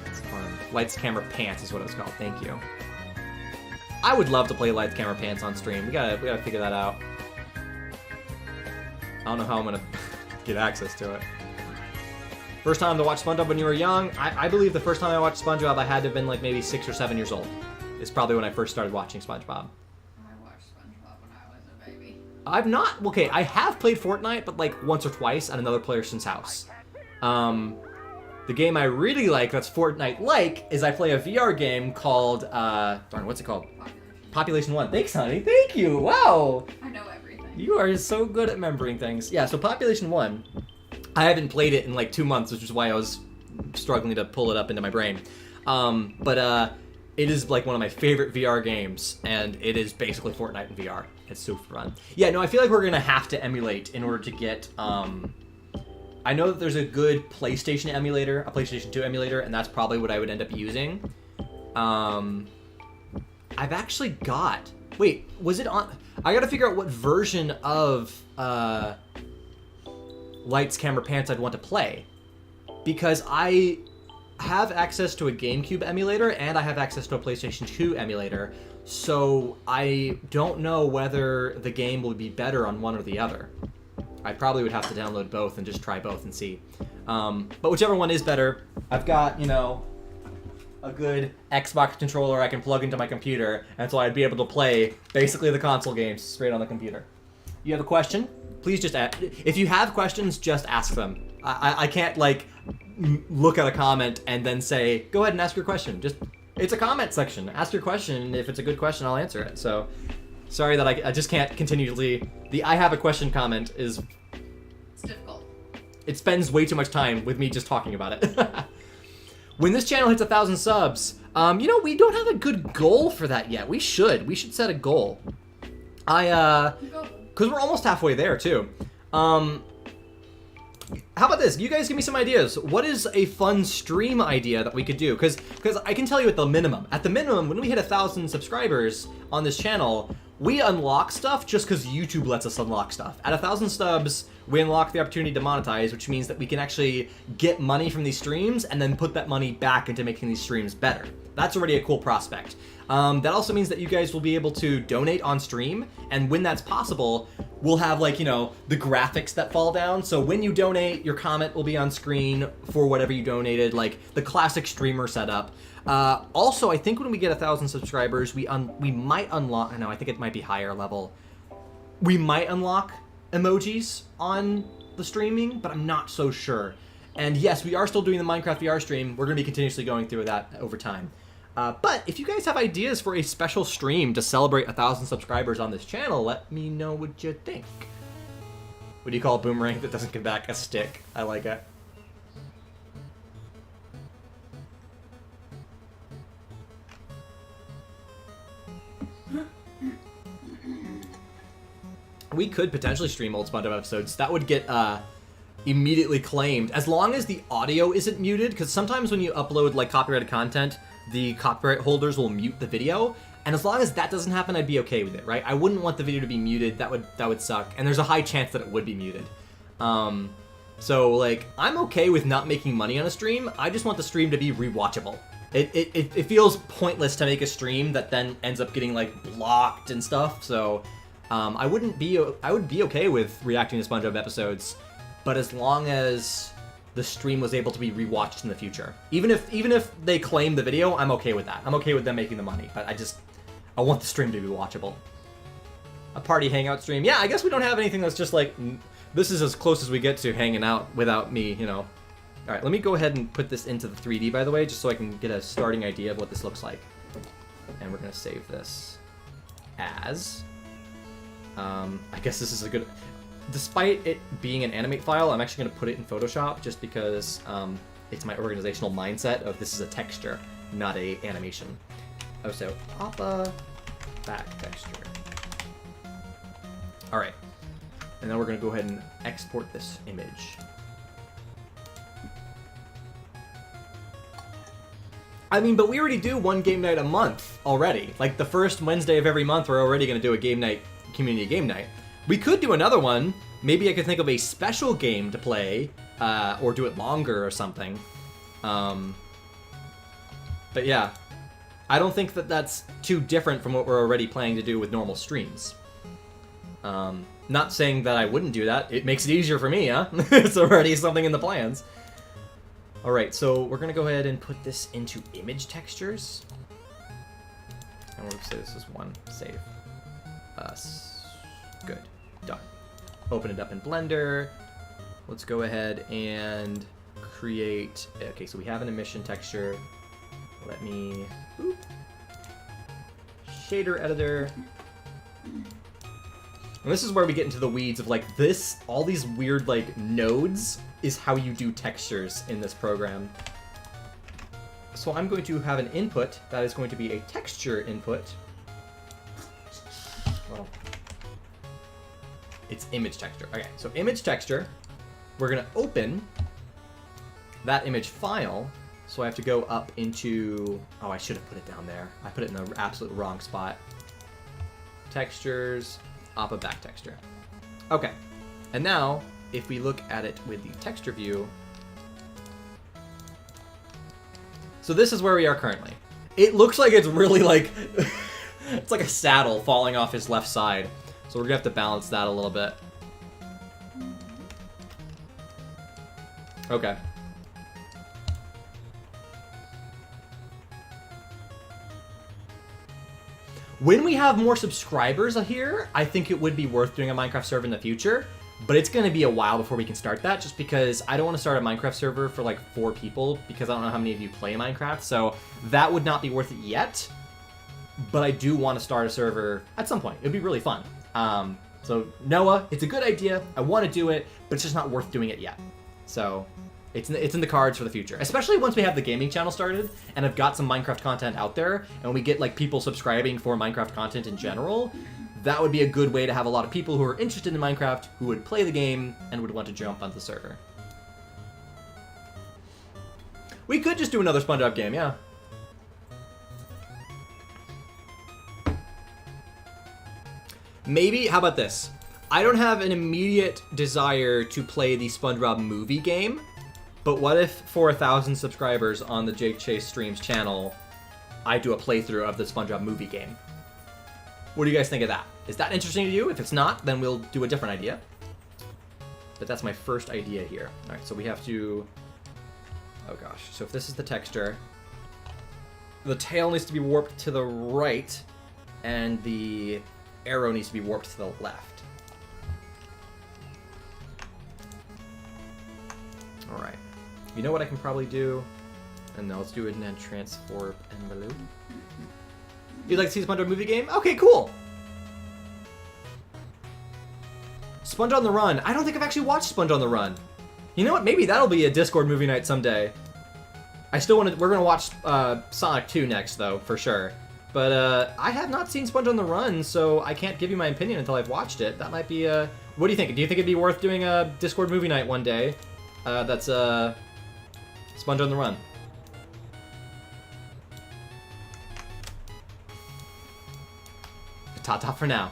That's fun. Lights, Camera, Pants is what it was called. Thank you. I would love to play Lights, Camera, Pants on stream. We gotta figure that out. I don't know how I'm gonna get access to it. First time to watch SpongeBob when you were young? I believe the first time I watched SpongeBob, I had to have been like maybe 6 or 7 years old. It's probably when I first started watching SpongeBob. I watched SpongeBob when I was a baby. I've not... Okay, I have played Fortnite, but like once or twice at another person's house. The game I really like that's Fortnite-like is I play a VR game called... darn, what's it called? Population 1. Thanks, honey. Thank you. Wow. I know everything. You are so good at remembering things. Yeah, so Population 1... I haven't played it in like 2 months, which is why I was struggling to pull it up into my brain. But it is like one of my favorite VR games, and it is basically Fortnite in VR. It's super fun. Yeah, no, I feel like we're gonna have to emulate in order to get. I know that there's a good PlayStation emulator, a PlayStation 2 emulator, and that's probably what I would end up using. I've actually got. Wait, was it on? I gotta figure out what version of Lights, Camera, Pants I'd want to play, because I have access to a GameCube emulator and I have access to a PlayStation 2 emulator, so I don't know whether the game will be better on one or the other. I probably would have to download both and just try both and see. But whichever one is better, I've got, a good Xbox controller I can plug into my computer, and so I'd be able to play basically the console games straight on the computer. You have a question? Please just ask. If you have questions, just ask them. I can't, look at a comment and then say, go ahead and ask your question. It's a comment section. Ask your question, and if it's a good question, I'll answer it. So, sorry that I just can't continually... The I have a question comment is... It's difficult. It spends way too much time with me just talking about it. When this channel hits 1,000 subs, we don't have a good goal for that yet. We should set a goal. Because we're almost halfway there, too. How about this? You guys give me some ideas. What is a fun stream idea that we could do? Because I can tell you at the minimum, when we hit 1,000 subscribers on this channel, we unlock stuff just because YouTube lets us unlock stuff. At 1,000 subs, we unlock the opportunity to monetize, which means that we can actually get money from these streams and then put that money back into making these streams better. That's already a cool prospect. That also means that you guys will be able to donate on stream, and when that's possible, we'll have the graphics that fall down. So when you donate, your comment will be on screen for whatever you donated, like the classic streamer setup. Also, I think when we get 1,000 subscribers, we might unlock. No, I think it might be higher level. We might unlock emojis on the streaming, but I'm not so sure. And yes, we are still doing the Minecraft VR stream. We're going to be continuously going through that over time. But if you guys have ideas for a special stream to celebrate 1,000 subscribers on this channel, let me know what you think. What do you call a boomerang that doesn't give back? A stick. I like it. We could potentially stream old SpongeBob episodes. That would get immediately claimed, as long as the audio isn't muted, because sometimes when you upload copyrighted content, the copyright holders will mute the video, and as long as that doesn't happen, I'd be okay with it, right? I wouldn't want the video to be muted. That would suck, and there's a high chance that it would be muted. So I'm okay with not making money on a stream. I just want the stream to be rewatchable. It feels pointless to make a stream that then ends up getting blocked and stuff. So I would be okay with reacting to SpongeBob episodes, but as long as the stream was able to be rewatched in the future. Even if they claim the video, I'm okay with that. I'm okay with them making the money, but I want the stream to be watchable. A party hangout stream. Yeah, I guess we don't have anything that's just this is as close as we get to hanging out without me, All right, let me go ahead and put this into the 3D, by the way, just so I can get a starting idea of what this looks like. And we're gonna save this as, I guess this is a good, despite it being an animate file, I'm actually going to put it in Photoshop just because it's my organizational mindset of this is a texture, not a animation. Oh, so Appa back texture. All right, and then we're going to go ahead and export this image. I mean, but we already do one game night a month already. The first Wednesday of every month, we're already going to do a game night, community game night. We could do another one. Maybe I could think of a special game to play, or do it longer or something. But yeah, I don't think that that's too different from what we're already planning to do with normal streams. Not saying that I wouldn't do that. It makes it easier for me, huh? It's already something in the plans. All right, so we're gonna go ahead and put this into image textures. And we'll say this is one, save. Good, done. Open it up in Blender. Let's go ahead and create, okay, so we have an emission texture. Let me, shader editor. And this is where we get into the weeds of this, all these weird nodes is how you do textures in this program. So I'm going to have an input that is going to be a texture input. Well, It's image texture. Okay, so image texture. We're gonna open that image file. So I have to go up into, oh, I should have put it down there. I put it in the absolute wrong spot. Textures, oppa back texture. Okay, and now if we look at it with the texture view, so this is where we are currently. It looks like it's really like, it's like a saddle falling off his left side. So we're gonna have to balance that a little bit. Okay. When we have more subscribers here, I think it would be worth doing a Minecraft server in the future, but it's going to be a while before we can start that, just because I don't want to start a Minecraft server for like 4 people, because I don't know how many of you play Minecraft, so that would not be worth it yet, but I do want to start a server at some point. It would be really fun. So Noah, it's a good idea, I want to do it, but it's just not worth doing it yet. So it's in the cards for the future, especially once we have the gaming channel started and I've got some Minecraft content out there and we get like people subscribing for Minecraft content in general. That would be a good way to have a lot of people who are interested in Minecraft who would play the game and would want to jump onto the server. We could just do another SpongeBob game, yeah. Maybe, how about this? I don't have an immediate desire to play the SpongeBob movie game. But what if for 1,000 subscribers on the Jake Chase Streams channel, I do a playthrough of the SpongeBob movie game? What do you guys think of that? Is that interesting to you? If it's not, then we'll do a different idea. But that's my first idea here. All right, so we have to, oh gosh. So if this is the texture, the tail needs to be warped to the right and the arrow needs to be warped to the left. All right. You know what I can probably do? And now let's do it in a transform envelope. You'd like to see the SpongeBob movie game? Okay, cool. Sponge on the Run. I don't think I've actually watched Sponge on the Run. You know what? Maybe that'll be a Discord movie night someday. I still want to. We're gonna watch Sonic 2 next, though, for sure. But I have not seen Sponge on the Run, so I can't give you my opinion until I've watched it. That might be a. What do you think? Do you think it'd be worth doing a Discord movie night one day? That's Sponge on the Run. Ta-ta for now.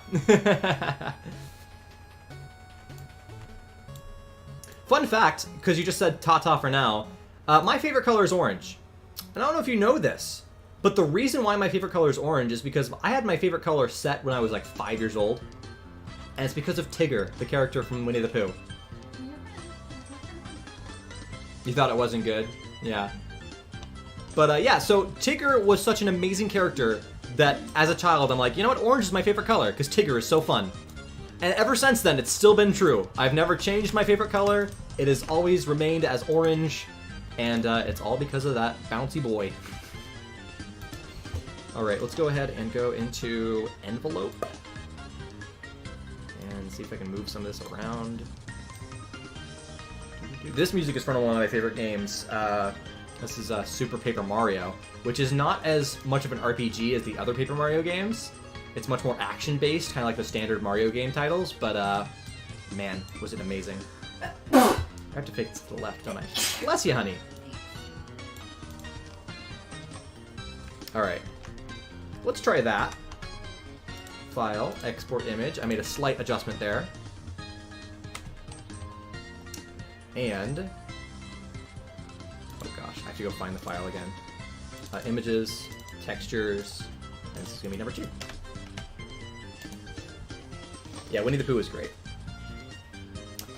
Fun fact, because you just said ta-ta for now, my favorite color is orange. And I don't know if you know this, but the reason why my favorite color is orange is because I had my favorite color set when I was like 5 years old. And it's because of Tigger, the character from Winnie the Pooh. You thought it wasn't good? Yeah. But yeah, so Tigger was such an amazing character that as a child I'm like, you know what, orange is my favorite color because Tigger is so fun. And ever since then, it's still been true. I've never changed my favorite color. It has always remained as orange, and it's all because of that bouncy boy. Alright, let's go ahead and go into envelope. And see if I can move some of this around. This music is from one of my favorite games. This is Super Paper Mario, which is not as much of an RPG as the other Paper Mario games. It's much more action-based, kind of like the standard Mario game titles, but man, was it amazing. I have to fix to the left, don't I? Bless you, honey. Alright. Let's try that. File, export image. I made a slight adjustment there. And... oh gosh, I have to go find the file again. Images, textures, and this is going to be number 2. Yeah, Winnie the Pooh is great.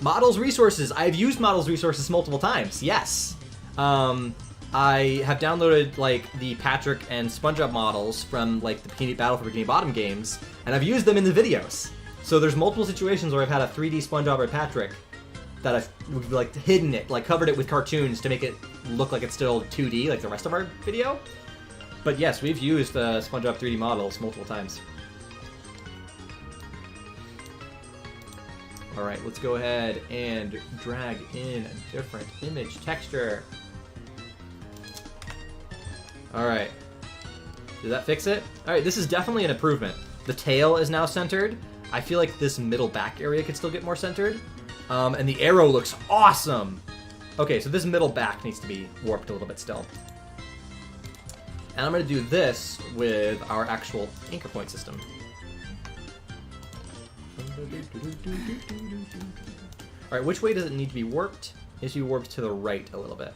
Models Resources. I've used Models Resources multiple times, yes. I have downloaded, like, the Patrick and SpongeBob models from, like, the Bikini Battle for Bikini Bottom games, and I've used them in the videos. So there's multiple situations where I've had a 3D SpongeBob or Patrick that I've, like, hidden it, like, covered it with cartoons to make it look like it's still 2D, like the rest of our video. But yes, we've used SpongeBob 3D models multiple times. Alright, let's go ahead and drag in a different image texture. Alright. Did that fix it? Alright, this is definitely an improvement. The tail is now centered. I feel like this middle back area could still get more centered. And the arrow looks awesome. Okay, so this middle back needs to be warped a little bit still. And I'm going to do this with our actual anchor point system. Alright, which way does it need to be warped? It needs to be warped to the right a little bit.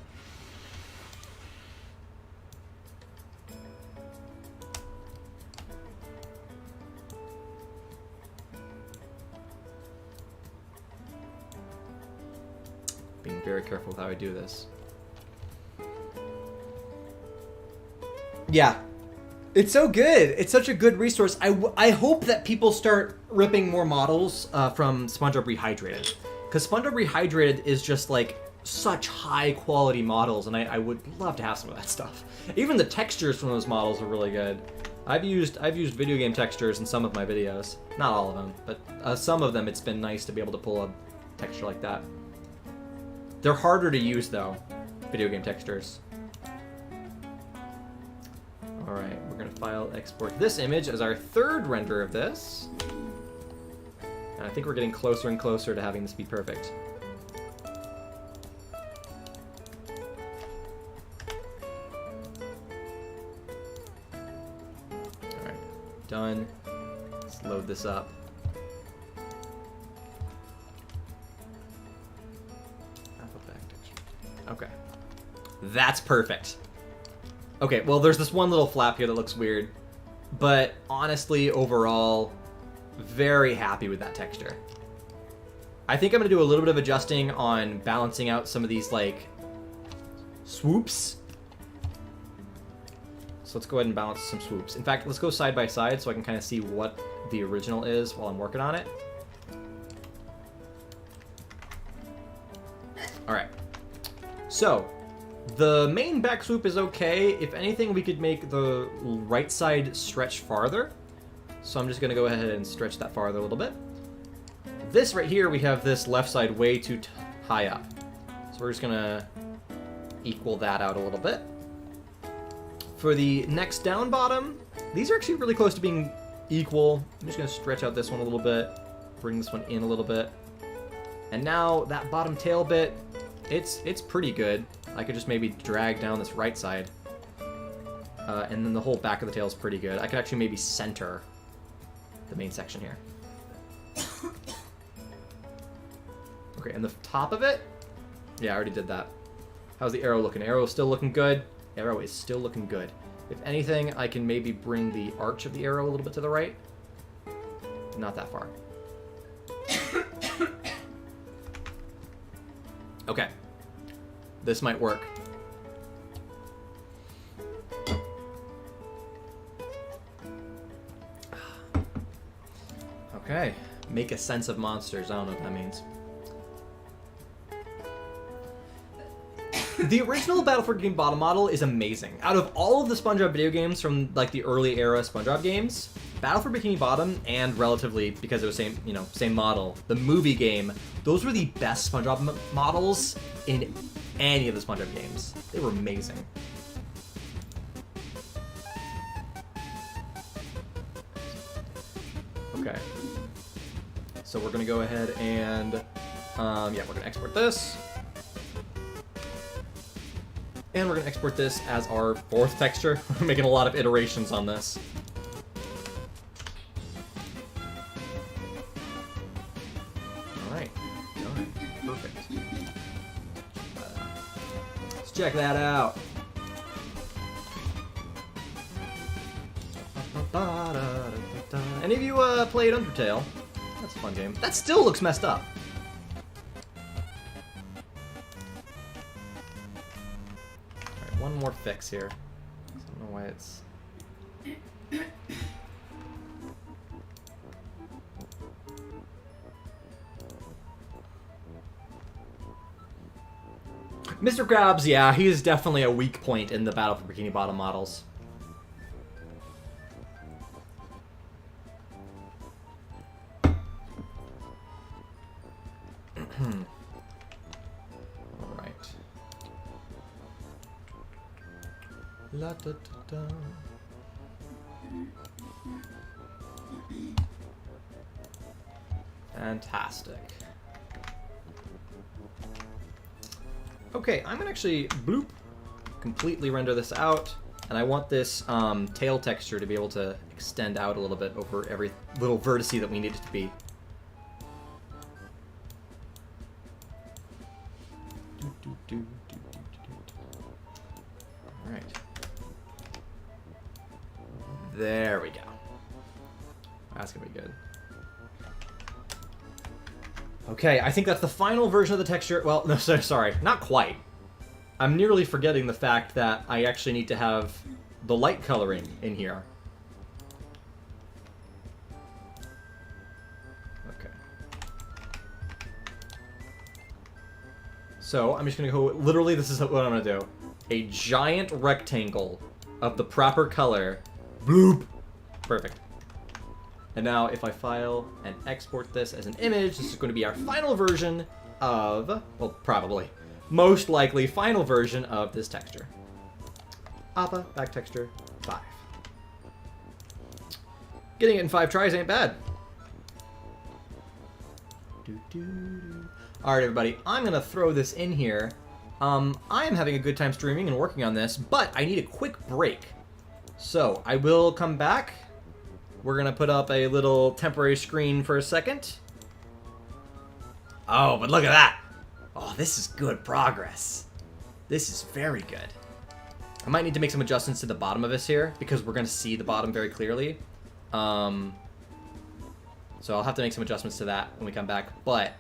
Being very careful with how I do this. Yeah. It's so good. It's such a good resource. I hope that people start ripping more models from SpongeBob Rehydrated. Because SpongeBob Rehydrated is just like such high quality models, and I would love to have some of that stuff. Even the textures from those models are really good. I've used video game textures in some of my videos. Not all of them, but some of them it's been nice to be able to pull a texture like that. They're harder to use though, video game textures. Alright, we're going to file export this image as our third render of this. And I think we're getting closer and closer to having this be perfect. Alright, done. Let's load this up. Okay. That's perfect. Okay, well, there's this one little flap here that looks weird, but honestly, overall, very happy with that texture. I think I'm going to do a little bit of adjusting on balancing out some of these, like, swoops. So let's go ahead and balance some swoops. In fact, let's go side by side so I can kind of see what the original is while I'm working on it. Alright. So, the main back swoop is okay. If anything, we could make the right side stretch farther. So I'm just going to go ahead and stretch that farther a little bit. This right here, we have this left side way too high up. So we're just going to equal that out a little bit. For the next down bottom, these are actually really close to being equal. I'm just going to stretch out this one a little bit, bring this one in a little bit. And now that bottom tail bit, it's pretty good. I could just maybe drag down this right side. And then the whole back of the tail is pretty good. I could actually maybe center the main section here. Okay, and the top of it? Yeah, I already did that. How's the arrow looking? Arrow is still looking good. Arrow is still looking good. If anything, I can maybe bring the arch of the arrow a little bit to the right. Not that far. Okay. This might work. Okay. Make a sense of monsters. I don't know what that means. The original Battle for Bikini Bottom model is amazing. Out of all of the SpongeBob video games from like the early era SpongeBob games, Battle for Bikini Bottom and relatively because it was same model, the movie game, those were the best SpongeBob models in any of the SpongeBob games. They were amazing. Okay. So we're gonna go ahead and yeah, we're gonna export this. And we're going to export this as our fourth texture. We're making a lot of iterations on this. Alright. Done. Perfect. Let's check that out. Any of you played Undertale? That's a fun game. That still looks messed up. One more fix here. I don't know why it's... Mr. Krabs, yeah, he is definitely a weak point in the Battle for Bikini Bottom models. La, da, da, da. Fantastic. Okay, I'm gonna actually bloop completely render this out, and I want this tail texture to be able to extend out a little bit over every little vertice that we need it to be. All right. There we go. That's gonna be good. Okay, I think that's the final version of the texture. Well, no, sorry, not quite. I'm nearly forgetting the fact that I actually need to have the light coloring in here. Okay. So I'm just gonna go, literally this is what I'm gonna do. A giant rectangle of the proper color. Bloop! Perfect. And now if I file and export this as an image, this is going to be our final version of, well, probably, most likely final version of this texture. Appa, back texture, 5. Getting it in 5 tries ain't bad. Alright, everybody, I'm going to throw this in here. I am having a good time streaming and working on this, but I need a quick break. So, I will come back. We're going to put up a little temporary screen for a second. Oh, but look at that. Oh, this is good progress. This is very good. I might need to make some adjustments to the bottom of this here because we're going to see the bottom very clearly. So I'll have to make some adjustments to that when we come back. But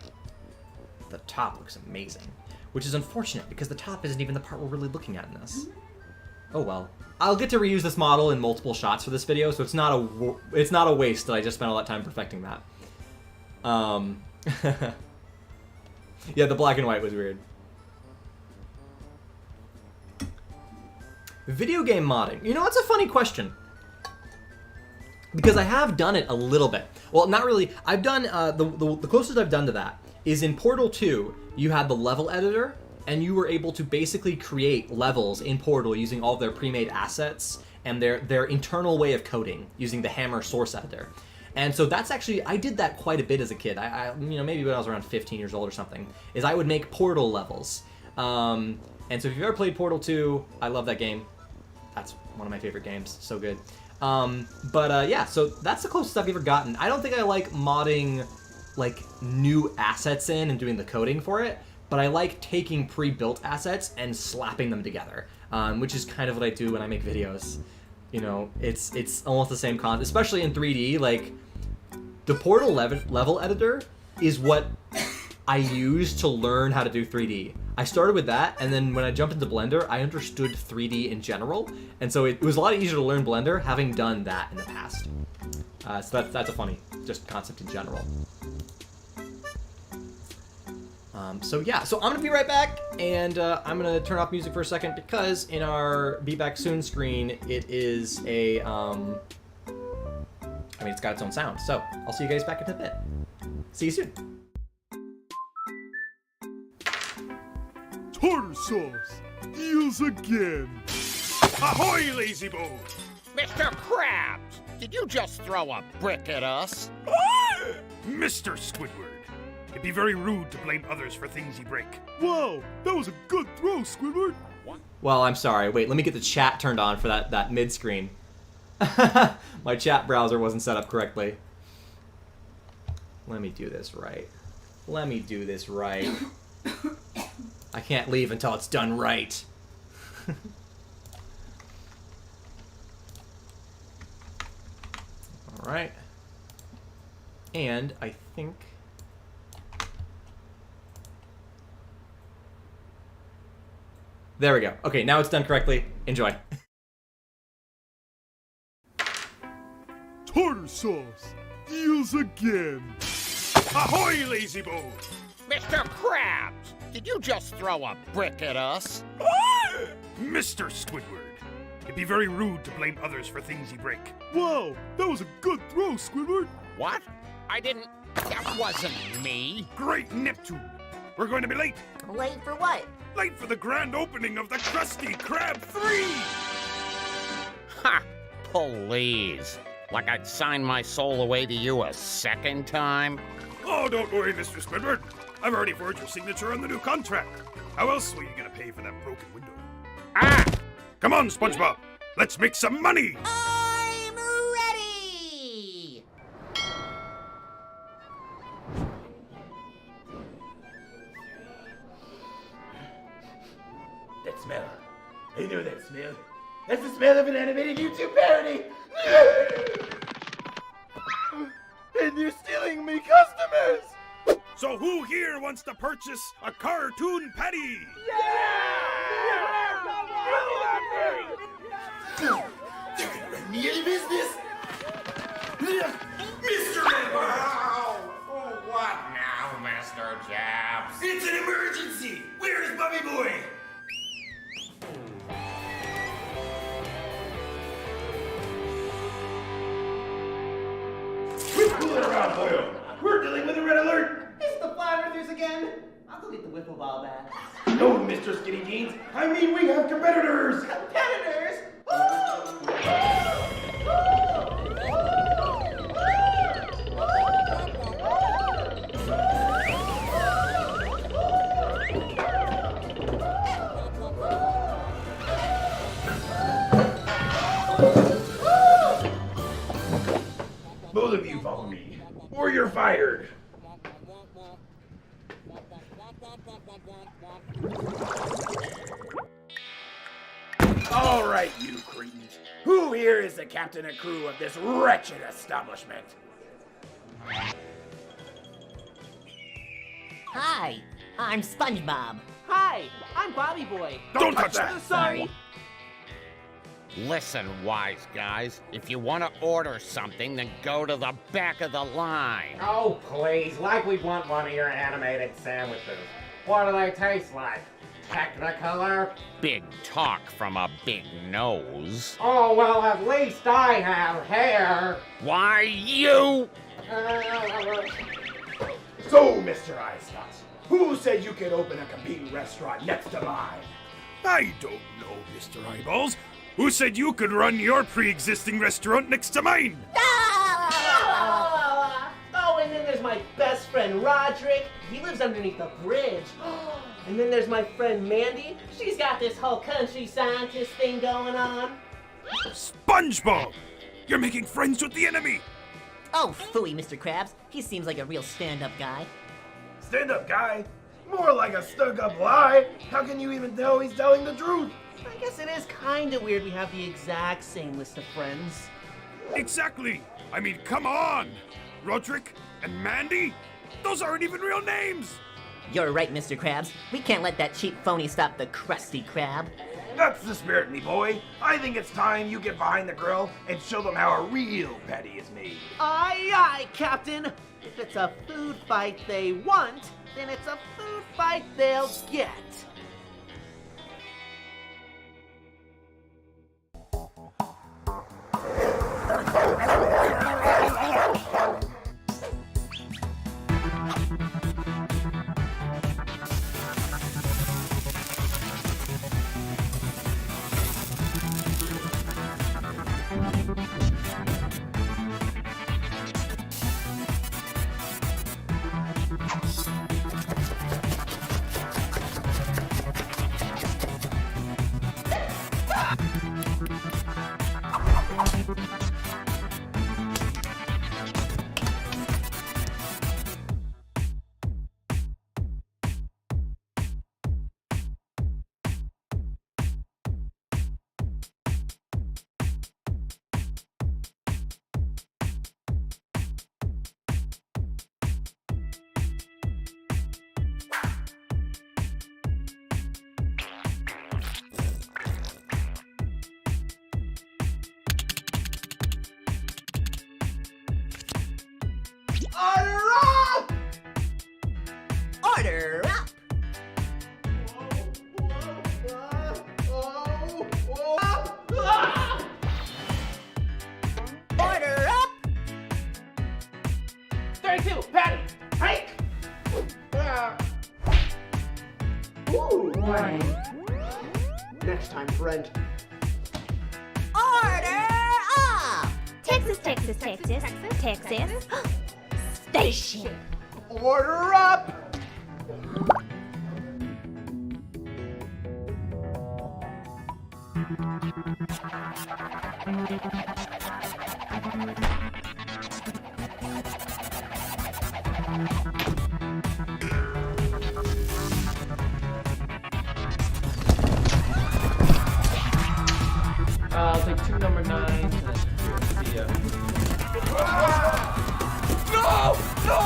the top looks amazing, which is unfortunate because the top isn't even the part we're really looking at in this. Oh well. I'll get to reuse this model in multiple shots for this video, so it's not a waste that I just spent all that time perfecting that. Yeah, the black and white was weird. Video game modding. You know, that's a funny question. Because I have done it a little bit. Well, not really. I've done, the closest I've done to that is in Portal 2, you had the level editor, and you were able to basically create levels in Portal using all of their pre-made assets and their internal way of coding using the Hammer source editor. And so that's actually, I did that quite a bit as a kid. I you know, maybe when I was around 15 years old or something, is I would make Portal levels. And so if you've ever played Portal 2, I love that game. That's one of my favorite games. So good. Yeah, so that's the closest I've ever gotten. I don't think I like modding like new assets in and doing the coding for it, but I like taking pre-built assets and slapping them together, which is kind of what I do when I make videos. You know, it's almost the same concept, especially in 3D. Like, the Portal level editor is what I use to learn how to do 3D. I started with that, and then when I jumped into Blender, I understood 3D in general, and so it was a lot easier to learn Blender having done that in the past. So that's a funny just concept in general. So yeah, so I'm gonna be right back, and I'm gonna turn off music for a second because in our Be Back Soon screen, it is a, I mean, it's got its own sound. So I'll see you guys back in a bit. See you soon. Tartar sauce, deals again. Ahoy, lazy boat! Mr. Krabs, did you just throw a brick at us? Mr. Squidward, it'd be very rude to blame others for things you break. Wow, that was a good throw, Squidward. Well, I'm sorry. Wait, let me get the chat turned on for that mid-screen. My chat browser wasn't set up correctly. Let me do this right. Let me do this right. I can't leave until it's done right. Alright. And I think... There we go. Okay, now it's done correctly. Enjoy. Tartar sauce, deals again. Ahoy, lazy boat! Mr. Krabs, did you just throw a brick at us? Mr. Squidward, it'd be very rude to blame others for things you break. Wow, that was a good throw, Squidward. What? I didn't... That wasn't me. Great Neptune! We're going to be late! Late for what? Late for the grand opening of the Krusty Krab 3! Ha! Please. Like I'd sign my soul away to you a second time? Oh, don't worry, Mr. Squidward. I've already forged your signature on the new contract. How else were you gonna pay for that broken window? Ah! Come on, SpongeBob. Let's make some money! I'm ready! That smell. I know that smell. That's the smell of an animated YouTube parody! And you're stealing me customers! So who here wants to purchase a cartoon patty? You're gonna run me out of business! Mr. Wow! What now, Mr. Jabs? It's an emergency! Where's Bobby Boy? Quit fooling around, boyo! We're dealing with a red alert! It's the Flyers again. I'll go get the wiffle ball back. No, Mr. Skinny Jeans. I mean, we have competitors! Competitors? Both of you follow me, or you're fired. All right, you cretins. Who here is the captain and crew of this wretched establishment? Hi, I'm SpongeBob. Hi, I'm Bobby Boy. Don't touch that! Sorry. Listen, wise guys. If you want to order something, then go to the back of the line. Oh, please, like we'd want one of your animated sandwiches. What do they taste like? Technicolor? Big talk from a big nose. Oh, well, at least I have hair. Why, you? So, Mr. Icebox, who said you could open a competing restaurant next to mine? I don't know, Mr. Eyeballs. Who said you could run your pre-existing restaurant next to mine? Oh, and then there's my best friend Roderick. He lives underneath a bridge. And then there's my friend Mandy. She's got this whole country scientist thing going on. SpongeBob! You're making friends with the enemy! Oh, phooey, Mr. Krabs. He seems like a real stand-up guy. Stand-up guy? More like a stuck-up lie. How can you even tell he's telling the truth? I guess it is kind of weird we have the exact same list of friends. Exactly! I mean, come on! Roderick and Mandy? Those aren't even real names! You're right, Mr. Krabs. We can't let that cheap phony stop the Krusty Krab. That's the spirit, me boy. I think it's time you get behind the grill and show them how a real patty is made. Aye, aye, Captain. If it's a food fight they want, then it's a food fight they'll get. Order up! Order up! Order up! 32, Patty, hike! Ooh, next time, friend. Order up! Texas, Texas, Texas, Texas. Station. Order up! I'll take 2 number 9s and then No! No!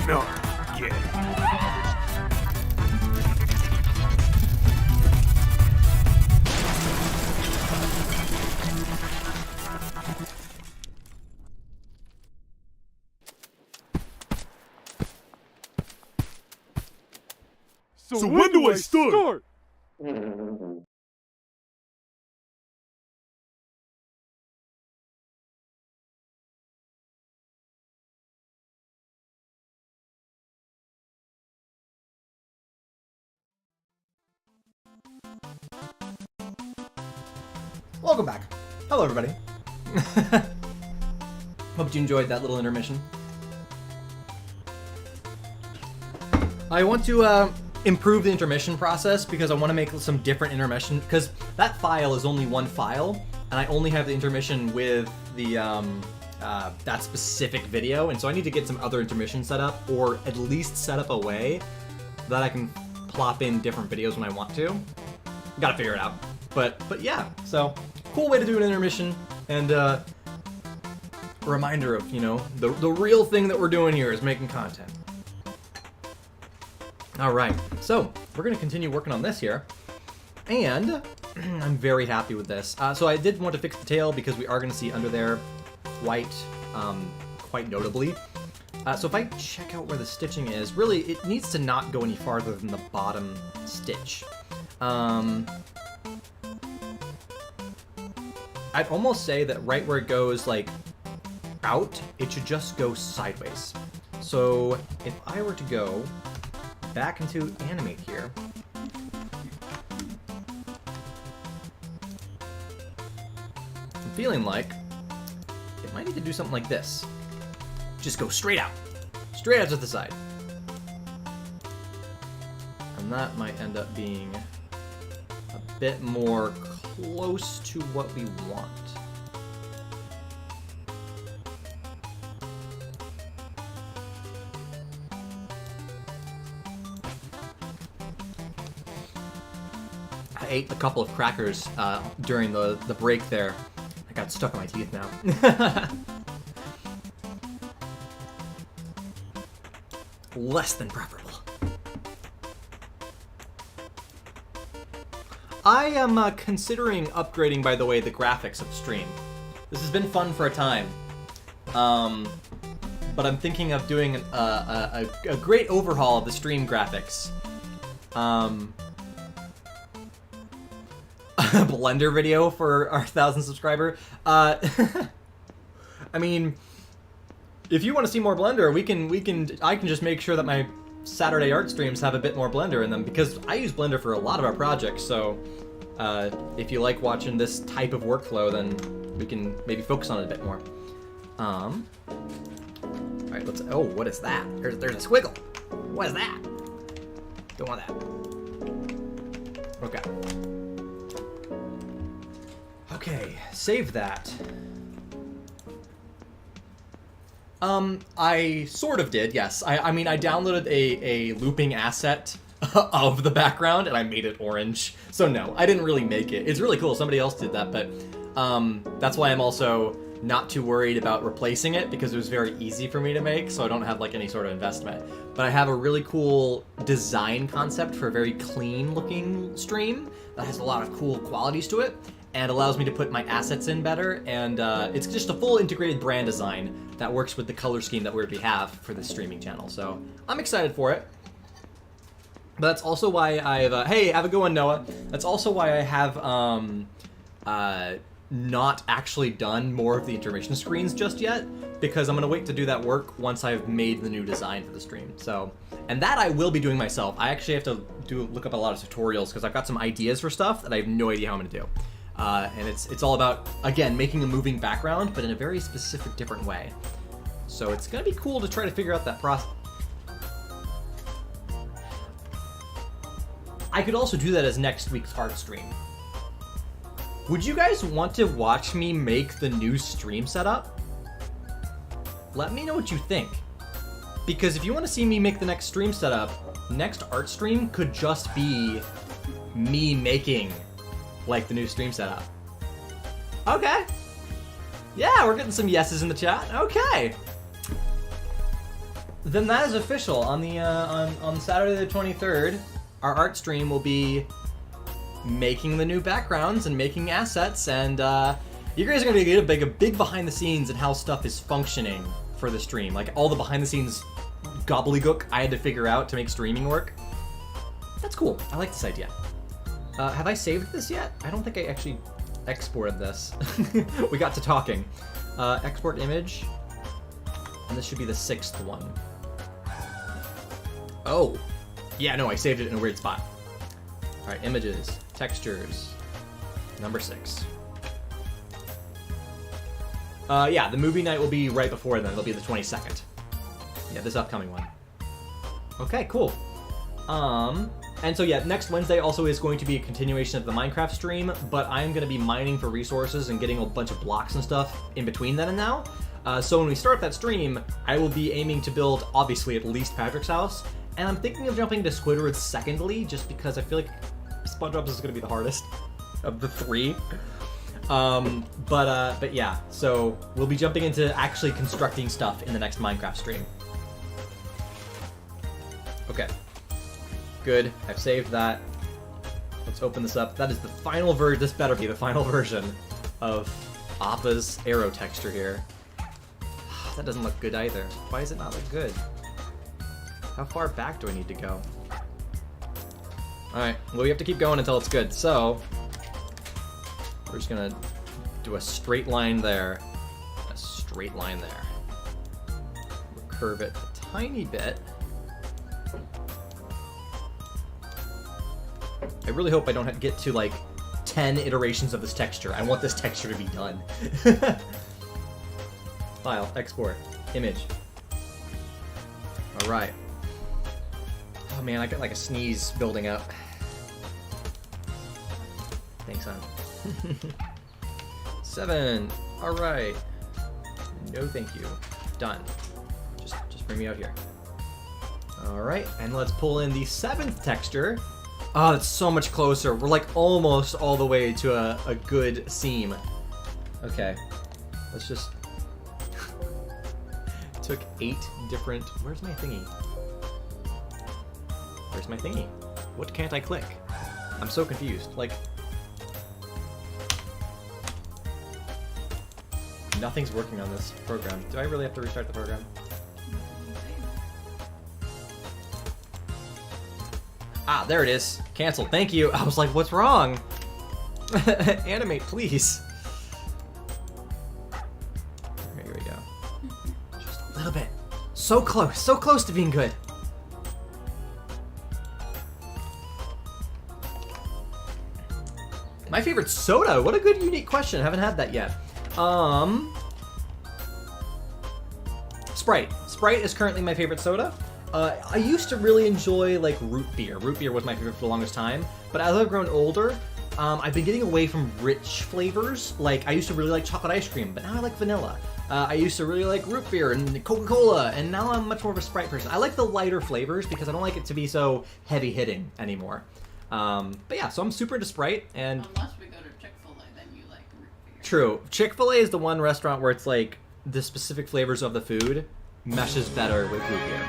No. Yeah. So when do I start? Welcome back. Hello, everybody. Hope you enjoyed that little intermission. I want to improve the intermission process because I want to make some different intermission, because that file is only one file, and I only have the intermission with the that specific video, and so I need to get some other intermission set up, or at least set up a way that I can plop in different videos when I want to. Gotta figure it out. But yeah, so cool way to do an intermission, and a reminder of, you know, the real thing that we're doing here is making content. All right, so we're gonna continue working on this here, and I'm very happy with this. So I did want to fix the tail because we are gonna see under there quite notably. So if I check out where the stitching is, really it needs to not go any farther than the bottom stitch. I'd almost say that right where it goes like out, it should just go sideways. So if I were to go back into Animate here, I'm feeling like it might need to do something like this. Just go straight out to the side. And that might end up being a bit more close to what we want. I ate a couple of crackers during the break there. I got stuck in my teeth now. Less than preferable. I am considering upgrading, by the way, the graphics of the stream. This has been fun for a time. But I'm thinking of doing a great overhaul of the stream graphics. A Blender video for our 1,000 subscriber. I mean, if you want to see more Blender, I can just make sure that my Saturday art streams have a bit more Blender in them, because I use Blender for a lot of our projects. So if you like watching this type of workflow, then we can maybe focus on it a bit more. All right, let's. Oh, what is that? There's a squiggle. What is that? Don't want that. Okay. Okay, save that. I sort of did, yes. I mean, I downloaded a looping asset of the background, and I made it orange. So no, I didn't really make it. It's really cool, somebody else did that, but that's why I'm also not too worried about replacing it, because it was very easy for me to make, so I don't have like any sort of investment. But I have a really cool design concept for a very clean looking stream that has a lot of cool qualities to it, and allows me to put my assets in better, and it's just a full integrated brand design that works with the color scheme that we have for this streaming channel. So I'm excited for it. But that's also why I've hey, have a good one, Noah. That's also why I have not actually done more of the intermission screens just yet, because I'm gonna wait to do that work once I've made the new design for the stream. So, and that I will be doing myself. I actually have to look up a lot of tutorials because I've got some ideas for stuff that I have no idea how I'm gonna do. And it's all about, again, making a moving background, but in a very specific, different way. So it's gonna be cool to try to figure out that process. I could also do that as next week's art stream. Would you guys want to watch me make the new stream setup? Let me know what you think. Because if you want to see me make the next stream setup, next art stream could just be me making, like, the new stream setup. Okay. Yeah, we're getting some yeses in the chat. Okay. Then that is official. On the on Saturday the 23rd, our art stream will be making the new backgrounds and making assets, and you guys are gonna get a big behind the scenes and how stuff is functioning for the stream. Like all the behind the scenes gobbledygook I had to figure out to make streaming work. That's cool. I like this idea. Have I saved this yet? I don't think I actually exported this. We got to talking. Export image. And this should be the 6th one. Oh. Yeah, no, I saved it in a weird spot. Alright, images, textures, number 6. Yeah, the movie night will be right before then. It'll be the 22nd. Yeah, this upcoming one. Okay, cool. And so yeah, next Wednesday also is going to be a continuation of the Minecraft stream, but I'm going to be mining for resources and getting a bunch of blocks and stuff in between then and now. So when we start that stream, I will be aiming to build, obviously, at least Patrick's house, and I'm thinking of jumping to Squidward secondly, just because I feel like SpongeBob is going to be the hardest of the 3. But yeah, so we'll be jumping into actually constructing stuff in the next Minecraft stream. Okay. Good. I've saved that. Let's open this up. That is the final version. This better be the final version of Appa's arrow texture here. That doesn't look good either. Why does it not look good? How far back do I need to go? Alright, well we have to keep going until it's good, so we're just gonna do a straight line there. A straight line there. We'll curve it a tiny bit. I really hope I don't get to like 10 iterations of this texture. I want this texture to be done. File, export, image. Alright. Oh man, I got like a sneeze building up. Thanks, hon. 7. Alright. No thank you. Done. Just bring me out here. Alright, and let's pull in the 7th texture. Oh, it's so much closer. We're like almost all the way to a good seam. Okay. Let's just... Took 8 different... Where's my thingy? Where's my thingy? What can't I click? I'm so confused. Like... Nothing's working on this program. Do I really have to restart the program? Ah, there it is. Canceled. Thank you. I was like, what's wrong? Animate, please. Here we go. Just a little bit. So close to being good. My favorite soda? What a good, unique question. I haven't had that yet. Sprite. Sprite is currently my favorite soda. I used to really enjoy, like, root beer. Root beer was my favorite for the longest time. But as I've grown older, I've been getting away from rich flavors. Like, I used to really like chocolate ice cream, but now I like vanilla. I used to really like root beer and Coca-Cola, and now I'm much more of a Sprite person. I like the lighter flavors because I don't like it to be so heavy-hitting anymore. But yeah, so I'm super into Sprite, and... Unless we go to Chick-fil-A, then you like root beer. True. Chick-fil-A is the one restaurant where it's like, the specific flavors of the food meshes better with root beer.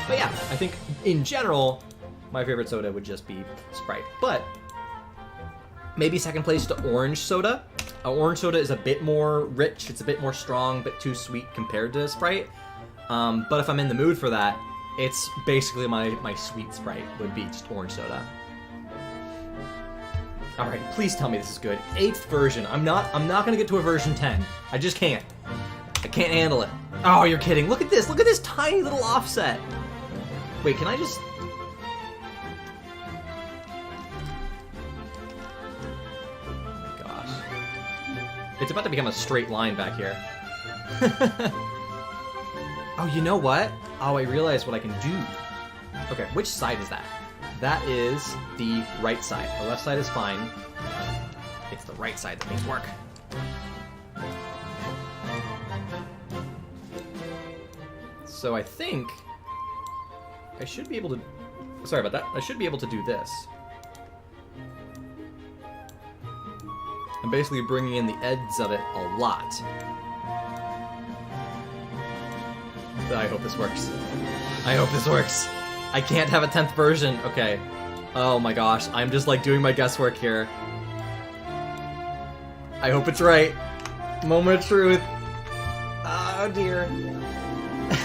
But yeah, I think in general, my favorite soda would just be Sprite. But maybe second place to orange soda. Orange soda is a bit more rich, it's a bit more strong, but too sweet compared to Sprite. But if I'm in the mood for that, it's basically my sweet Sprite would be just orange soda. All right, please tell me this is good. 8th version. I'm not gonna get to a version 10. I just can't. I can't handle it. Oh, you're kidding. Look at this. Look at this tiny little offset. Wait, can I just... It's about to become a straight line back here. Oh, you know what? Oh, I realized what I can do. Okay, which side is that? That is the right side. The left side is fine. It's the right side that needs work. So I think I should be able to... Sorry about that. I should be able to do this. I'm basically bringing in the edges of it a lot. I hope this works. I hope this works. I can't have a 10th version. Okay. Oh my gosh. I'm just like doing my guesswork here. I hope it's right. Moment of truth. Oh dear.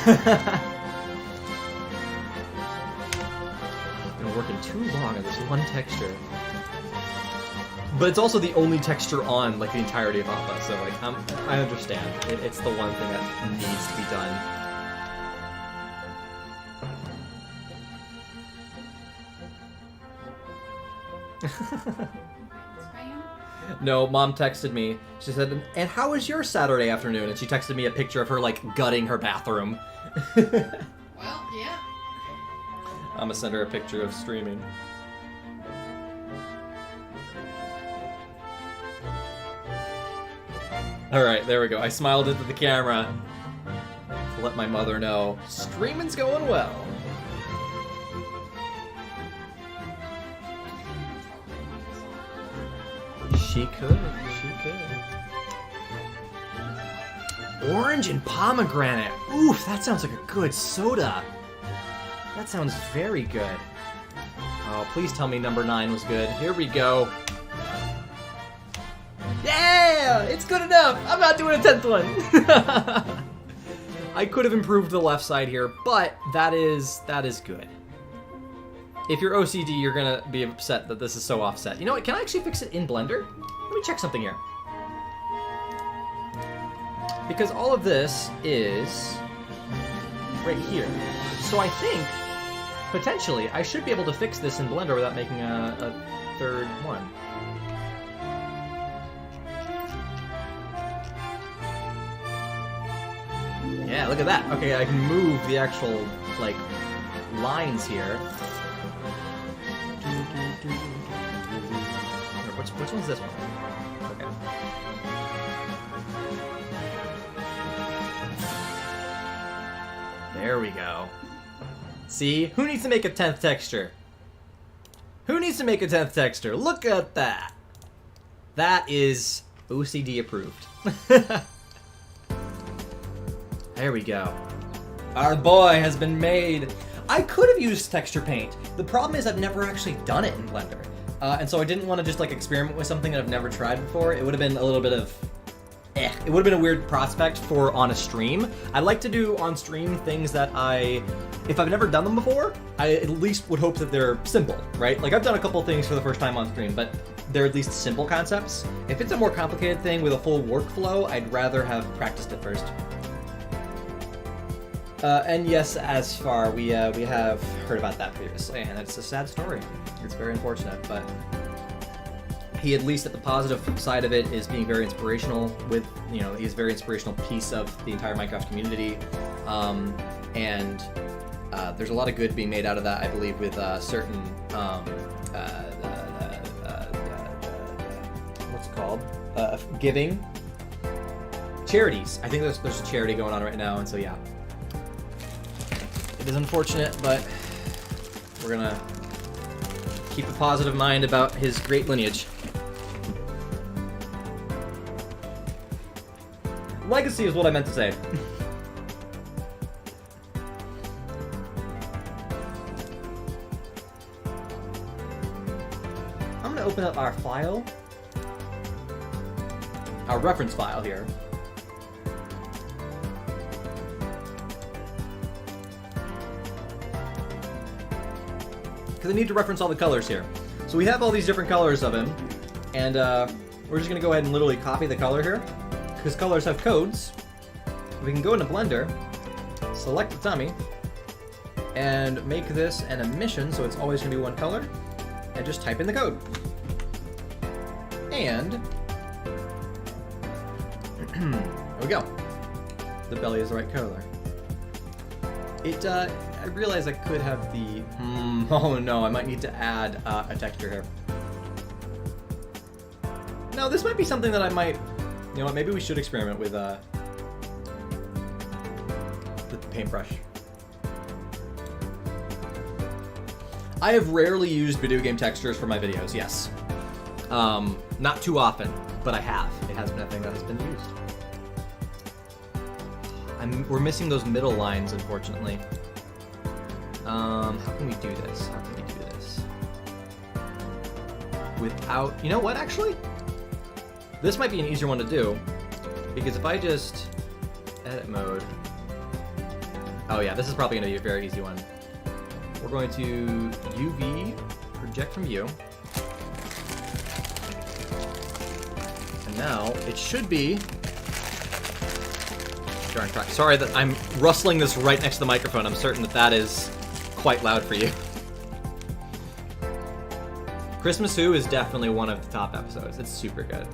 I've been working too long on this one texture. But it's also the only texture on like the entirety of Appa, so like I understand. It's the one thing that needs to be done. No, Mom texted me. She said, "And how was your Saturday afternoon?" And she texted me a picture of her like gutting her bathroom. Well, yeah. I'm gonna send her a picture of streaming. Alright, there we go. I smiled into the camera to let my mother know streaming's going well. She could. She could. Orange and pomegranate. Oof, that sounds like a good soda. That sounds very good. Oh, please tell me number 9 was good. Here we go. Yeah! It's good enough! I'm not doing a 10th one! I could have improved the left side here, but that is good. If you're OCD, you're gonna be upset that this is so offset. You know what, can I actually fix it in Blender? Let me check something here. Because all of this is right here. So I think, potentially, I should be able to fix this in Blender without making a third one. Yeah, look at that. Okay, I can move the actual, like, lines here. Which one's this one? Okay. There we go. See? Who needs to make a 10th texture? Who needs to make a 10th texture? Look at that! That is OCD approved. There we go. Our boy has been made. I could have used texture paint. The problem is I've never actually done it in Blender. And so I didn't want to just like experiment with something that I've never tried before. It would have been a little bit of It would have been a weird prospect for on a stream. I like to do on stream things that if I've never done them before, I at least would hope that they're simple, right? Like I've done a couple things for the first time on stream, but they're at least simple concepts. If it's a more complicated thing with a full workflow, I'd rather have practiced it first. And yes, as far we have heard about that previously, and it's a sad story. It's very unfortunate, but he, at least at the positive side of it, is being very inspirational with, he's a very inspirational piece of the entire Minecraft community, and there's a lot of good being made out of that, I believe, with certain what's it called? Giving charities. I think there's a charity going on right now, and so yeah. It is unfortunate, but we're gonna keep a positive mind about his great lineage. Legacy is what I meant to say. I'm gonna open up our file, our reference file here. Because I need to reference all the colors here. So we have all these different colors of him, and we're just gonna go ahead and literally copy the color here, because colors have codes. We can go into Blender, select the tummy, and make this an emission, so it's always gonna be one color, and just type in the code. And There we go. The belly is the right color. I realize I could have the... oh no, I might need to add a texture here. No, this might be something that I might... You know what, maybe we should experiment with the paintbrush. I have rarely used video game textures for my videos, yes. Not too often, but I have. It has been a thing that has been used. We're missing those middle lines, unfortunately. How can we do this? How can we do this? Without... You know what, actually? This might be an easier one to do, because if I just... Edit mode... Oh yeah, this is probably going to be a very easy one. We're going to UV, project from view. And now, it should be... Darn crap. Sorry that I'm rustling this right next to the microphone. I'm certain that that is quite loud for you. Christmas Who is definitely one of the top episodes. It's super good.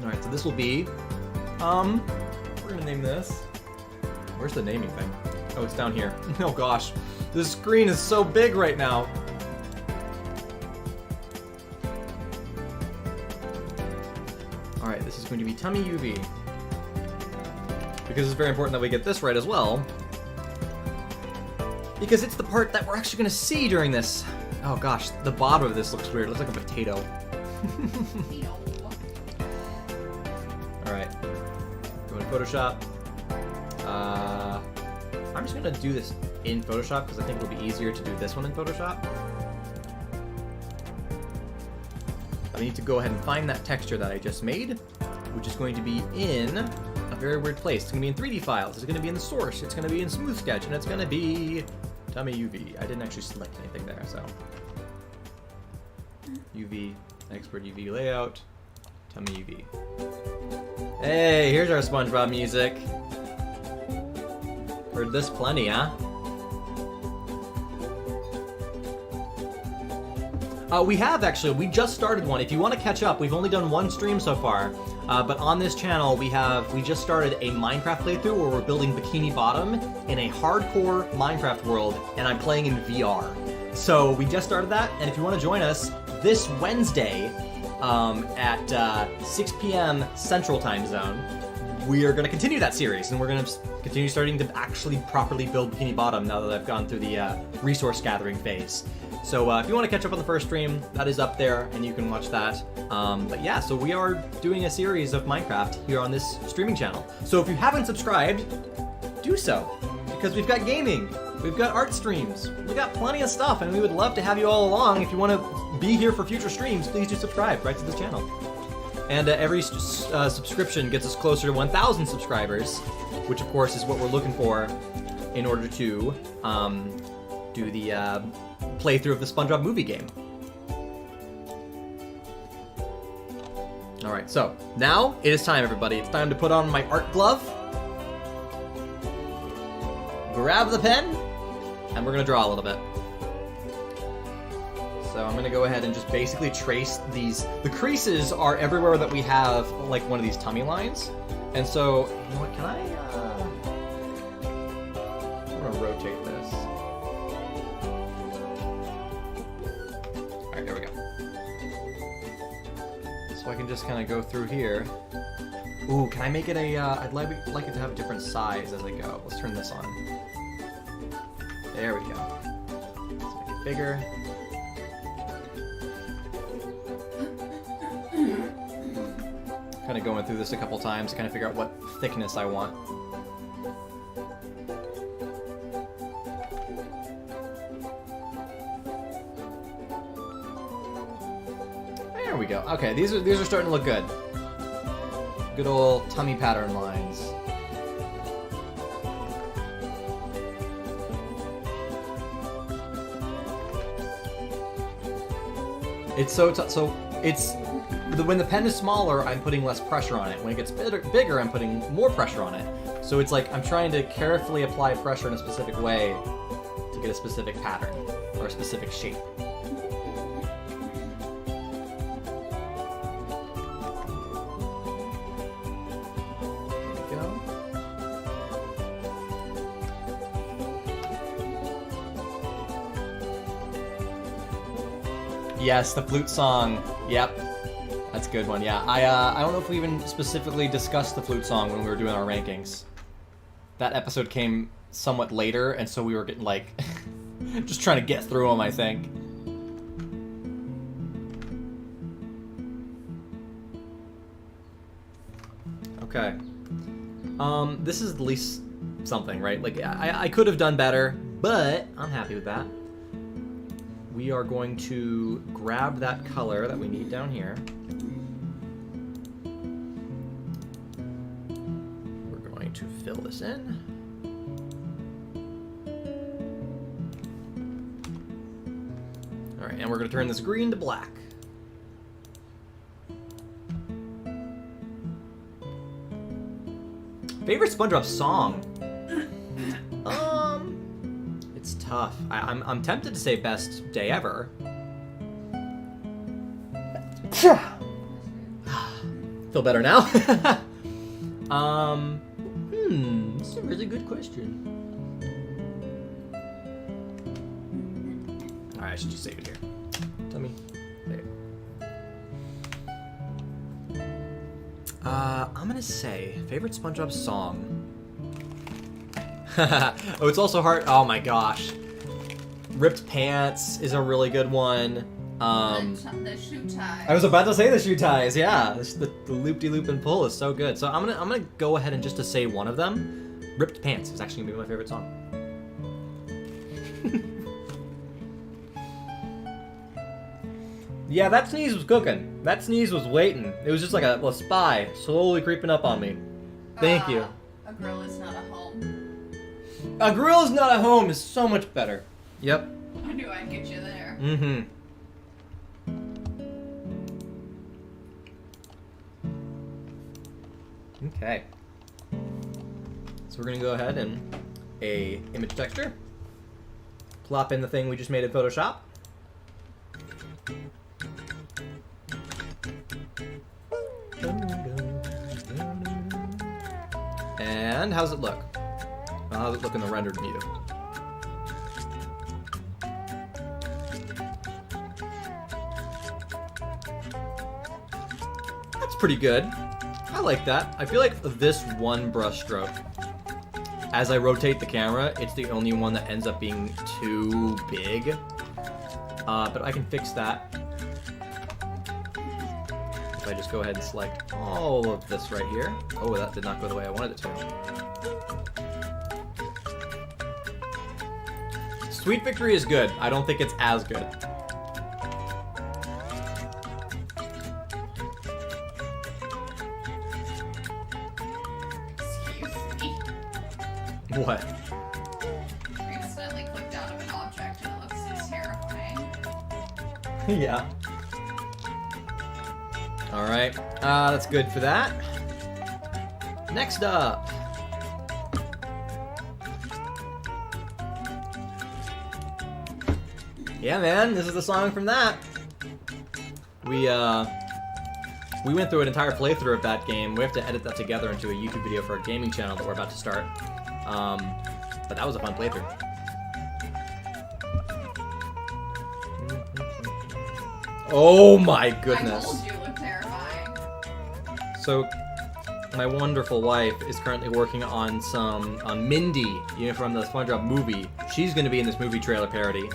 Alright, so this will be, we're gonna name this. Where's the naming thing? Oh, it's down here. Oh gosh, this screen is so big right now. Alright, this is going to be Tummy UV. Because it's very important that we get this right as well. Because it's the part that we're actually gonna see during this. Oh gosh, the bottom of this looks weird. It looks like a potato. Alright, go in Photoshop. I'm just gonna do this in Photoshop because I think it'll be easier to do this one in Photoshop. I need to go ahead and find that texture that I just made, which is going to be in a very weird place. It's gonna be in 3D files, it's gonna be in the source, it's gonna be in Smooth Sketch, and it's gonna be Tummy UV. I didn't actually select anything there, so. UV, export UV layout, Tummy UV. Hey, here's our SpongeBob music. Heard this plenty, huh? We have actually, we just started one. If you want to catch up, we've only done one stream so far. But on this channel, we just started a Minecraft playthrough where we're building Bikini Bottom in a hardcore Minecraft world, and I'm playing in VR. So we just started that, and if you want to join us this Wednesday at 6 p.m. Central Time Zone, we are going to continue that series, and we're going to continue starting to actually properly build Bikini Bottom now that I've gone through the resource gathering phase. So if you want to catch up on the first stream, that is up there, and you can watch that. But yeah, so we are doing a series of Minecraft here on this streaming channel. So if you haven't subscribed, do so, because we've got gaming, we've got art streams, we've got plenty of stuff, and we would love to have you all along. If you want to be here for future streams, please do subscribe right to this channel. And every subscription gets us closer to 1,000 subscribers, which of course is what we're looking for in order to do the playthrough of the SpongeBob movie game. Alright, so now it is time, everybody. It's time to put on my art glove, grab the pen, and we're going to draw a little bit. So I'm going to go ahead and just basically trace these. The creases are everywhere that we have like one of these tummy lines. And so, you know what, can I'm going to rotate this. Alright, there we go. So I can just kind of go through here. Ooh, can I make it a, I'd like it to have a different size as I go. Let's turn this on. There we go. Let's make it bigger. Kind of going through this a couple times to kind of figure out what thickness I want. There we go. Okay, these are starting to look good. Good old tummy pattern lines. It's so it's when the pen is smaller, I'm putting less pressure on it. When it gets bigger, I'm putting more pressure on it. So it's like I'm trying to carefully apply pressure in a specific way to get a specific pattern or a specific shape. There we go. Yes, the flute song. Yep. That's a good one, yeah. I don't know if we even specifically discussed the flute song when we were doing our rankings. That episode came somewhat later, and so we were getting, like, just trying to get through them, I think. Okay. This is at least something, right? Like, I could have done better, but I'm happy with that. We are going to grab that color that we need down here. We're going to fill this in. All right, and we're going to turn this green to black. Favorite SpongeBob song? It's tough. I'm tempted to say best day ever. Feel better now? This is a really good question. Alright, I should just save it here. Tell me. There. I'm gonna say favorite SpongeBob song. Oh, it's also hard. Oh my gosh. Ripped Pants is a really good one. The shoe ties. I was about to say the shoe ties. Yeah, the loop-de-loop and pull is so good. So I'm gonna go ahead and just to say one of them. Ripped Pants is actually gonna be my favorite song. Yeah, that sneeze was cooking. That sneeze was waiting. It was just like a spy slowly creeping up on me. Thank you. A grill is not a home. A grill is not a home is so much better. Yep. I knew I'd get you there. Mm-hmm. Okay. So we're gonna go ahead and image texture. Plop in the thing we just made in Photoshop. And how's it look? How's it look in the rendered view? That's pretty good. I like that. I feel like this one brush stroke, as I rotate the camera, it's the only one that ends up being too big. But I can fix that. If I just go ahead and select all of this right here. Oh, that did not go the way I wanted it to. Sweet Victory is good. I don't think it's as good. Excuse me. What? I accidentally clicked out of an object and it looks terrifying. Yeah. Alright, that's good for that. Next up. Yeah, man, this is the song from that. We went through an entire playthrough of that game. We have to edit that together into a YouTube video for our gaming channel that we're about to start. But that was a fun playthrough. Oh my goodness. I told you it looked terrifying. So, my wonderful wife is currently working on Mindy, from the SpongeBob movie. She's going to be in this movie trailer parody.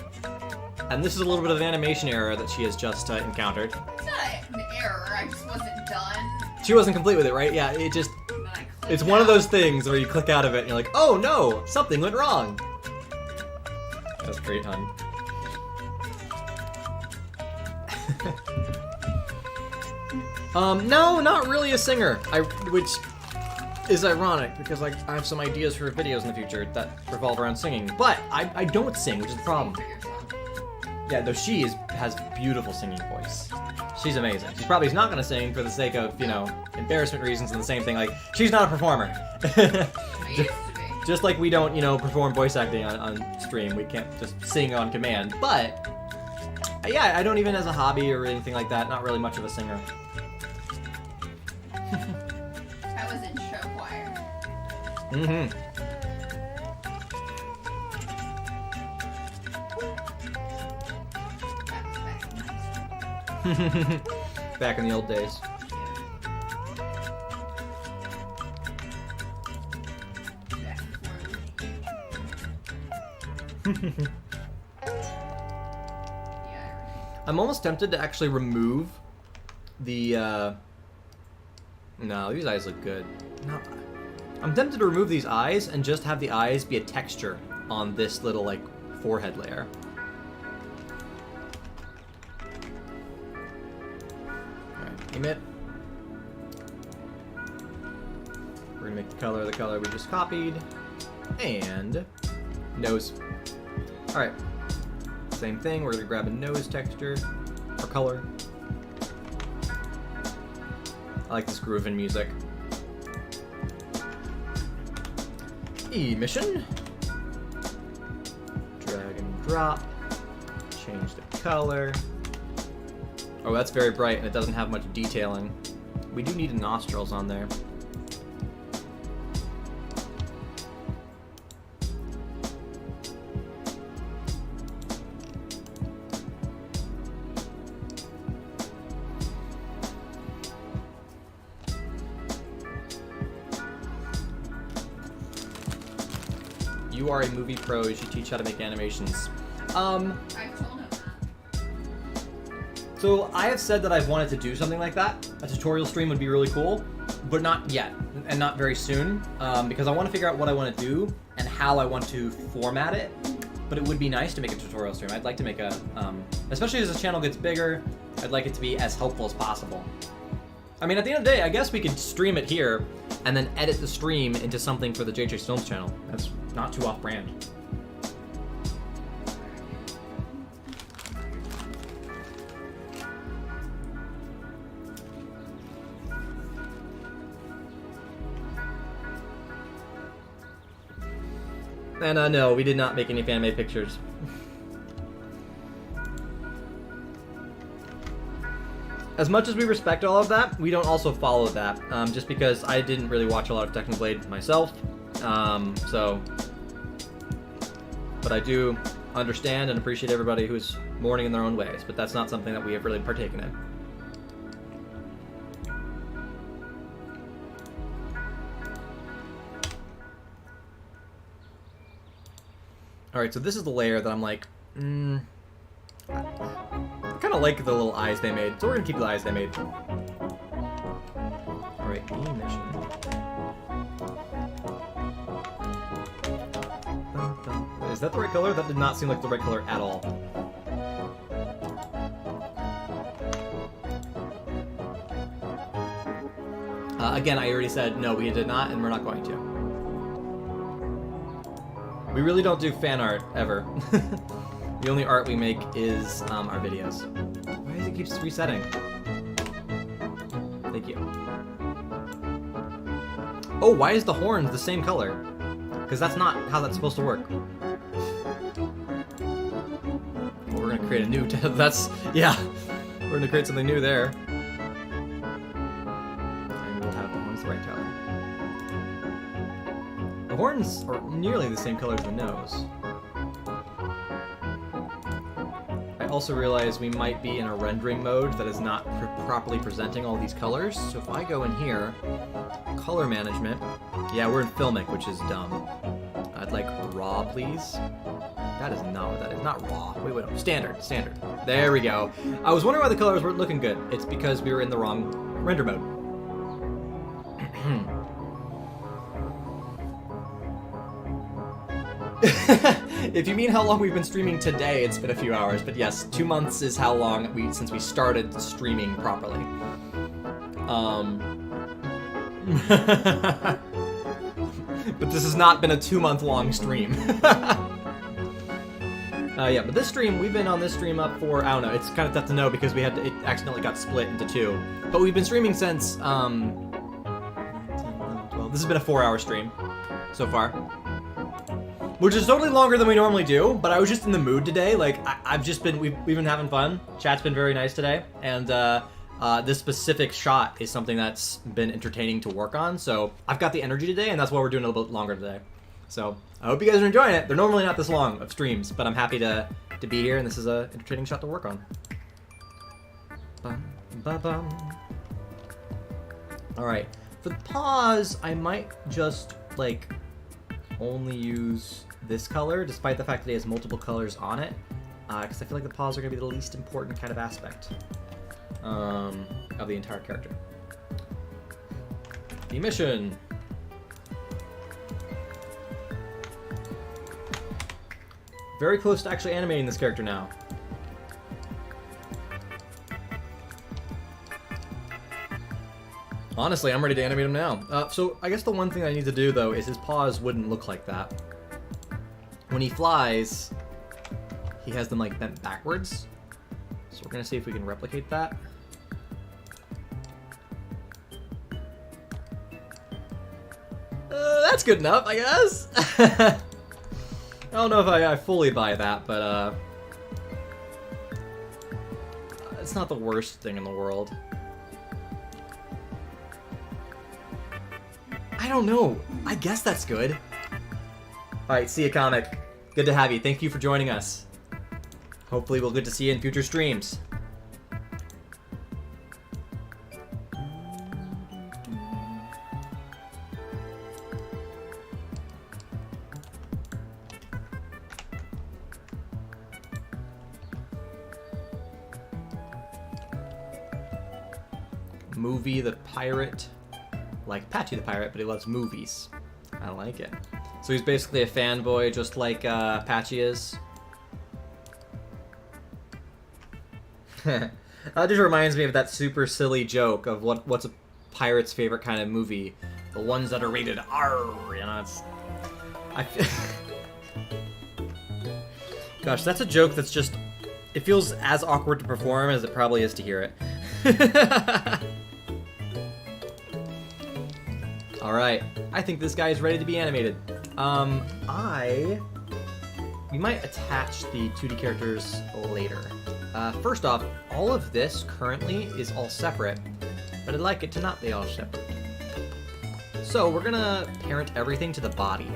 And this is a little bit of an animation error that she has just encountered. It's not an error, I just wasn't done. She wasn't complete with it, right? Yeah, it just... And then I clicked It's one of out. those things where you click out of it and you're like, oh no, something went wrong. That's great, hon. No, not really a singer. Which is ironic because I have some ideas for videos in the future that revolve around singing. But I don't sing, which is the problem. For yourself. Yeah, though has beautiful singing voice. She's amazing. She's probably not gonna sing for the sake of, you know, embarrassment reasons and the same thing. Like, she's not a performer. I used to be. Just like we don't, you know, perform voice acting on stream. We can't just sing on command. But, yeah, I don't even as a hobby or anything like that. Not really much of a singer. I was in show choir. Mm-hmm. Back in the old days. I'm almost tempted to actually remove the, no, these eyes look good. No, I'm tempted to remove these eyes and just have the eyes be a texture on this little, like, forehead layer. Alright, emit. We're gonna make the color we just copied. And nose. Alright. Same thing, we're gonna grab a nose texture or color. I like this groove in music. Emission. Drag and drop. Change the color. Oh, that's very bright and it doesn't have much detailing. We do need nostrils on there. You are a movie pro, you should teach how to make animations. I told him that. So I have said that I've wanted to do something like that. A tutorial stream would be really cool, but not yet, and not very soon, because I want to figure out what I want to do and how I want to format it. But it would be nice to make a tutorial stream. I'd like to make a, especially as the channel gets bigger, I'd like it to be as helpful as possible. I mean, at the end of the day, I guess we could stream it here and then edit the stream into something for the JJ's Films channel. That's not too off-brand. And no, we did not make any fan-made pictures. As much as we respect all of that, we don't also follow that, just because I didn't really watch a lot of Technoblade myself, but I do understand and appreciate everybody who's mourning in their own ways, but that's not something that we have really partaken in. Alright, so this is the layer that I'm like, I kind of like the little eyes they made, so we're gonna keep the eyes they made. Alright, emission. Is that the right color? That did not seem like the right color at all. Again, I already said no, we did not, and we're not going to. We really don't do fan art, ever. The only art we make is our videos. Why does it keep resetting? Thank you. Oh, why is the horns the same color? Because that's not how that's supposed to work. Well, we're gonna create a new that's, yeah. We're gonna create something new there. And we'll have the horns the right color. The horns are nearly the same color as the nose. I also realize we might be in a rendering mode that is not properly presenting all these colors. So if I go in here, color management, yeah, we're in Filmic, which is dumb. I'd like raw, please. That is not what that is. Not raw. Wait, no. Standard. There we go. I was wondering why the colors weren't looking good. It's because we were in the wrong render mode. If you mean how long we've been streaming today, it's been a few hours, but yes, 2 months is how long since we started streaming properly. But this has not been a 2-month long stream. Yeah, but this stream, we've been on this stream up for, I don't know, it's kind of tough to know because it accidentally got split into 2. But we've been streaming since, 10, 11, 12. This has been a 4-hour stream so far. Which is totally longer than we normally do, but I was just in the mood today. Like, we've been having fun. Chat's been very nice today. And, this specific shot is something that's been entertaining to work on. So I've got the energy today, and that's why we're doing it a little bit longer today. So I hope you guys are enjoying it. They're normally not this long of streams, but I'm happy to be here, and this is a entertaining shot to work on. Bum, ba, bum. All right, for the pause, I might just like only use this color, despite the fact that it has multiple colors on it, because I feel like the paws are gonna be the least important kind of aspect of the entire character. Emission. Very close to actually animating this character now. Honestly, I'm ready to animate him now. So I guess the one thing I need to do, though, is his paws wouldn't look like that. When he flies, he has them, like, bent backwards. So we're gonna see if we can replicate that. That's good enough, I guess. I don't know if I fully buy that, but it's not the worst thing in the world. I don't know. I guess that's good. Alright, see ya, Comic. Good to have you. Thank you for joining us. Hopefully we'll get to see you in future streams. Movie the Pirate, like Patchy the Pirate, but he loves movies. I like it. So he's basically a fanboy, just like Patchy is. That just reminds me of that super silly joke of what's a pirate's favorite kind of movie? The ones that are rated R. You know, it's. Gosh, that's a joke that's just. It feels as awkward to perform as it probably is to hear it. Alright, I think this guy is ready to be animated. We might attach the 2D characters later. First off, all of this currently is all separate, but I'd like it to not be all separate. So we're gonna parent everything to the body.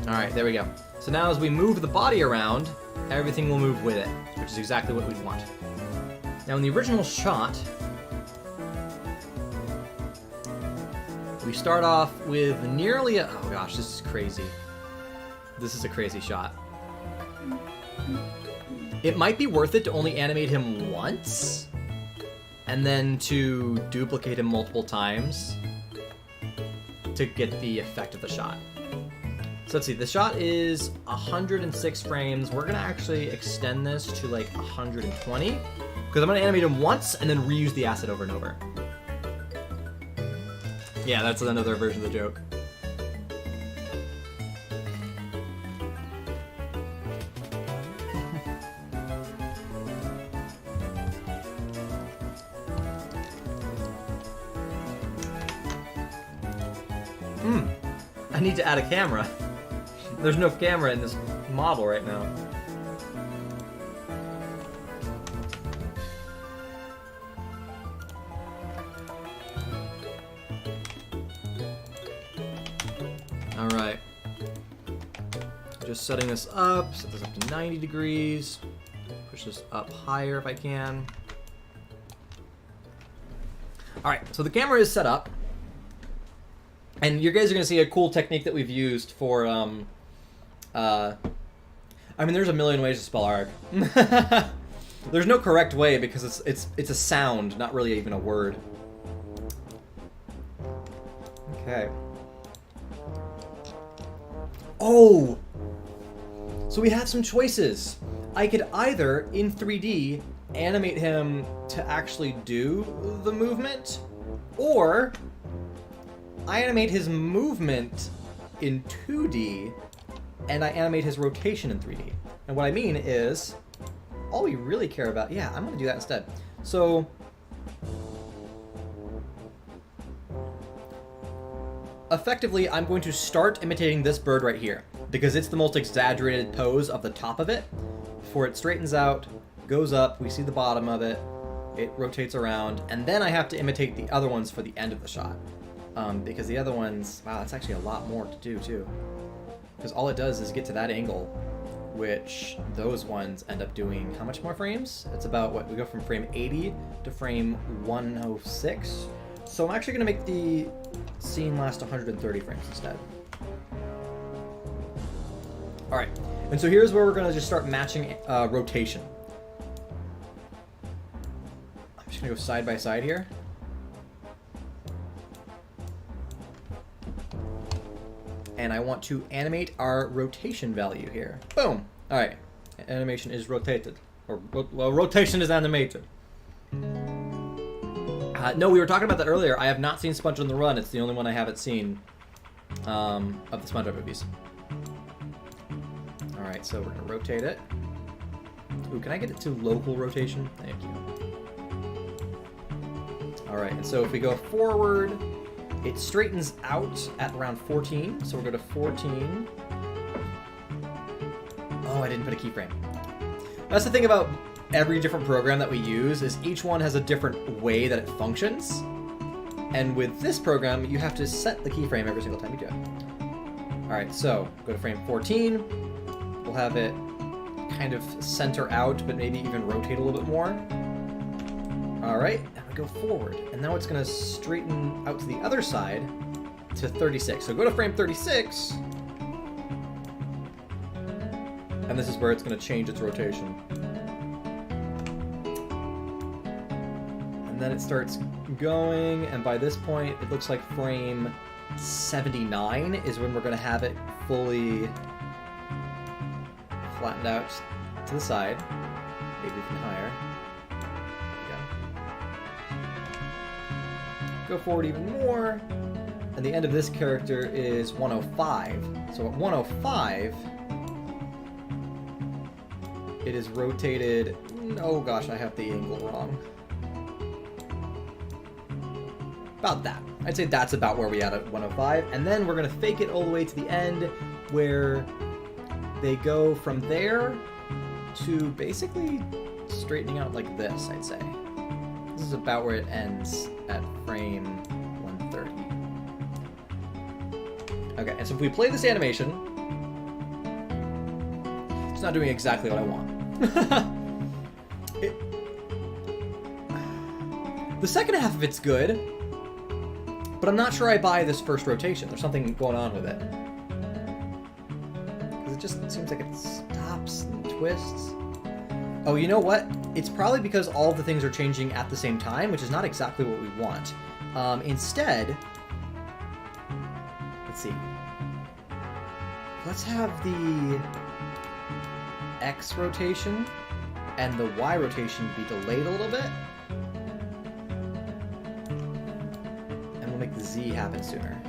Alright, there we go. So now as we move the body around, everything will move with it, which is exactly what we'd want. Now in the original shot, we start off with nearly a... Oh gosh, this is crazy. This is a crazy shot. It might be worth it to only animate him once, and then to duplicate him multiple times to get the effect of the shot. So let's see, the shot is 106 frames. We're gonna actually extend this to like 120, because I'm gonna animate him once and then reuse the asset over and over. Yeah, that's another version of the joke. I need to add a camera. There's no camera in this model right now. Alright. Just setting this up, set this up to 90 degrees. Push this up higher if I can. Alright, so the camera is set up. And you guys are going to see a cool technique that we've used for, I mean, there's a million ways to spell arg. There's no correct way because it's a sound, not really even a word. Okay. Oh! So we have some choices. I could either, in 3D, animate him to actually do the movement, or I animate his movement in 2D, and I animate his rotation in 3D. And what I mean is, all we really care about... Yeah, I'm going to do that instead. So... effectively, I'm going to start imitating this bird right here, because it's the most exaggerated pose of the top of it. Before it straightens out, goes up, we see the bottom of it, it rotates around, and then I have to imitate the other ones for the end of the shot. Because the other ones, wow, that's actually a lot more to do too. Because all it does is get to that angle, which those ones end up doing how much more frames? It's about, what, we go from frame 80 to frame 106. So I'm actually going to make the scene last 130 frames instead. Alright, and so here's where we're going to just start matching rotation. I'm just going to go side by side here. And I want to animate our rotation value here. Boom! Alright, animation is rotated. Or, well, rotation is animated. No, we were talking about that earlier. I have not seen Sponge on the Run. It's the only one I haven't seen of the SpongeBob movies. Alright, so we're going to rotate it. Ooh, can I get it to local rotation? Thank you. Alright, and so if we go forward, it straightens out at around 14. So we'll go to 14. Oh, I didn't put a keyframe. That's the thing about every different program that we use, is each one has a different way that it functions. And with this program, you have to set the keyframe every single time you do it. Alright, so go to frame 14. We'll have it kind of center out, but maybe even rotate a little bit more. Alright, and we go forward. And now it's going to straighten out to the other side to 36. So go to frame 36. And this is where it's going to change its rotation. And then it starts going, and by this point, it looks like frame 79 is when we're going to have it fully flattened out to the side. Maybe even higher. Go forward even more, and the end of this character is 105. So at 105, it is rotated. Oh gosh, I have the angle wrong. About that. I'd say that's about where we at 105, and then we're gonna fake it all the way to the end, where they go from there to basically straightening out like this, I'd say. This is about where it ends at frame 130. Okay, and so if we play this animation, it's not doing exactly what I want. The second half of it's good, but I'm not sure I buy this first rotation. There's something going on with it. Because it just seems like it stops and twists. Oh, you know what? It's probably because all of the things are changing at the same time, which is not exactly what we want. Instead, let's see. Let's have the X rotation and the Y rotation be delayed a little bit. And we'll make the Z happen sooner.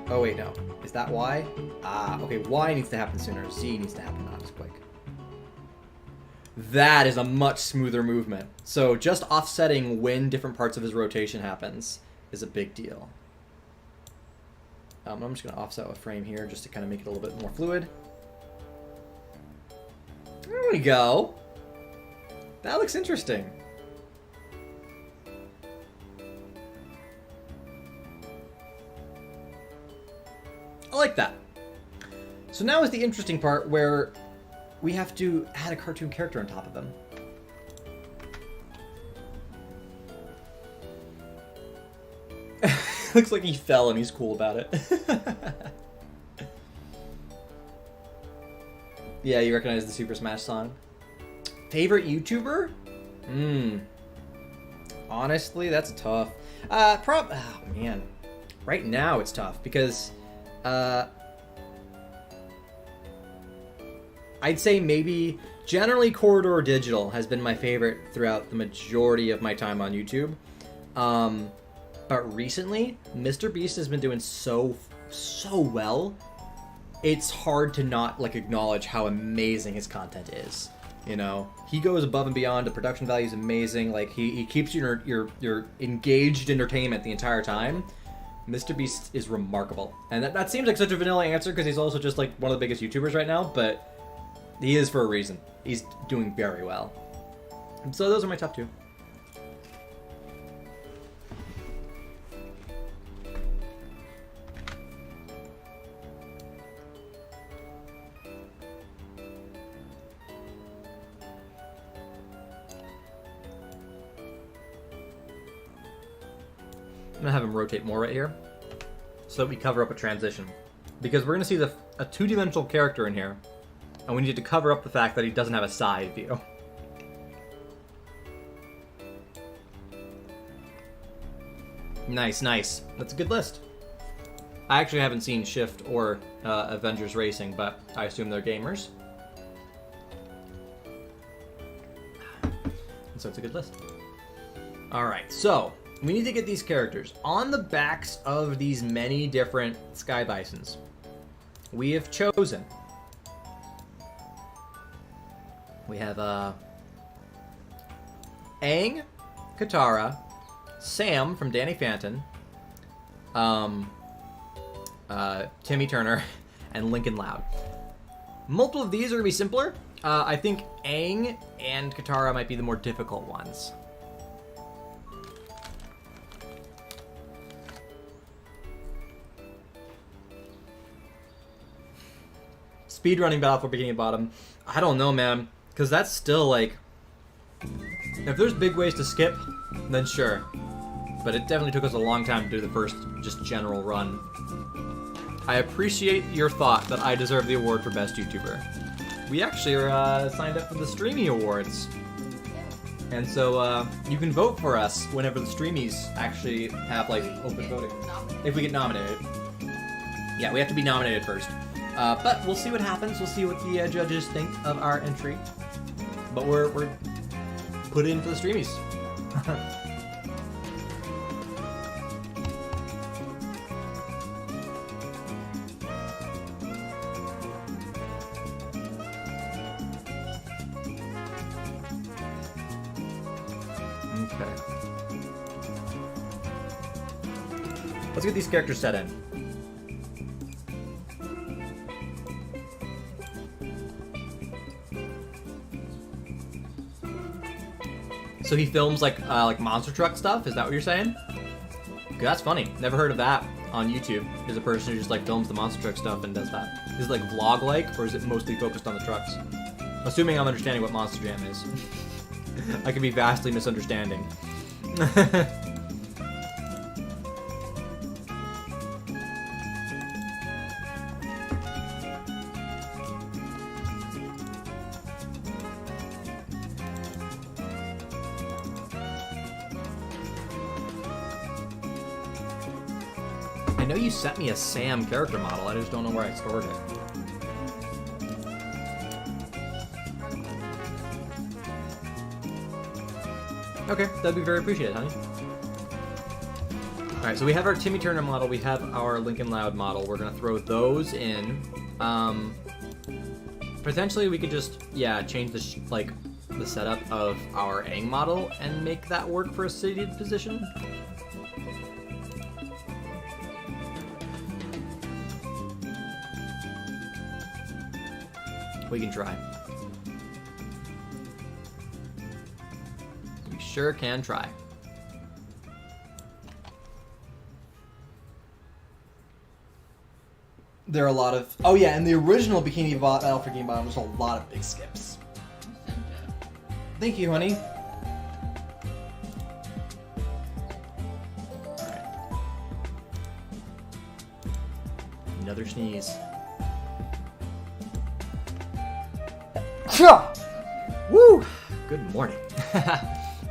Oh wait, no. Is that Y? Ah, okay, Y needs to happen sooner. Z needs to happen not as quick. That is a much smoother movement. So just offsetting when different parts of his rotation happens is a big deal. I'm just going to offset a frame here just to kind of make it a little bit more fluid. There we go. That looks interesting. I like that. So now is the interesting part where we have to add a cartoon character on top of them. Looks like he fell and he's cool about it. Yeah, you recognize the Super Smash song. Favorite YouTuber? Honestly, that's tough. Oh man. Right now it's tough because I'd say maybe generally Corridor Digital has been my favorite throughout the majority of my time on YouTube. But recently, Mr. Beast has been doing so well. It's hard to not like acknowledge how amazing his content is. You know, he goes above and beyond. The production value is amazing. Like he keeps you you're engaged entertainment the entire time. Mr. Beast is remarkable, and that seems like such a vanilla answer because he's also just like one of the biggest YouTubers right now. But he is for a reason. He's doing very well. So those are my top two. I'm gonna have him rotate more right here so that we cover up a transition, because we're gonna see a two-dimensional character in here, and we need to cover up the fact that he doesn't have a side view. Nice. That's a good list. I actually haven't seen Shift or Avengers Racing, but I assume they're gamers. And so it's a good list. Alright, so we need to get these characters on the backs of these many different Sky Bisons. We have chosen. We have Aang, Katara, Sam from Danny Phantom, Timmy Turner, and Lincoln Loud. Multiple of these are going to be simpler. I think Aang and Katara might be the more difficult ones. Speedrunning battle for beginning and bottom. I don't know, man. Because that's still like... If there's big ways to skip, then sure. But it definitely took us a long time to do the first just general run. I appreciate your thought that I deserve the award for Best YouTuber. We actually are signed up for the Streamy Awards. And so you can vote for us whenever the Streamies actually have like open voting. If we get nominated. Yeah, we have to be nominated first. But we'll see what happens. We'll see what the judges think of our entry. But we're put in for the Streamies. Okay. Let's get these characters set in. So he films like monster truck stuff? Is that what you're saying? Okay, that's funny. Never heard of that on YouTube. There's a person who just like films the monster truck stuff and does that. Is it like vlog-like, or is it mostly focused on the trucks? Assuming I'm understanding what Monster Jam is. I could be vastly misunderstanding. I know you sent me a Sam character model, I just don't know where I stored it. Okay, that'd be very appreciated, honey. Alright, so we have our Timmy Turner model, we have our Lincoln Loud model. We're gonna throw those in. Potentially we could just, change the setup of our Aang model and make that work for a seated position. We can try. We sure can try. There are a lot of... Oh yeah, in the original Bikini Battle for Game Bottom, there's a lot of big skips. Thank you, honey. Alright. Another sneeze. Woo! Good morning.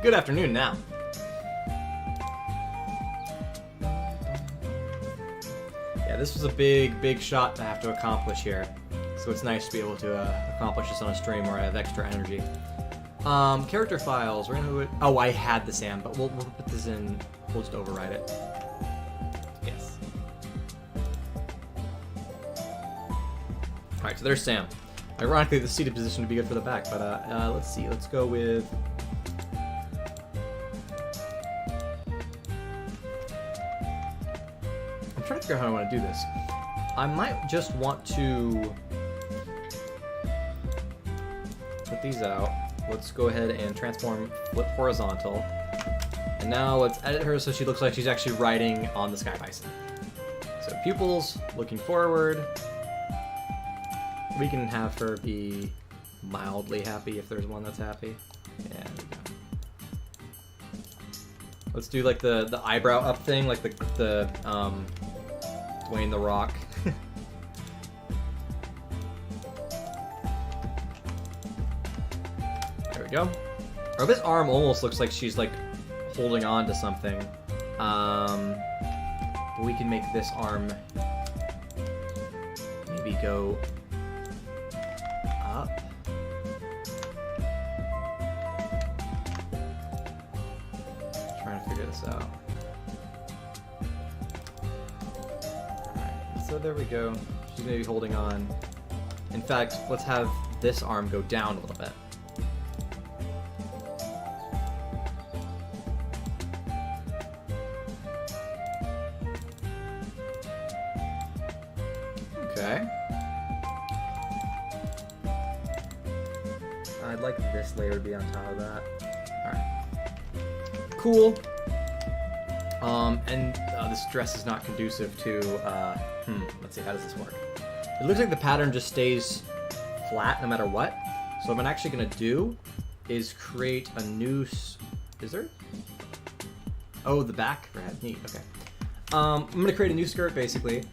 Good afternoon now. Yeah, this was a big shot to have to accomplish here. So it's nice to be able to accomplish this on a stream where I have extra energy. Character files. We're gonna... Oh, I had the Sam, but we'll put this in We'll just override it. Yes. Alright, so there's Sam. Ironically, the seated position would be good for the back, but let's see. Let's go with... I'm trying to figure out how I want to do this. I might just want to put these out. Let's go ahead and transform, flip horizontal. And now let's edit her so she looks like she's actually riding on the Sky Bison. So pupils, looking forward. We can have her be mildly happy if there's one that's happy. Yeah. Let's do like the eyebrow up thing, like the Dwayne the Rock. There we go. Oh, this arm almost looks like she's like holding on to something. But we can make this arm maybe go up. Trying to figure this out. Alright, so there we go. She's maybe holding on. In fact, let's have this arm go down a little bit. Okay. I'd like this layer to be on top of that. Alright. Cool. And this dress is not conducive to, let's see, how does this work? It looks like the pattern just stays flat no matter what. So what I'm actually going to do is create a new... Is there? Oh, the back for head. Neat, okay. I'm going to create a new skirt, basically.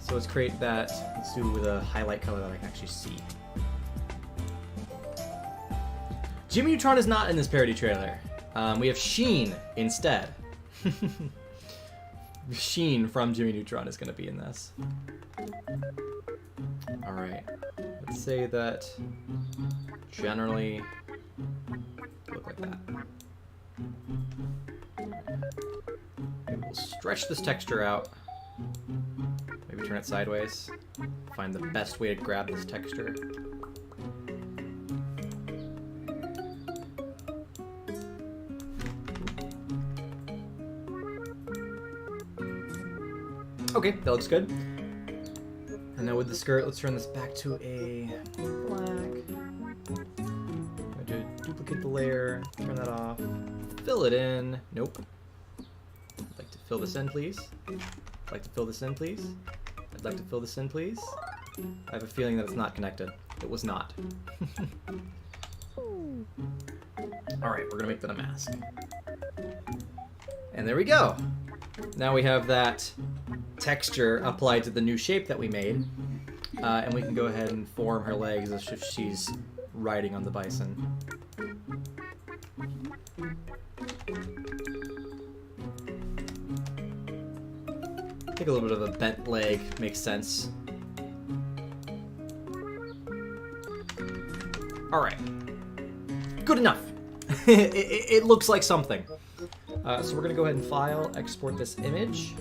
So let's create that. Let's do with a highlight color that I can actually see. Jimmy Neutron is not in this parody trailer. We have Sheen instead. Sheen from Jimmy Neutron is going to be in this. Alright. Let's say that generally look like that. Okay, we'll stretch this texture out. Maybe turn it sideways. Find the best way to grab this texture. Okay, that looks good. And now with the skirt, let's turn this back to a black. I'm going to duplicate the layer, turn that off, fill it in. Nope. I'd like to fill this in, please. I'd like to fill this in, please. I'd like to fill this in, please. I have a feeling that it's not connected. It was not. Alright, we're gonna make that a mask. And there we go! Now we have that texture applied to the new shape that we made. And we can go ahead and form her legs as if she's riding on the bison. I think a little bit of a bent leg makes sense. Alright. Good enough. It looks like something. So we're going to go ahead and file, export this image.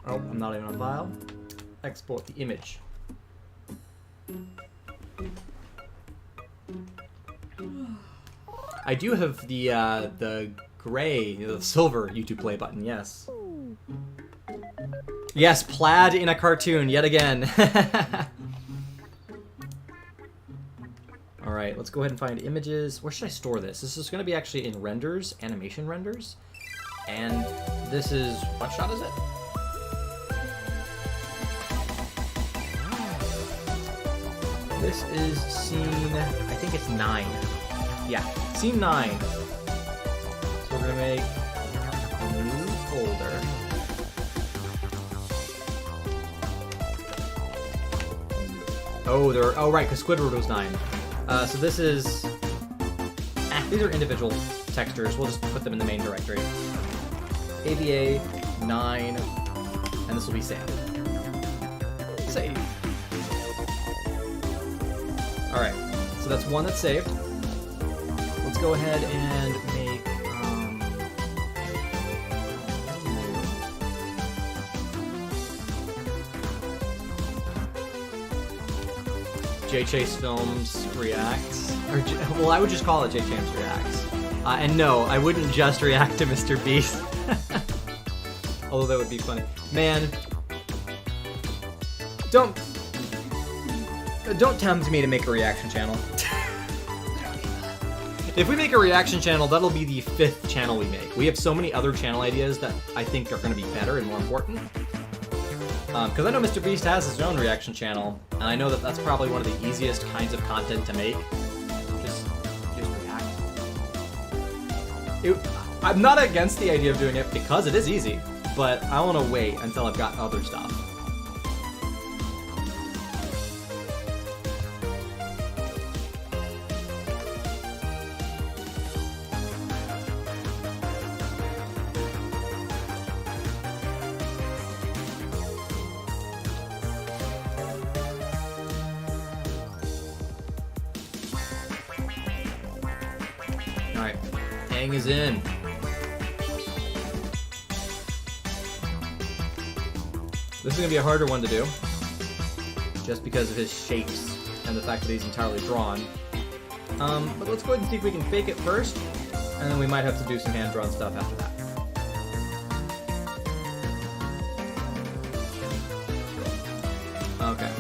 Oh, I'm not even on file. Export the image. I do have the gray, the silver YouTube play button, yes. Yes, plaid in a cartoon, yet again. Alright, let's go ahead and find images. Where should I store this? This is going to be actually in renders, animation renders. And this is, what shot is it? This is scene, I think it's 9. Yeah, scene 9. So we're going to make a new folder. Oh, right, because Squidward was 9. So this is... these are individual textures. We'll just put them in the main directory. AVA 9, and this will be Sam. Save. Alright, so that's one that's saved. Let's go ahead and make J Chase Films Reacts. Or, well, I would just call it J James Reacts. And no, I wouldn't just react to Mr. Beast. Although that would be funny. Man, don't tempt me to make a reaction channel. If we make a reaction channel, that'll be the 5th channel we make. We have so many other channel ideas that I think are going to be better and more important. Because I know Mr. Beast has his own reaction channel, and I know that that's probably one of the easiest kinds of content to make. Just react. I'm not against the idea of doing it because it is easy, but I want to wait until I've got other stuff. Alright, Aang is in. This is going to be a harder one to do, just because of his shapes and the fact that he's entirely drawn. But let's go ahead and see if we can fake it first, and then we might have to do some hand-drawn stuff after that. Okay.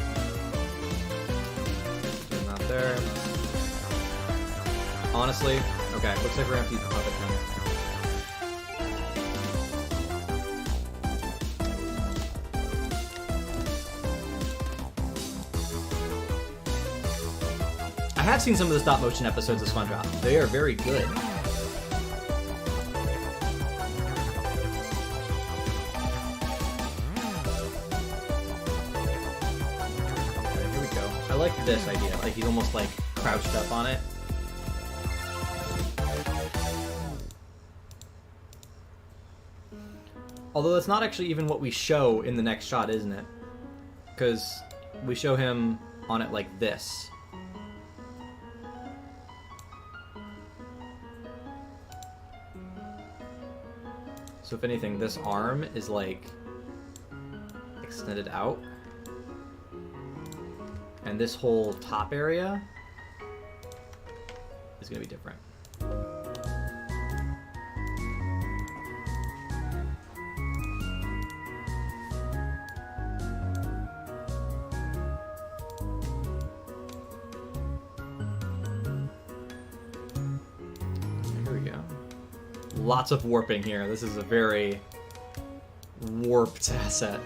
Not there. Honestly, okay, looks like we're gonna have to use the puppet pen. I have seen some of the stop motion episodes of SpongeBob. They are very good. Okay, here we go. I like this idea. Like he's almost like crouched up on it. Although that's not actually even what we show in the next shot, isn't it? Because we show him on it like this. So if anything, this arm is like extended out. And this whole top area is going to be different. Lots of warping here. This is a very warped asset.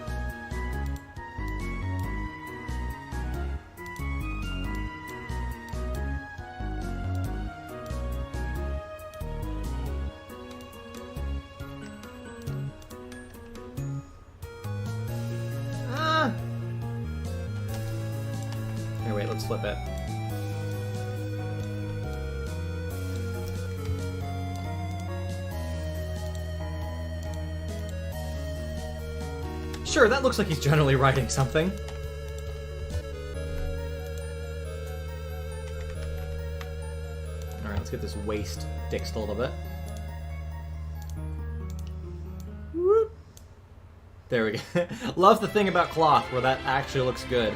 Ah! Here, wait, let's flip it. Sure, that looks like he's generally writing something. Alright, let's get this waist fixed a little bit. Whoop. There we go. Love the thing about cloth, where that actually looks good.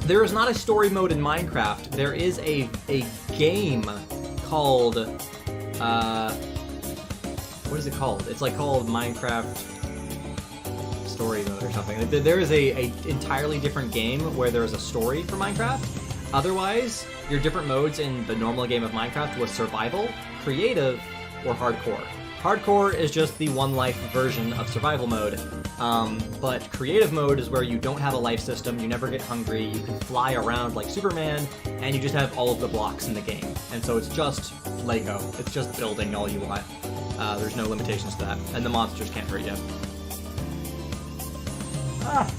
There is not a story mode in Minecraft. There is a game called, what is it called? It's like called Minecraft Story Mode or something. There is a entirely different game where there is a story for Minecraft. Otherwise, your different modes in the normal game of Minecraft was survival, creative, or hardcore. Hardcore is just the one life version of survival mode, but creative mode is where you don't have a life system, you never get hungry, you can fly around like Superman, and you just have all of the blocks in the game. And so it's just Lego. It's just building all you want. There's no limitations to that, and the monsters can't hurt you. Ah!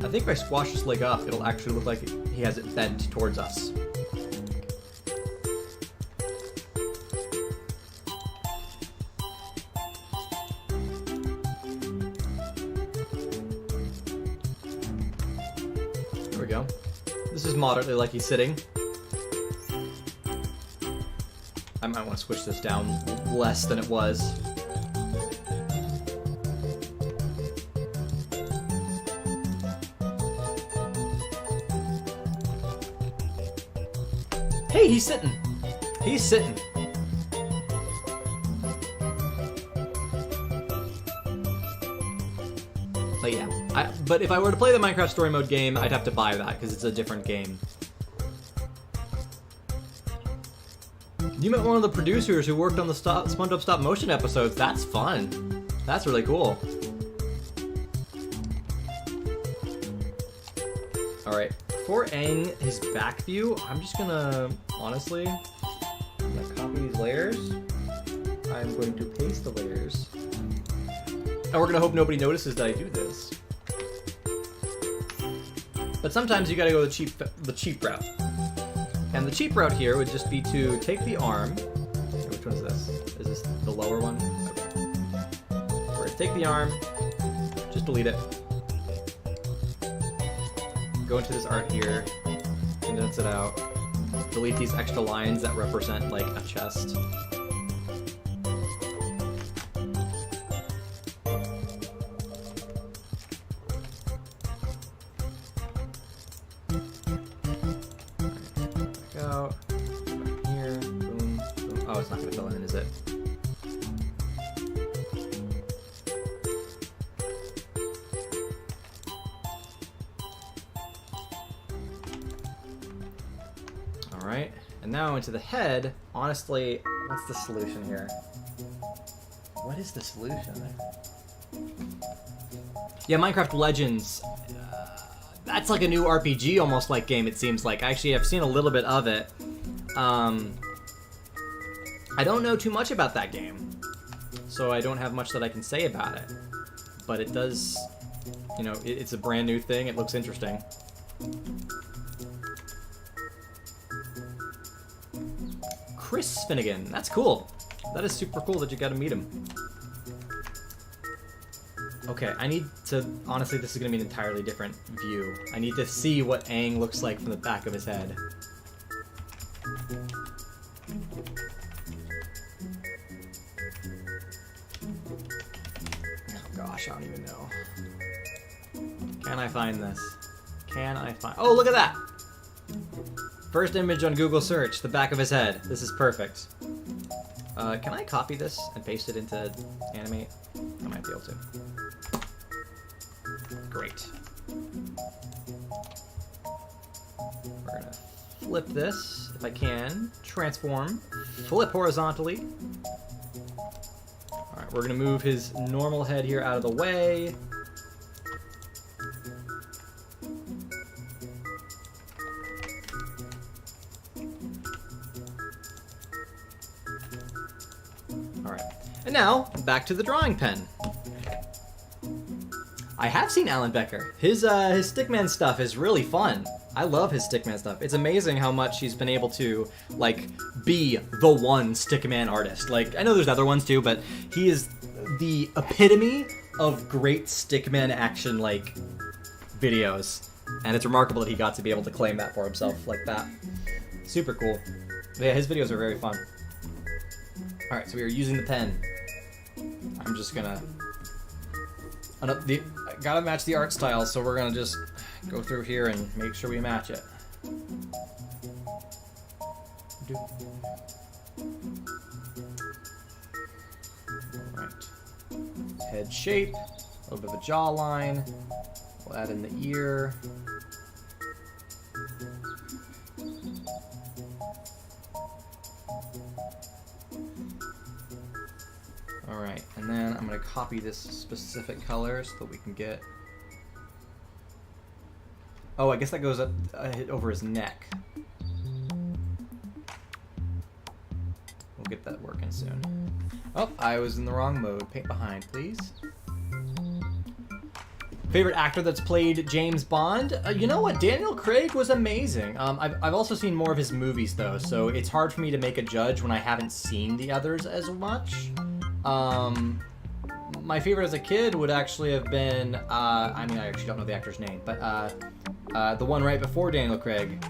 I think if I squash this leg up, it'll actually look like he has it bent towards us. There we go. This is moderately like he's sitting. I might want to switch this down less than it was. Hey, he's sitting. He's sitting. But yeah, but if I were to play the Minecraft Story Mode game, I'd have to buy that because it's a different game. You met one of the producers who worked on the SpongeBob Stop Motion episodes. That's fun. That's really cool. Alright, for Aang, his back view, I'm just gonna, honestly, I'm gonna copy these layers. I'm going to paste the layers. And we're gonna hope nobody notices that I do this. But sometimes you gotta go the cheap route. And the cheap route here would just be to take the arm. Which one is this? Is this the lower one? Okay. We're gonna take the arm, just delete it. Go into this art here, condense it out. Delete these extra lines that represent like a chest. Alright, and now into the head. Honestly, what's the solution here? What is the solution? Yeah, Minecraft Legends. That's like a new RPG almost like game, it seems like. Actually, I've seen a little bit of it. I don't know too much about that game, so I don't have much that I can say about it. But it does, you know, it's a brand new thing. It looks interesting. Chris Finnegan, that's cool. That is super cool that you got to meet him. Okay, I need to, honestly, this is going to be an entirely different view. I need to see what Aang looks like from the back of his head. Oh gosh, I don't even know. Can I find this? Can I find... Oh, look at that! First image on Google search, the back of his head. This is perfect. Can I copy this and paste it into Animate? I might be able to. Great. We're gonna flip this, if I can. Transform. Flip horizontally. Alright, we're gonna move his normal head here out of the way. Alright, and now, back to the drawing pen. I have seen Alan Becker. His Stickman stuff is really fun. I love his Stickman stuff. It's amazing how much he's been able to, like, be the one Stickman artist. Like, I know there's other ones too, but he is the epitome of great Stickman action, like, videos. And it's remarkable that he got to be able to claim that for himself like that. Super cool. But yeah, his videos are very fun. Alright, so we are using the pen. I'm just gonna... I gotta match the art style, so we're gonna just go through here and make sure we match it. Alright. Head shape, a little bit of a jawline. We'll add in the ear. Alright, and then I'm going to copy this specific color so that we can get... Oh, I guess that goes up over his neck. We'll get that working soon. Oh, I was in the wrong mode. Paint behind, please. Favorite actor that's played James Bond? You know what? Daniel Craig was amazing. I've also seen more of his movies though, so it's hard for me to make a judge when I haven't seen the others as much. My favorite as a kid would actually have been, I mean, I actually don't know the actor's name, but the one right before Daniel Craig.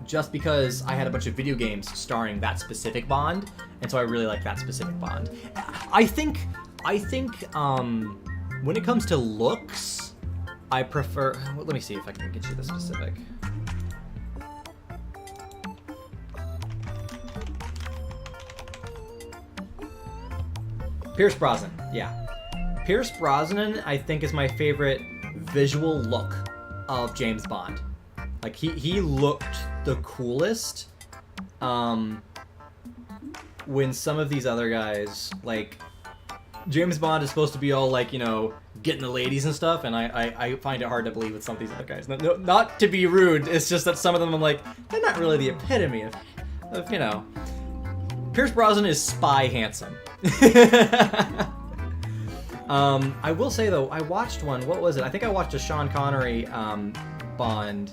Just because I had a bunch of video games starring that specific Bond, and so I really like that specific Bond. I think, when it comes to looks, I prefer. Well, let me see if I can get you the specific. Pierce Brosnan, yeah. Pierce Brosnan, I think, is my favorite visual look of James Bond. Like, he looked the coolest, when some of these other guys, like, James Bond is supposed to be all, like, you know, getting the ladies and stuff, and I find it hard to believe with some of these other guys. No, not to be rude, it's just that some of them I'm like, they're not really the epitome of you know. Pierce Brosnan is spy handsome. I will say, though, I watched one, what was it? I think I watched a Sean Connery, Bond,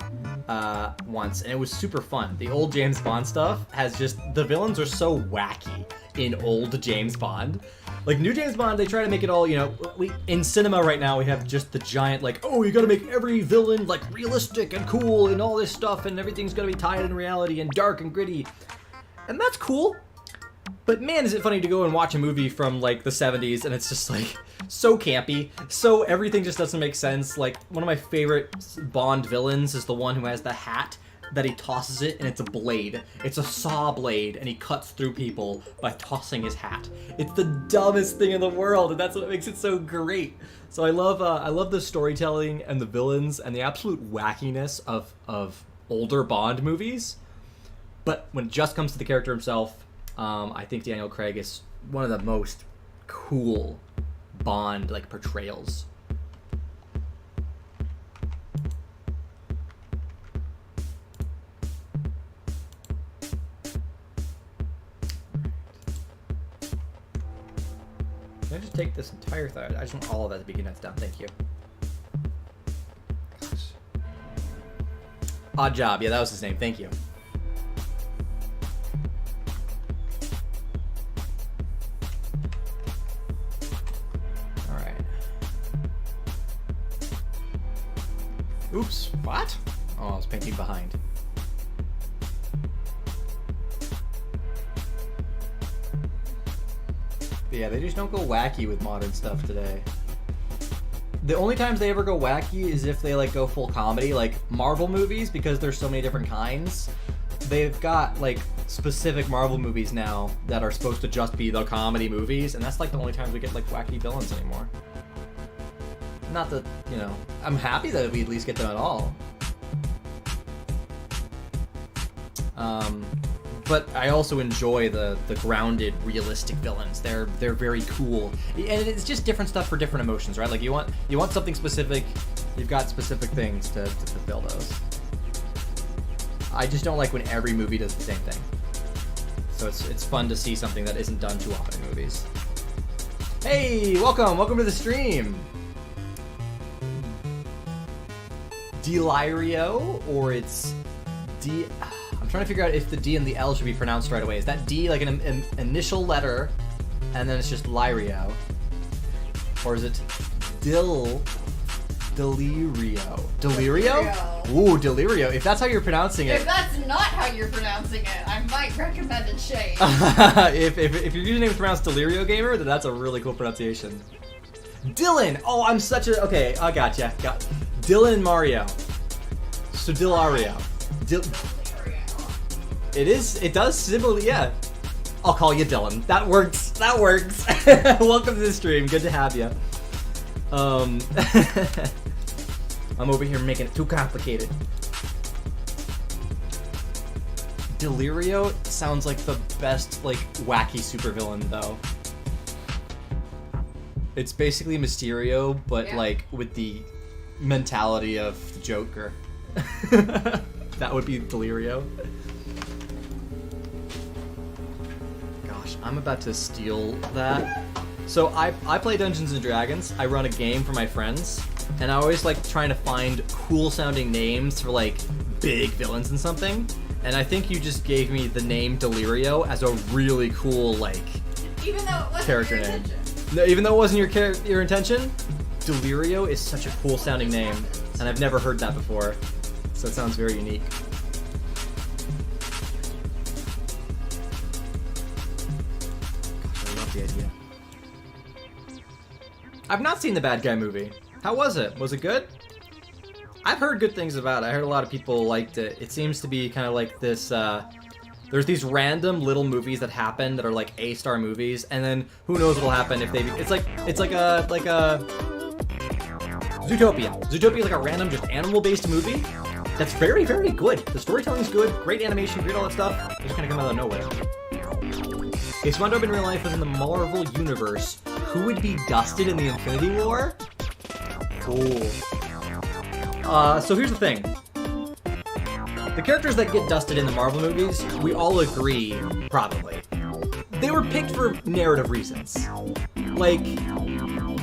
once, and it was super fun. The old James Bond stuff has just, the villains are so wacky in old James Bond. Like, new James Bond, they try to make it all, you know, in cinema right now, we have just the giant, like, oh, you gotta make every villain, like, realistic and cool and all this stuff, and everything's gonna be tied in reality and dark and gritty. And that's cool. But man, is it funny to go and watch a movie from, like, the 70s, and it's just, like, so campy. So everything just doesn't make sense. Like, one of my favorite Bond villains is the one who has the hat that he tosses it, and it's a blade. It's a saw blade, and he cuts through people by tossing his hat. It's the dumbest thing in the world, and that's what makes it so great. So I love the storytelling and the villains and the absolute wackiness of older Bond movies. But when it just comes to the character himself, I think Daniel Craig is one of the most cool Bond, like, portrayals. Can I just take this entire thing? I just want all of that to be done. Thank you. Gosh. Odd Job. Yeah, that was his name. Thank you. Oops, what? Oh, I was painting behind. Yeah, they just don't go wacky with modern stuff today. The only times they ever go wacky is if they, like, go full comedy, like Marvel movies, because there's so many different kinds. They've got, like, specific Marvel movies now that are supposed to just be the comedy movies, and that's, like, the only times we get, like, wacky villains anymore. Not that, you know, I'm happy that we at least get them at all. But I also enjoy the grounded, realistic villains. They're very cool, and it's just different stuff for different emotions, right? Like, you want something specific, you've got specific things to fulfill those. I just don't like when every movie does the same thing. So it's fun to see something that isn't done too often in movies. Hey, welcome to the stream. Delirio, or it's D. I'm trying to figure out if the D and the L should be pronounced right away. Is that D like an initial letter, and then it's just Lirio, or is it Delirio? Delirio? Ooh, Delirio. If that's how you're pronouncing it. If that's not how you're pronouncing it, I might recommend a change. if your username is pronounced Delirio Gamer, then that's a really cool pronunciation. Dylan. Oh, I'm such a. Okay, I gotcha. Got Dylan Mario. So Dilario. It does similarly, yeah. I'll call you Dylan. That works. Welcome to the stream. Good to have you. I'm over here making it too complicated. Delirio sounds like the best, like, wacky supervillain, though. It's basically Mysterio, but, like, with the mentality of the Joker. That would be Delirio. Gosh, I'm about to steal that So I play Dungeons and Dragons. I run a game for my friends, and I always like trying to find cool sounding names for like big villains and something. And I think you just gave me the name Delirio as a really cool like Even though it wasn't character your name. intention. No, even though it wasn't your intention, Delirio is such a cool sounding name, and I've never heard that before. So it sounds very unique. Gosh, I love the idea. I've not seen the Bad Guy movie. How was it? Was it good? I've heard good things about it. I heard a lot of people liked it. It seems to be kind of like this, there's these random little movies that happen that are like A-star movies, and then who knows what'll happen if they, it's like a Zootopia. Zootopia is like a random, just animal-based movie that's very, very good. The storytelling's good, great animation, great all that stuff. It just kind of come out of nowhere. If SpongeBob in real life was in the Marvel Universe, who would be dusted in the Infinity War? Cool. So here's the thing. The characters that get dusted in the Marvel movies, we all agree, probably, they were picked for narrative reasons. Like,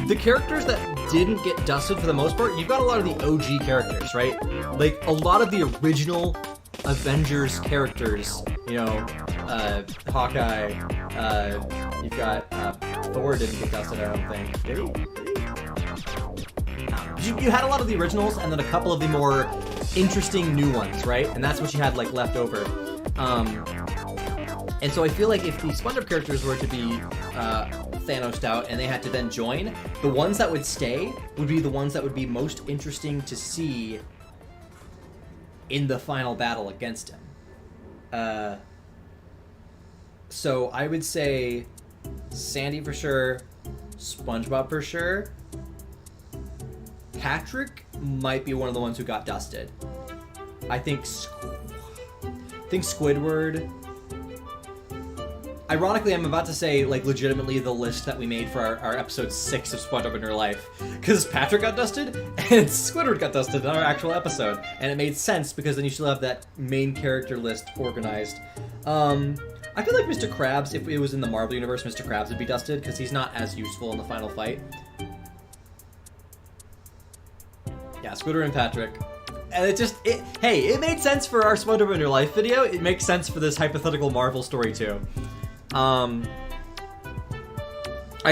the characters that didn't get dusted for the most part, you've got a lot of the OG characters, right? Like, a lot of the original Avengers characters, you know, Hawkeye, you've got, Thor didn't get dusted, I don't think. Did he? You had a lot of the originals, and then a couple of the more interesting new ones, right? And that's what you had, like, left over. And so I feel like if the SpongeBob characters were to be Thanos'd out and they had to then join, the ones that would stay would be the ones that would be most interesting to see in the final battle against him. So I would say Sandy for sure, SpongeBob for sure. Patrick might be one of the ones who got dusted. I think Squidward. Ironically, I'm about to say, like, legitimately the list that we made for our episode 6 of SpongeBob in Real Life. Because Patrick got dusted, and Squidward got dusted in our actual episode. And it made sense, because then you still have that main character list organized. I feel like Mr. Krabs, if it was in the Marvel Universe, Mr. Krabs would be dusted, because he's not as useful in the final fight. Yeah, Squidward and Patrick. And hey, it made sense for our SpongeBob in Real Life video. It makes sense for this hypothetical Marvel story, too. I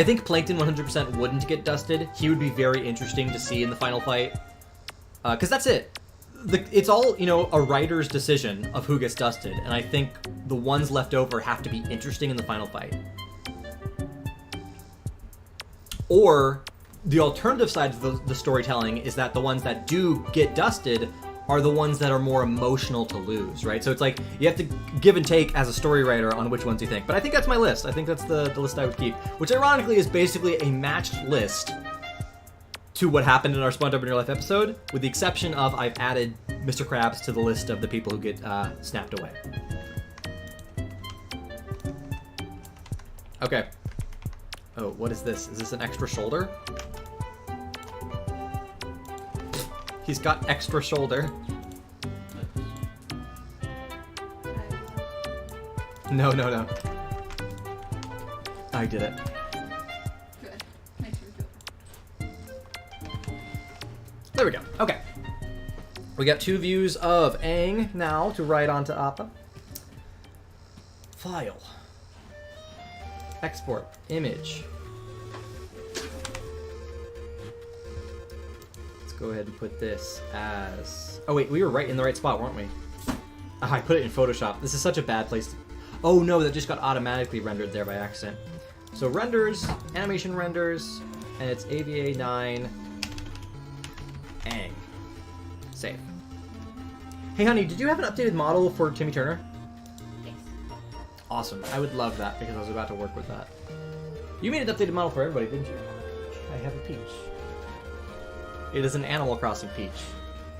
think Plankton 100% wouldn't get dusted. He would be very interesting to see in the final fight. Because that's it. It's all, you know, a writer's decision of who gets dusted. And I think the ones left over have to be interesting in the final fight. Or the alternative side of the storytelling is that the ones that do get dusted are the ones that are more emotional to lose, right? So it's like, you have to give and take as a story writer on which ones you think. But I think that's my list. I think that's the list I would keep. Which ironically is basically a matched list to what happened in our SpongeBob in Real Life episode, with the exception of I've added Mr. Krabs to the list of the people who get snapped away. Okay. Oh, what is this? Is this an extra shoulder? He's got extra shoulder. No. I did it. Good. Makes me feel There we go. Okay. We got 2 views of Aang now to write onto Appa. File. Export. Image. Go ahead and put this as... Oh wait, we were right in the right spot, weren't we? I put it in Photoshop. This is such a bad place to... Oh no, that just got automatically rendered there by accident. So renders, animation renders, and it's AVA 9, Aang. Save. Hey honey, did you have an updated model for Timmy Turner? Yes. Awesome, I would love that because I was about to work with that. You made an updated model for everybody, didn't you? I have a peach. It is an Animal Crossing peach.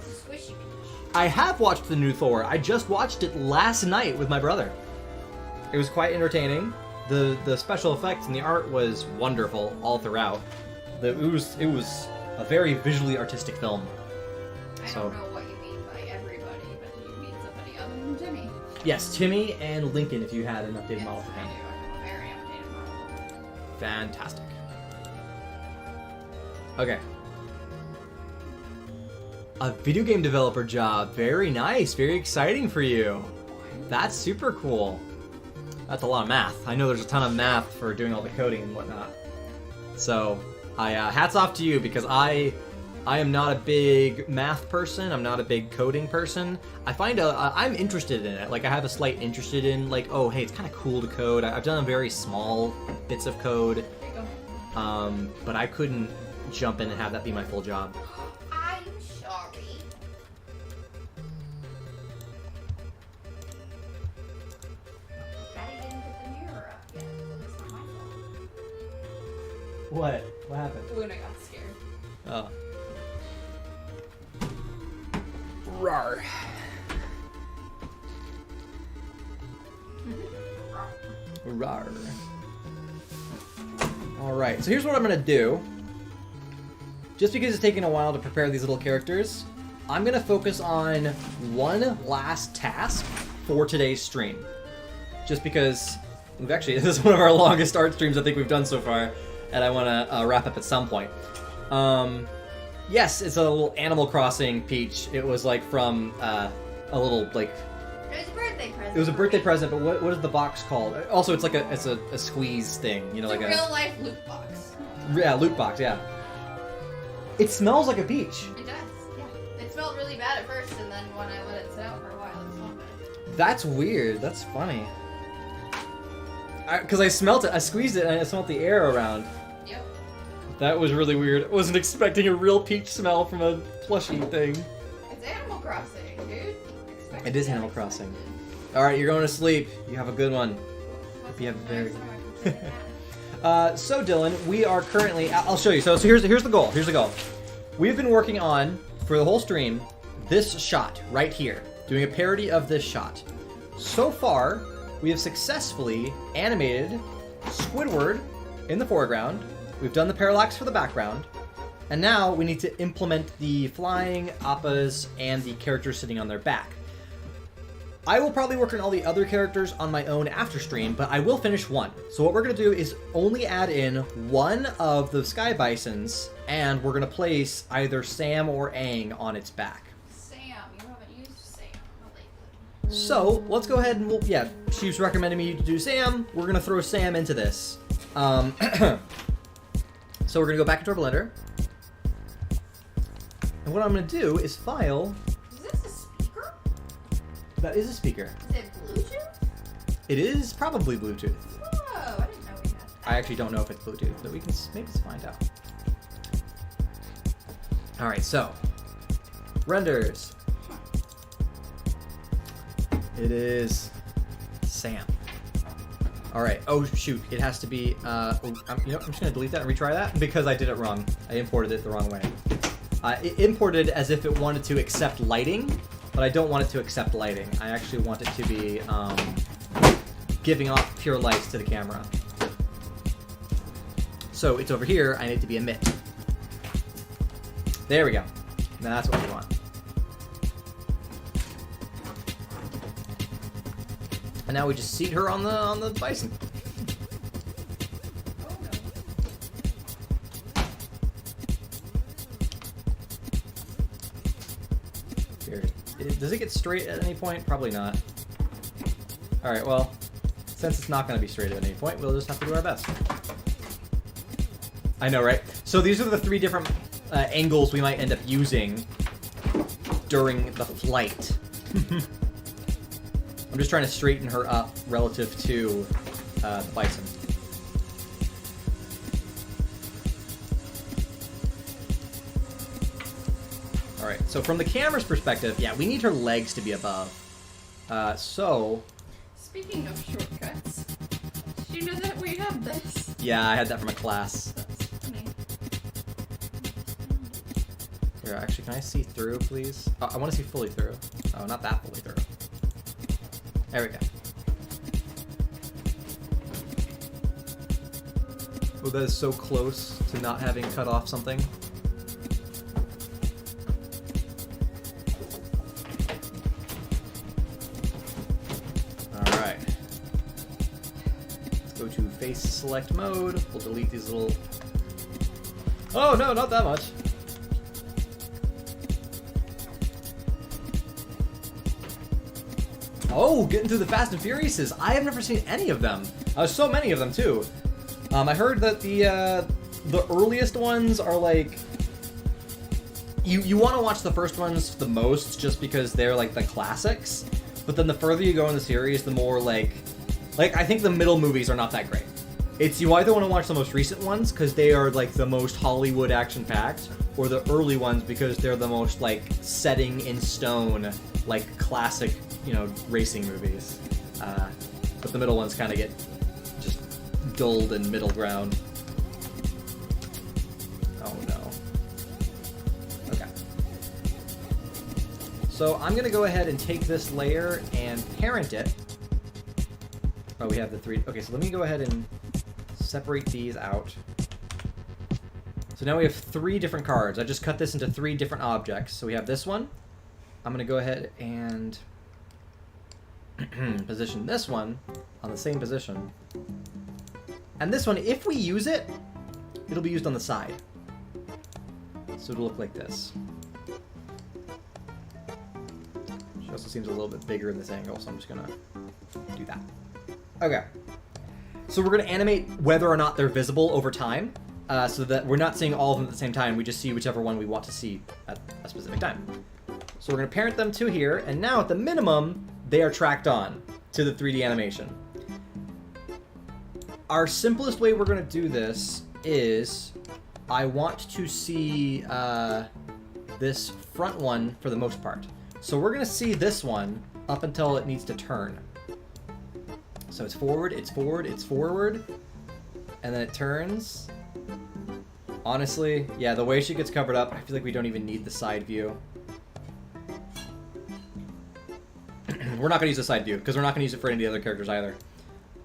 Squishy peach. I have watched the new Thor. I just watched it last night with my brother. It was quite entertaining. The special effects and the art was wonderful all throughout. It was a very visually artistic film. I don't know what you mean by everybody, but you mean somebody other than Jimmy. Yes, Timmy and Lincoln if you had an updated model for I him. do. I have a very updated model. Fantastic. Okay. A video game developer job. Very nice. Very exciting for you. That's super cool. That's a lot of math. I know there's a ton of math for doing all the coding and whatnot. So, hats off to you because I am not a big math person. I'm not a big coding person. I find I'm interested in it. Like I have a slight interest in like, oh hey, it's kind of cool to code. I've done very small bits of code, but I couldn't jump in and have that be my full job. I'm sorry. Daddy didn't put the mirror up yet. It's not my fault. What? What happened? Luna got scared. Oh. Rar. Rar. Alright, so here's what I'm gonna do. Just because it's taking a while to prepare these little characters, I'm gonna focus on one last task for today's stream. Just because we've actually, this is one of our longest art streams I think we've done so far, and I want to wrap up at some point. Yes, it's a little Animal Crossing Peach. It was like from a little like. It was a birthday present. It was a birthday present, but what is the box called? Also, it's like a squeeze thing, you know, It's like a real life loot box. Yeah, loot box, yeah. It smells like a peach. It does, yeah. It smelled really bad at first, and then when I let it sit out for a while, it smelled good. That's weird. That's funny. Because I smelt it, I squeezed it, and I smelt the air around. Yep. That was really weird. I wasn't expecting a real peach smell from a plushie thing. It's Animal Crossing, dude. It is Animal Crossing. Alright, you're going to sleep. You have a good one. Hope you have a very... So Dylan, we are currently... I'll show you. So here's the goal. Here's the goal. We've been working on, for the whole stream, this shot right here. Doing a parody of this shot. So far, we have successfully animated Squidward in the foreground. We've done the parallax for the background. And now we need to implement the flying, appas, and the characters sitting on their back. I will probably work on all the other characters on my own after stream, but I will finish one. So what we're going to do is only add in one of the Sky Bisons, and we're going to place either Sam or Aang on its back. Sam, you haven't used Sam lately. So, let's go ahead and yeah, she's recommending me to do Sam. We're going to throw Sam into this. So we're going to go back into our Blender. And what I'm going to do is file... Is this a speaker? That is a speaker. Is it Bluetooth? It is probably Bluetooth. Oh, I didn't know we had that. I actually don't know if it's Bluetooth, but we can maybe find out. Alright, so. Renders. It is Sam. Alright, oh shoot, it has to be, I'm just gonna delete that and retry that because I did it wrong. I imported it the wrong way. It imported as if it wanted to accept lighting, but I don't want it to accept lighting. I actually want it to be giving off pure light to the camera. So it's over here, I need to be emit. There we go. Now that's what we want. And now we just seat her on the bison. Here. Does it get straight at any point? Probably not. Alright, well, since it's not going to be straight at any point, we'll just have to do our best. I know, right? So these are the three different angles we might end up using during the flight. I'm just trying to straighten her up relative to the bison. Alright, so from the camera's perspective, yeah, we need her legs to be above. So... Speaking of shortcuts, did you know that we have this? Yeah, I had that from a class. That's funny. Here, actually, can I see through, please? Oh, I want to see fully through. Oh, not that fully through. There we go. Oh, that is so close to not having cut off something. Alright. Let's go to face select mode. We'll delete these little... Oh no, not that much. Oh, getting through the Fast and Furiouses. I have never seen any of them. So many of them too. I heard that the earliest ones are like you want to watch the first ones the most just because they're like the classics. But then the further you go in the series, the more like I think the middle movies are not that great. It's you either want to watch the most recent ones because they are like the most Hollywood action packed, or the early ones because they're the most like setting in stone, like classic, you know, racing movies. But the middle ones kind of get just dulled in middle ground. Oh no. Okay. So I'm gonna go ahead and take this layer and parent it. Oh, we have the three. Okay, so let me go ahead and separate these out. So now we have 3 different cards. I just cut this into 3 different objects. So we have this one. I'm going to go ahead and position this one on the same position. And this one, if we use it, it'll be used on the side. So it'll look like this. She also seems a little bit bigger in this angle, so I'm just going to do that. Okay. So we're going to animate whether or not they're visible over time, so that we're not seeing all of them at the same time. We just see whichever one we want to see at a specific time. So we're going to parent them to here, and now at the minimum, they are tracked on to the 3D animation. Our simplest way we're going to do this is I want to see this front one for the most part. So we're going to see this one up until it needs to turn. So it's forward, it's forward, it's forward, and then it turns. Honestly, yeah, the way she gets covered up, I feel like we don't even need the side view. We're not going to use the side view, because we're not going to use it for any of the other characters either.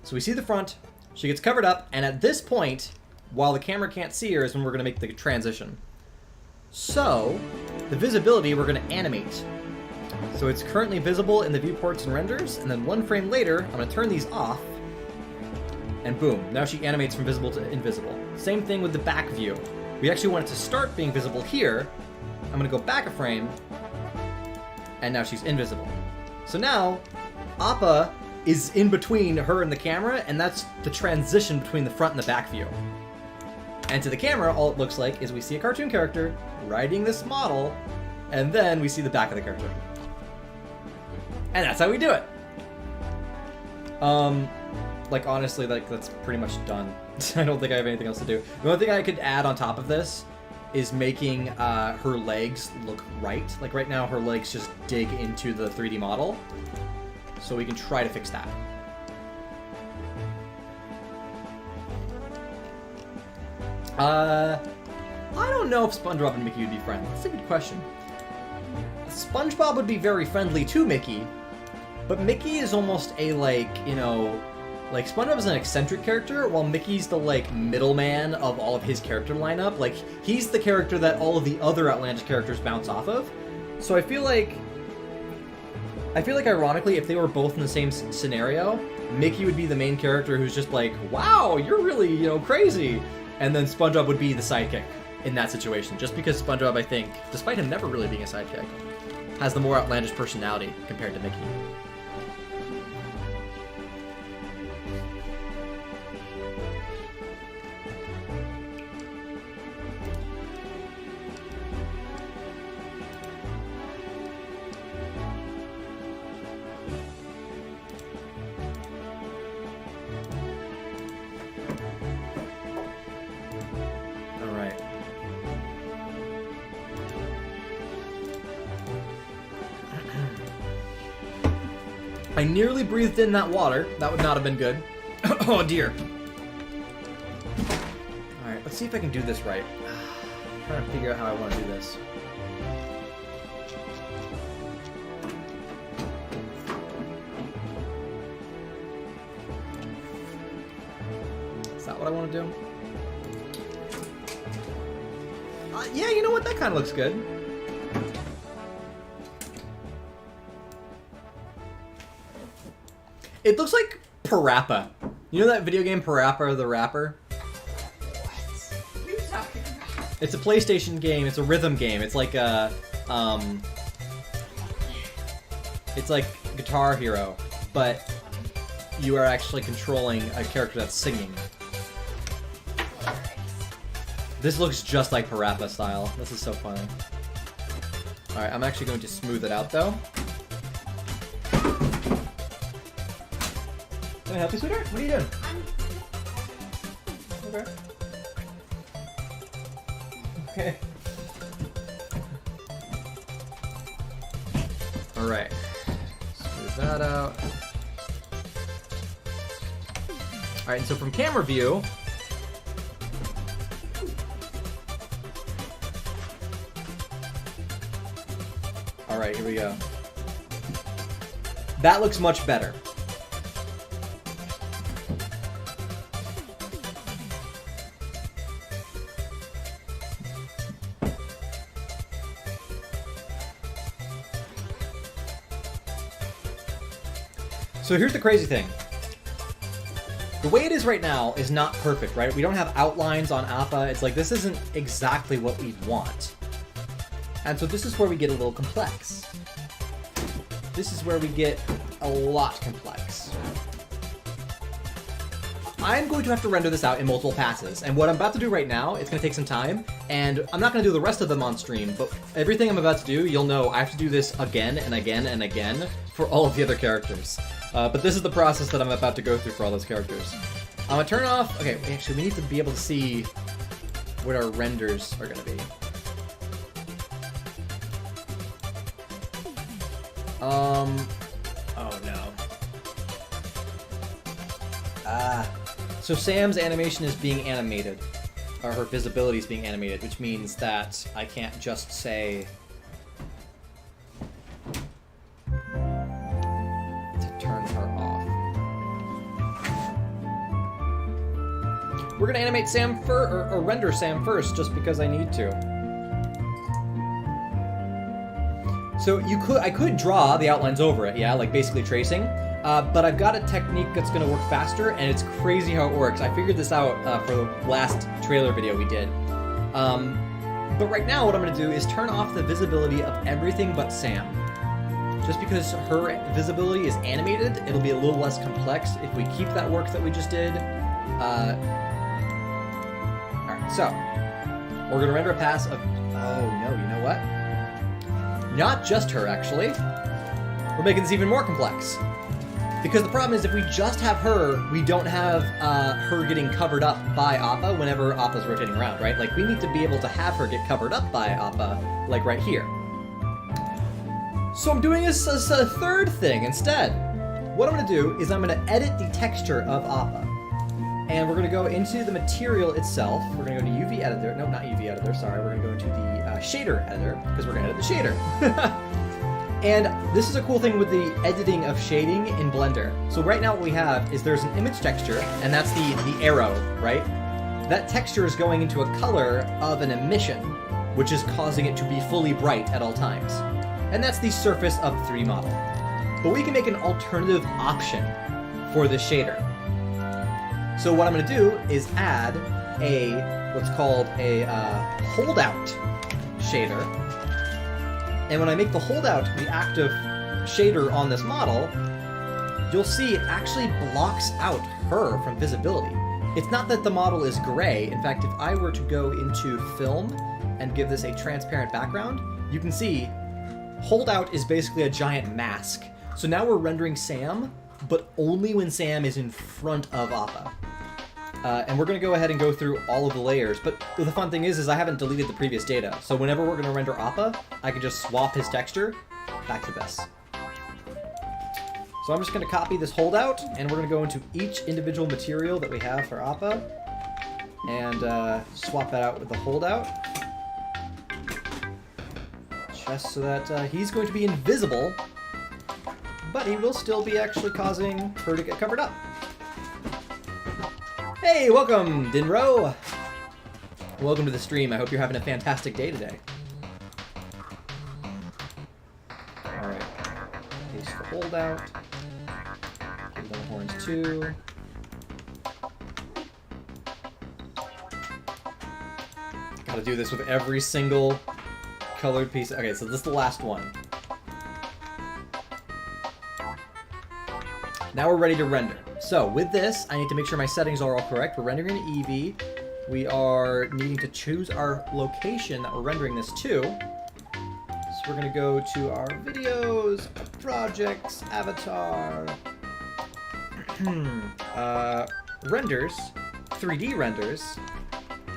So we see the front, she gets covered up, and at this point, while the camera can't see her, is when we're going to make the transition. So, the visibility we're going to animate. So it's currently visible in the viewports and renders, and then 1 frame later, I'm going to turn these off, and boom, now she animates from visible to invisible. Same thing with the back view. We actually want it to start being visible here. I'm going to go back a frame, and now she's invisible. So now, Appa is in between her and the camera, and that's the transition between the front and the back view. And to the camera, all it looks like is we see a cartoon character riding this model, and then we see the back of the character. And that's how we do it. Like, honestly, like, that's pretty much done. I don't think I have anything else to do. The only thing I could add on top of this is making her legs look right. Like, right now, her legs just dig into the 3D model. So we can try to fix that. I don't know if SpongeBob and Mickey would be friends. That's a good question. SpongeBob would be very friendly to Mickey, but Mickey is almost a, like, you know, like, SpongeBob is an eccentric character, while Mickey's the, like, middleman of all of his character lineup. Like, he's the character that all of the other Outlandish characters bounce off of. So I feel like ironically, if they were both in the same scenario, Mickey would be the main character who's just like, wow, you're really, you know, crazy. And then SpongeBob would be the sidekick in that situation. Just because SpongeBob, I think, despite him never really being a sidekick, has the more outlandish personality compared to Mickey. I nearly breathed in that water. That would not have been good. Oh dear. Alright, let's see if I can do this right. I'm trying to figure out how I want to do this. Is that what I want to do? Yeah, you know what? That kind of looks good. It looks like Parappa. You know that video game Parappa the Rapper? What are you talking about? It's a PlayStation game. It's a rhythm game. It's like a, it's like Guitar Hero, but you are actually controlling a character that's singing. This looks just like Parappa style. This is so funny. Alright, I'm actually going to smooth it out though. Can I help you, sweetheart? What are you doing? Okay. Okay. Alright. Smooth that out. Alright, and so from camera view, alright, here we go. That looks much better. So here's the crazy thing. The way it is right now is not perfect, right? We don't have outlines on Appa. It's like, this isn't exactly what we want. And so this is where we get a little complex. This is where we get a lot complex. I'm going to have to render this out in multiple passes, and what I'm about to do right now, it's going to take some time, and I'm not going to do the rest of them on stream, but everything I'm about to do, you'll know I have to do this again and again and again for all of the other characters. But this is the process that I'm about to go through for all those characters. I'm going to turn off... Okay, actually, we need to be able to see what our renders are going to be. Oh no. So Sam's animation is being animated, or her visibility is being animated, which means that I can't just say to turn her off. We're gonna animate Sam or render Sam first, just because I need to. So I could draw the outlines over it, yeah, like basically tracing. But I've got a technique that's going to work faster, and it's crazy how it works. I figured this out for the last trailer video we did. But right now what I'm going to do is turn off the visibility of everything but Sam. Just because her visibility is animated, it'll be a little less complex if we keep that work that we just did. Alright, so we're going to render a pass of... Oh no, you know what? Not just her, actually. We're making this even more complex. Because the problem is, if we just have her, we don't have her getting covered up by Appa whenever Appa's rotating around, right? Like, we need to be able to have her get covered up by Appa, like right here. So I'm doing this as a third thing instead. What I'm going to do is I'm going to edit the texture of Appa. And we're going to go into the material itself. We're going to go to UV editor. No, not UV editor, sorry. We're going to go into the shader editor, because we're going to edit the shader. And this is a cool thing with the editing of shading in Blender. So right now what we have is there's an image texture, and that's the arrow, right? That texture is going into a color of an emission, which is causing it to be fully bright at all times. And that's the surface of the 3D model. But we can make an alternative option for the shader. So what I'm going to do is add what's called a holdout shader. And when I make the holdout the active shader on this model, you'll see it actually blocks out her from visibility. It's not that the model is gray. In fact, if I were to go into film and give this a transparent background, you can see holdout is basically a giant mask. So now we're rendering Sam, but only when Sam is in front of Appa. And we're going to go ahead and go through all of the layers, but the fun thing is I haven't deleted the previous data, so whenever we're going to render Appa, I can just swap his texture back to this. So I'm just going to copy this holdout, and we're going to go into each individual material that we have for Appa, and swap that out with the holdout, just so that he's going to be invisible, but he will still be actually causing her to get covered up. Hey, welcome, Dinro! Welcome to the stream. I hope you're having a fantastic day today. Alright. Paste the holdout. Give them horns too. Gotta do this with every single colored piece. Okay, so this is the last one. Now we're ready to render. So with this, I need to make sure my settings are all correct. We're rendering in Eevee. We are needing to choose our location that we're rendering this to. So we're gonna go to our videos, projects, avatar, renders, 3D renders.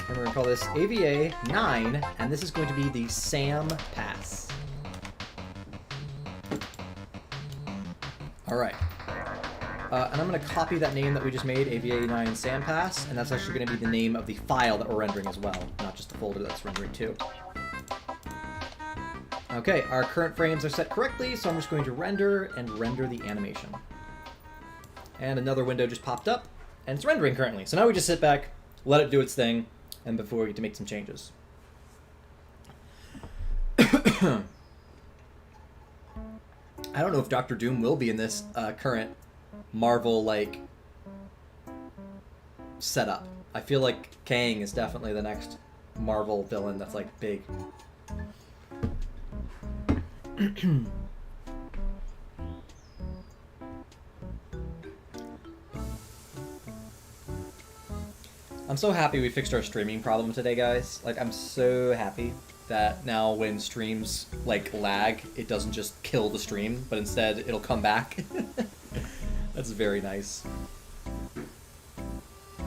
And we're gonna call this AVA 9, and this is going to be the SAM pass. All right. And I'm going to copy that name that we just made, AVA9 SAM pass, and that's actually going to be the name of the file that we're rendering as well, not just the folder that's rendering to. Okay, our current frames are set correctly, so I'm just going to render and render the animation. And another window just popped up, and it's rendering currently. So now we just sit back, let it do its thing, and before we get to make some changes. I don't know if Dr. Doom will be in this current Marvel, like, setup. I feel like Kang is definitely the next Marvel villain that's, like, big. I'm so happy we fixed our streaming problem today, guys. Like, I'm so happy that now when streams, like, lag, it doesn't just kill the stream, but instead it'll come back. That's very nice.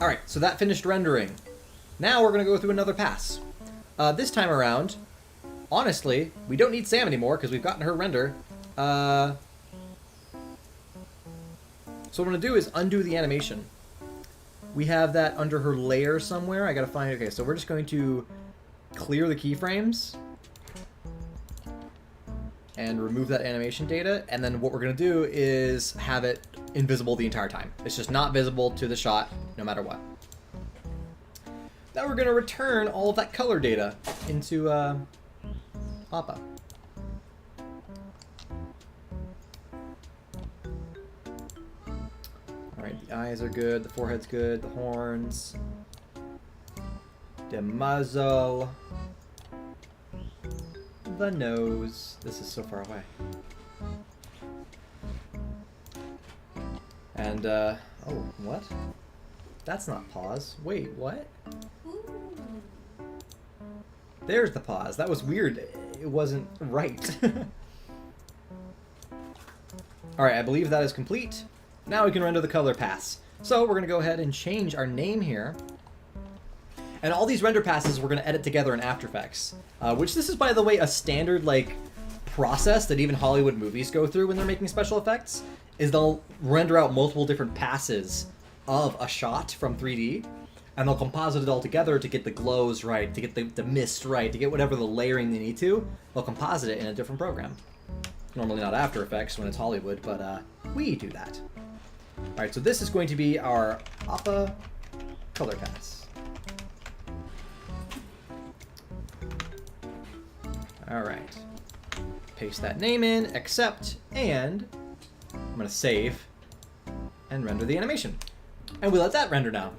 Alright, so that finished rendering. Now we're going to go through another pass. This time around, honestly, we don't need Sam anymore because we've gotten her render. So what I'm going to do is undo the animation. We have that under her layer somewhere. I got to find it. Okay, so we're just going to clear the keyframes and remove that animation data, and then what we're going to do is have it invisible the entire time. It's just not visible to the shot, no matter what. Now we're going to return all of that color data into Appa. Alright, the eyes are good, the forehead's good, the horns, the muzzle, the nose. This is so far away. And, oh, what? That's not pause. Wait, what? There's the pause. That was weird. It wasn't right. Alright, I believe that is complete. Now we can render the color pass. So we're going to go ahead and change our name here. And all these render passes we're going to edit together in After Effects. Which this is, by the way, a standard, like, process that even Hollywood movies go through when they're making special effects. Is they'll render out multiple different passes of a shot from 3D. And they'll composite it all together to get the glows right, to get the mist right, to get whatever the layering they need to. They'll composite it in a different program. Normally not After Effects when it's Hollywood, but we do that. Alright, so this is going to be our Appa color pass. Alright. Paste that name in, accept, and I'm going to save and render the animation. And we let that render now.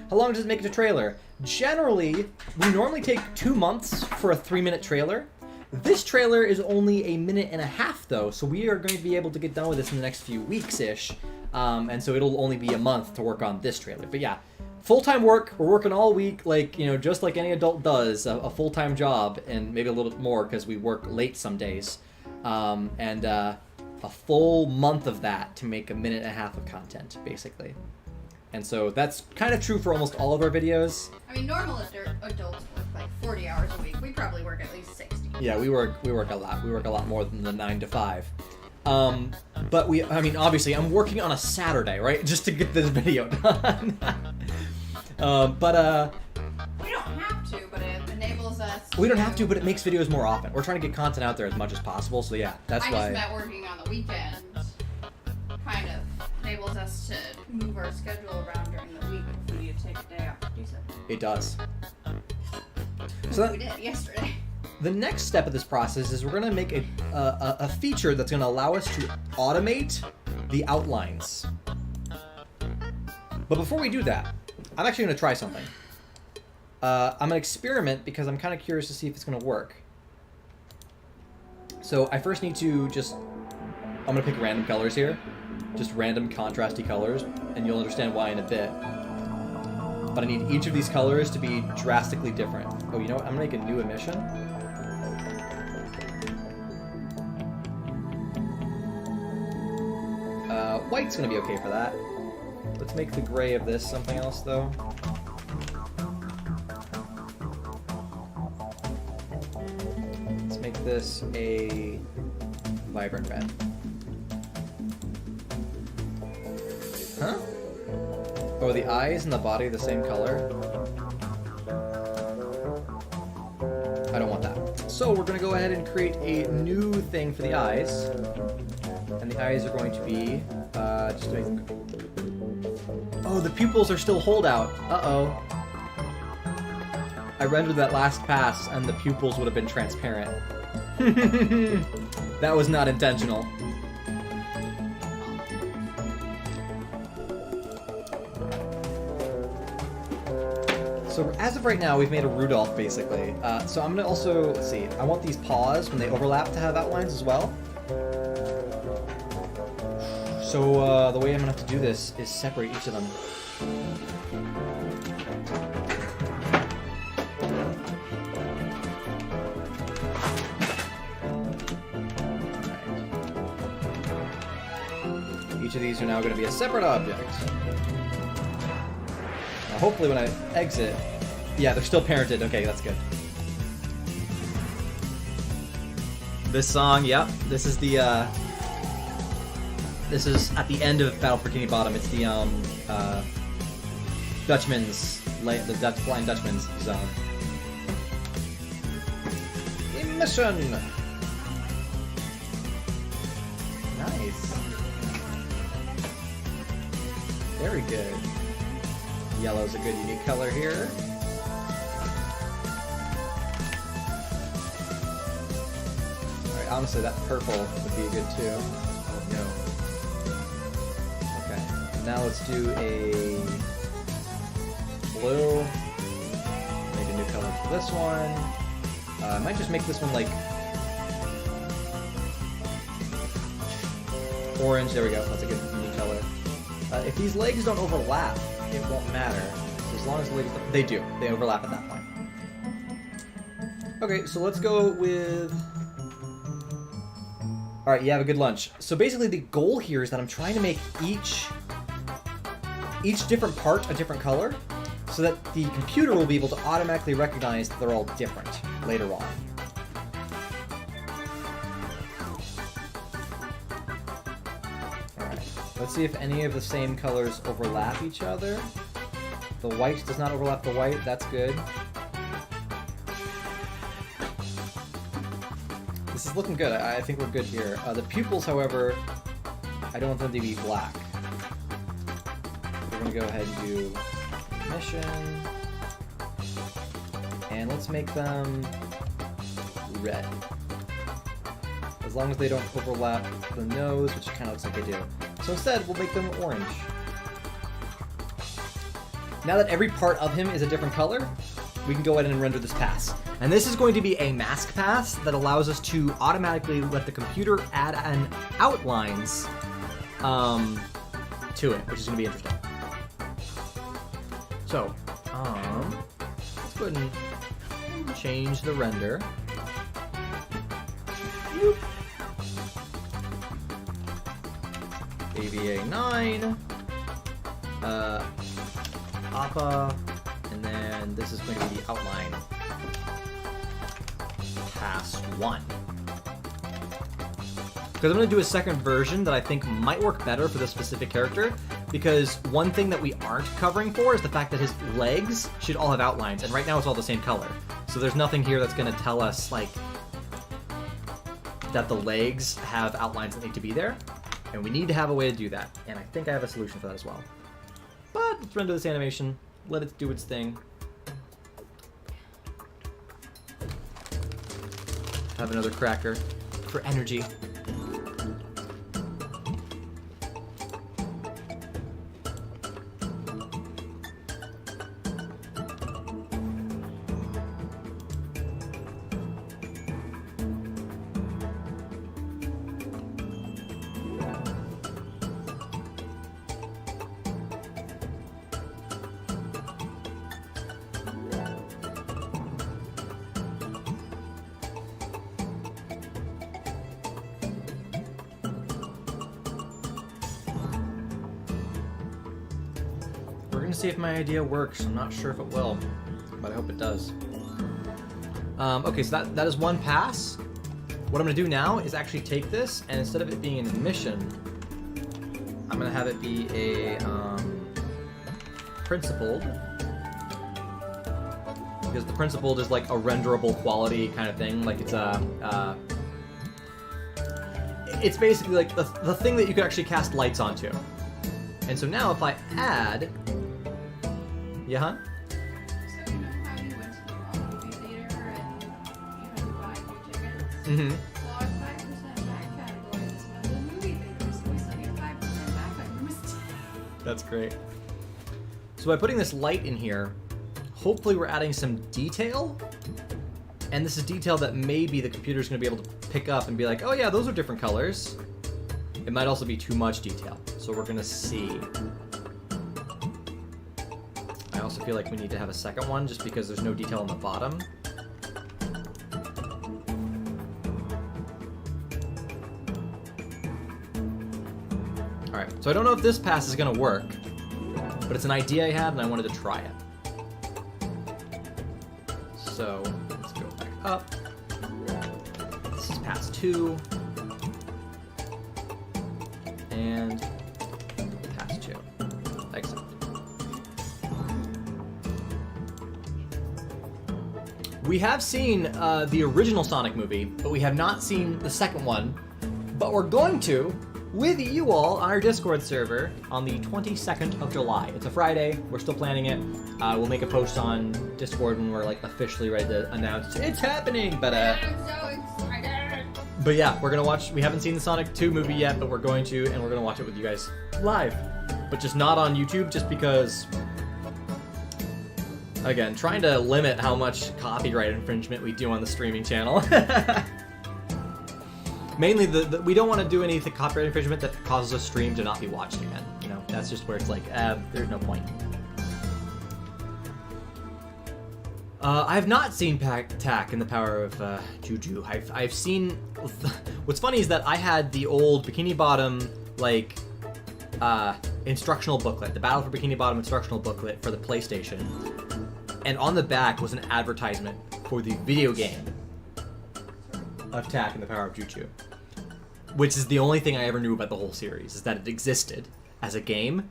How long does it make it a trailer? Generally, we normally take 2 months for a 3-minute trailer. This trailer is only 1.5 minutes though, so we are going to be able to get done with this in the next few weeks-ish. And so it'll only be a month to work on this trailer. But yeah, full-time work. We're working all week, like, you know, just like any adult does, a full-time job, and maybe a little bit more because we work late some days. And a full month of that to make 1.5 minutes of content, basically. And so that's kind of true for almost all of our videos. I mean, normal adults work like 40 hours a week. We probably work at least 60. Yeah, we work a lot. We work a lot more than the 9 to 5. But I mean, obviously, I'm working on a Saturday, right? Just to get this video done. We don't have to, but it enables us. We don't have to, but it makes videos more often. We're trying to get content out there as much as possible, so yeah, that's why. I just meant working on the weekends kind of enables us to move our schedule around during the week if we need to take a day off to do something. It does. So We did yesterday. The next step of this process is we're going to make a feature that's going to allow us to automate the outlines. But before we do that, I'm actually going to try something. I'm gonna experiment because I'm kind of curious to see if it's gonna work. So I first need to just, I'm gonna pick random colors here, just random contrasty colors, and you'll understand why in a bit. But I need each of these colors to be drastically different. Oh, you know what? I'm gonna make a new emission. White's gonna be okay for that. Let's make the gray of this something else, though. Let's make this a vibrant red. Huh? Oh, the eyes and the body are the same color? I don't want that. So we're gonna go ahead and create a new thing for the eyes. And the eyes are going to be, just doing... Oh, the pupils are still holdout. Uh-oh. I rendered that last pass and the pupils would have been transparent. That was not intentional. So as of right now, we've made a Rudolph, basically. So I'm gonna also, let's see, I want these paws, when they overlap, to have outlines as well. So the way I'm gonna have to do this is separate each of them. Right. Each of these are now gonna be a separate object. Now hopefully when I exit, yeah, they're still parented. Okay, that's good. This song, yep, this is the, this is at the end of Battle for Bikini Bottom. It's the Dutchman's, the Blind Dutchman's zone. Emission. Nice. Very good. Yellow's a good unique color here. All right, honestly, that purple would be good too. Oh no. Now let's do a blue. Make a new color for this one. I might just make this one like orange. There we go. That's a good new color. If these legs don't overlap, it won't matter. So as long as the legs, they do. They overlap at that point. Okay, so let's go with... Alright, you have a good lunch. So basically the goal here is that I'm trying to make each different part a different color, so that the computer will be able to automatically recognize that they're all different later on. Alright, let's see if any of the same colors overlap each other. The white does not overlap the white, that's good. This is looking good, I think we're good here. The pupils, however, I don't want them to be black. We're gonna go ahead and do mission, and let's make them red. As long as they don't overlap the nose, which it kind of looks like they do. So instead, we'll make them orange. Now that every part of him is a different color, we can go ahead and render this pass. And this is going to be a mask pass that allows us to automatically let the computer add an outlines to it, which is going to be interesting. So, let's go ahead and change the render. Whoop. AVA 9, APA, and then this is going to be the outline. Pass 1. Because I'm going to do a second version that I think might work better for this specific character, because one thing that we aren't covering for is the fact that his legs should all have outlines, and right now it's all the same color. So there's nothing here that's going to tell us, like, that the legs have outlines that need to be there, and we need to have a way to do that, and I think I have a solution for that as well. But let's render this animation, let it do its thing. Have another cracker for energy. see if my idea works. I'm not sure if it will, but I hope it does. Okay, so that is one pass. What I'm gonna do now is actually take this, and instead of it being an admission, I'm gonna have it be a principled. Because the principled is like a renderable quality kind of thing. Like it's basically like the thing that you could actually cast lights onto. And so now if I add, yeah, huh? So you know how you went to the movie theater and you had to buy your tickets? Mm-hmm. Well, our 5% back category this month is movie theaters, so we still get 5% back on your mistake. That's great. So by putting this light in here, hopefully we're adding some detail. And this is detail that maybe the computer's going to be able to pick up and be like, oh yeah, those are different colors. It might also be too much detail. So we're going to see. I also feel like we need to have a second one just because there's no detail on the bottom. Alright, so I don't know if this pass is going to work, but it's an idea I had and I wanted to try it. So let's go back up. This is pass 2. And pass 2. Excellent. We have seen the original Sonic movie, but we have not seen the second one. But we're going to with you all on our Discord server on the 22nd of July. It's a Friday. We're still planning it. We'll make a post on Discord when we're like officially ready to announce it's happening. But I'm so excited! But yeah, we're gonna watch. We haven't seen the Sonic 2 movie yet, but we're going to, and we're gonna watch it with you guys live. But just not on YouTube, just because. Again, trying to limit how much copyright infringement we do on the streaming channel. Mainly, we don't want to do anything copyright infringement that causes a stream to not be watched again. You know, that's just where it's like, there's no point. I have not seen Tak in the Power of Juju. I've seen. What's funny is that I had the old Bikini Bottom like instructional booklet, the Battle for Bikini Bottom instructional booklet for the PlayStation, and on the back was an advertisement for the video game of Tak and the Power of Juju, which is the only thing I ever knew about the whole series, is that it existed as a game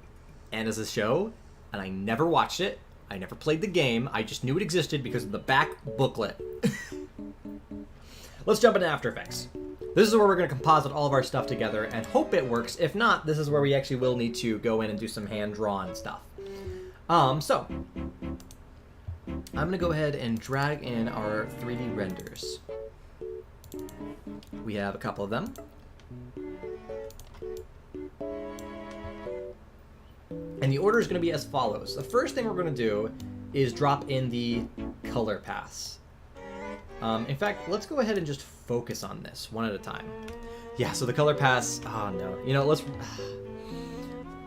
and as a show, and I never watched it. I never played the game. I just knew it existed because of the back booklet. Let's jump into After Effects. This is where we're going to composite all of our stuff together and hope it works. If not, this is where we actually will need to go in and do some hand-drawn stuff. So I'm going to go ahead and drag in our 3D renders. We have a couple of them. And the order is going to be as follows. The first thing we're going to do is drop in the color paths. In fact, let's go ahead and just focus on this one at a time. Yeah, so the color paths, oh no. You know, let's,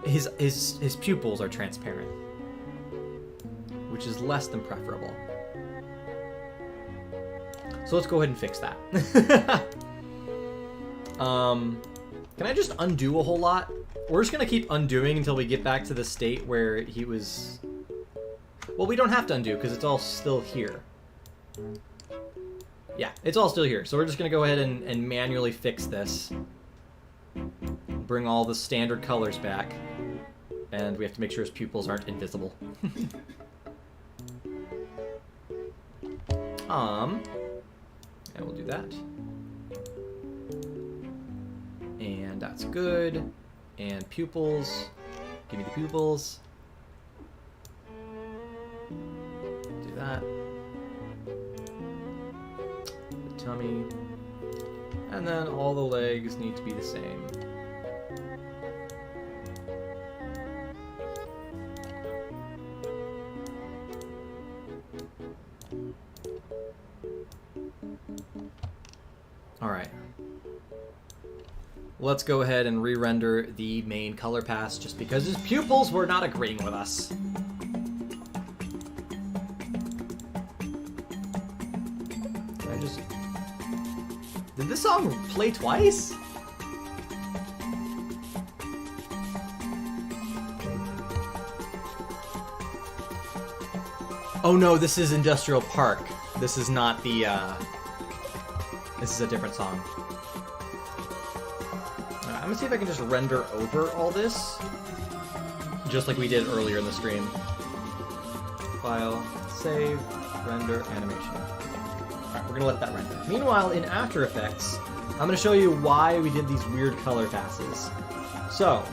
his pupils are transparent, which is less than preferable. So let's go ahead and fix that. Can I just undo a whole lot? We're just going to keep undoing until we get back to the state where he was... Well, we don't have to undo because it's all still here. Yeah, it's all still here. So we're just going to go ahead and manually fix this. Bring all the standard colors back. And we have to make sure his pupils aren't invisible. And we'll do that. And that's good. And pupils. Give me the pupils. Do that. The tummy. And then all the legs need to be the same. Alright. Let's go ahead and re-render the main color pass just because his pupils were not agreeing with us. Did this song play twice? Oh no, this is Industrial Park. This is not the, this is a different song. I'm gonna see if I can just render over all this. Just like we did earlier in the stream. File, save, render, animation. Alright, we're gonna let that render. Meanwhile, in After Effects, I'm gonna show you why we did these weird color passes. So,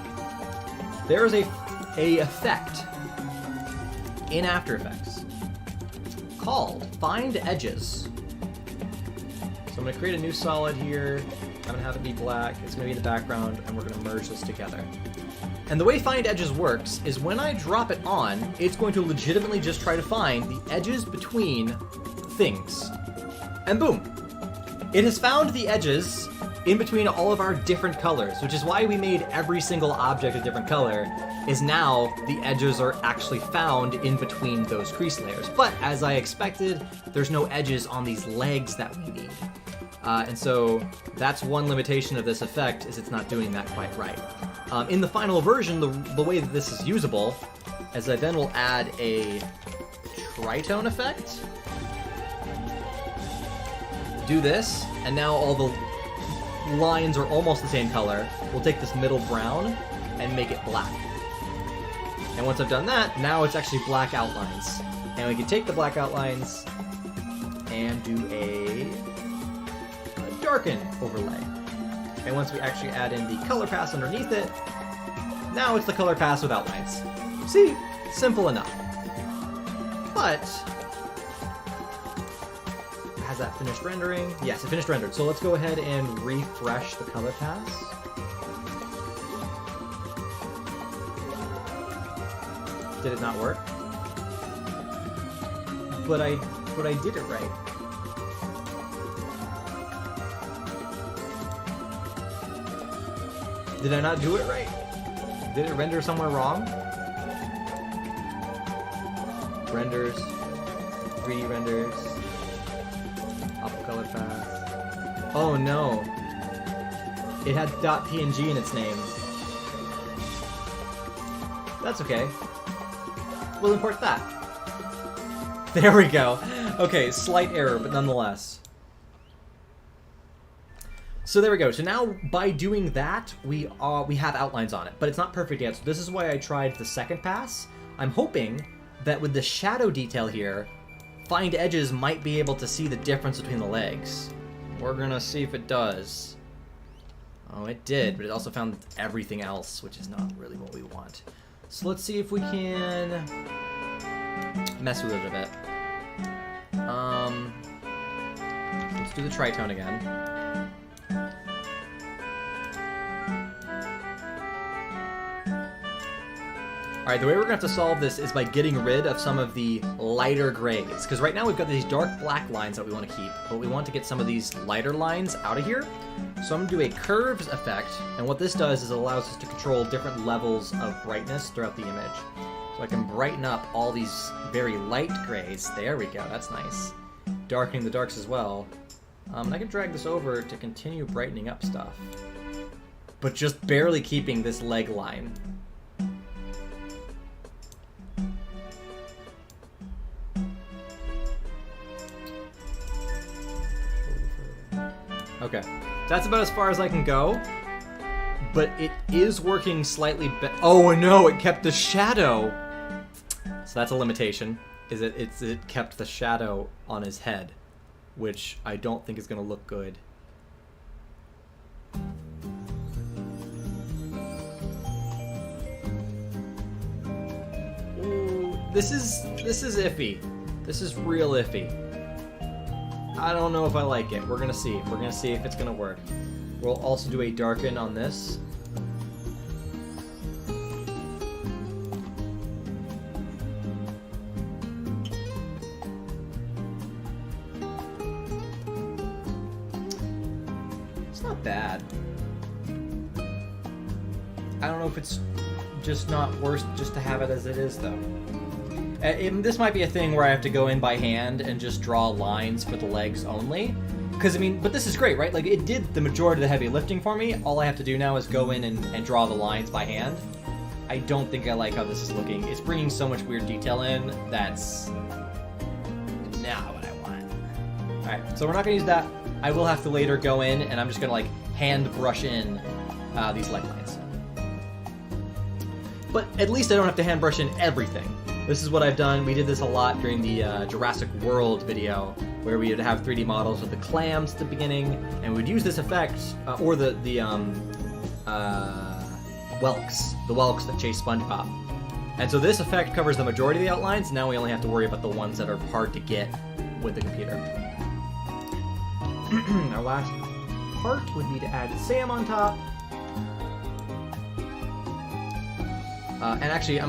there is a effect in After Effects called Find Edges. So I'm gonna create a new solid here. I'm gonna have it be black. It's gonna be in the background, and we're gonna merge this together. And the way Find Edges works is when I drop it on, it's going to legitimately just try to find the edges between things. And boom! It has found the edges in between all of our different colors, which is why we made every single object a different color, is now the edges are actually found in between those crease layers. But as I expected, there's no edges on these legs that we need. And so that's one limitation of this effect, is it's not doing that quite right. In the final version, the way that this is usable is I then will add a tritone effect. Do this, and now all the lines are almost the same color. We'll take this middle brown and make it black. And once I've done that, now it's actually black outlines. And we can take the black outlines and do a darken overlay. And once we actually add in the color pass underneath it, now it's the color pass with outlines. See? Simple enough. But has that finished rendering? Yes, it finished rendered. So let's go ahead and refresh the color pass. Did it not work? But I did it right. Did I not do it right? Did it render somewhere wrong? Renders, 3D renders, Apple color path. Oh no! It had .png in its name. That's okay. We'll import that. There we go. Okay, slight error, but nonetheless. So there we go. So now by doing that, we have outlines on it, but it's not perfect yet. So this is why I tried the second pass. I'm hoping that with the shadow detail here, Find Edges might be able to see the difference between the legs. We're gonna see if it does. Oh, it did, but it also found everything else, which is not really what we want. So let's see if we can mess with it a bit. Let's do the tritone again. Alright, the way we're going to have to solve this is by getting rid of some of the lighter grays. Because right now we've got these dark black lines that we want to keep, but we want to get some of these lighter lines out of here. So I'm going to do a curves effect, and what this does is it allows us to control different levels of brightness throughout the image. So I can brighten up all these very light grays. There we go, that's nice. Darkening the darks as well. And I can drag this over to continue brightening up stuff. But just barely keeping this leg line. Okay, that's about as far as I can go, but it is working slightly better. Oh no, it kept the shadow! So that's a limitation, is it kept the shadow on his head, which I don't think is going to look good. Ooh, this is iffy. This is real iffy. I don't know if I like it. We're gonna see. We're gonna see if it's gonna work. We'll also do a darken on this. It's not bad. I don't know if it's just not worse just to have it as it is, though. This might be a thing where I have to go in by hand and just draw lines for the legs only. Because, I mean, but this is great, right? Like, it did the majority of the heavy lifting for me. All I have to do now is go in and draw the lines by hand. I don't think I like how this is looking. It's bringing so much weird detail in that's Alright, so we're not gonna use that. I will have to later go in, and I'm just gonna like hand brush in these light lines. But at least I don't have to hand brush in everything. This is what I've done. We did this a lot during the Jurassic World video, where we would have 3D models with the clams at the beginning, and we'd use this effect, or the whelks that chase SpongeBob. And so this effect covers the majority of the outlines. Now we only have to worry about the ones that are hard to get with the computer. Our last part would be to add Sam on top. And actually,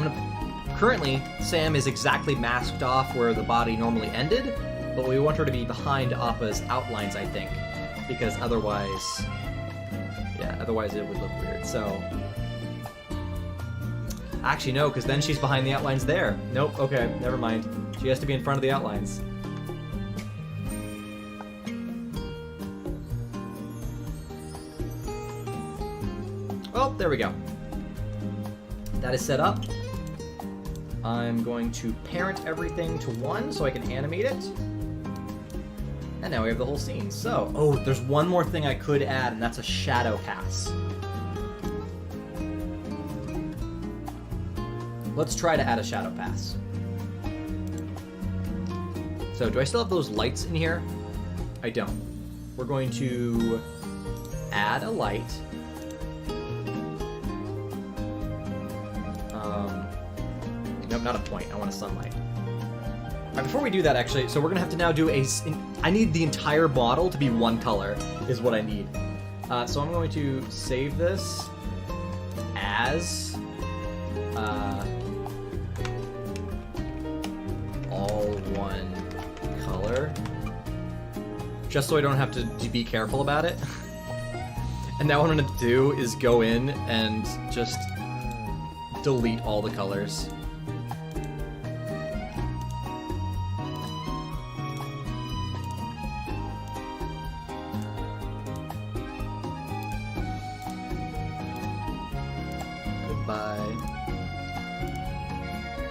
currently, Sam is exactly masked off where the body normally ended, but we want her to be behind Appa's outlines, I think, because otherwise it would look weird. So, actually no, because then she's behind the outlines there. Nope, okay, never mind. She has to be in front of the outlines. Oh, there we go. That is set up. I'm going to parent everything to 1 so I can animate it. And now we have the whole scene. So, oh, there's one more thing I could add, and that's a shadow pass. Let's try to add a shadow pass. So, do I still have those lights in here? I don't. We're going to add a light. Nope, not a point. I want a sunlight. Alright, before we do that, actually, so we're gonna have to now do I need the entire model to be one color, is what I need. So I'm going to save this as all one color, just so I don't have to be careful about it. And now what I'm gonna do is go in and just delete all the colors.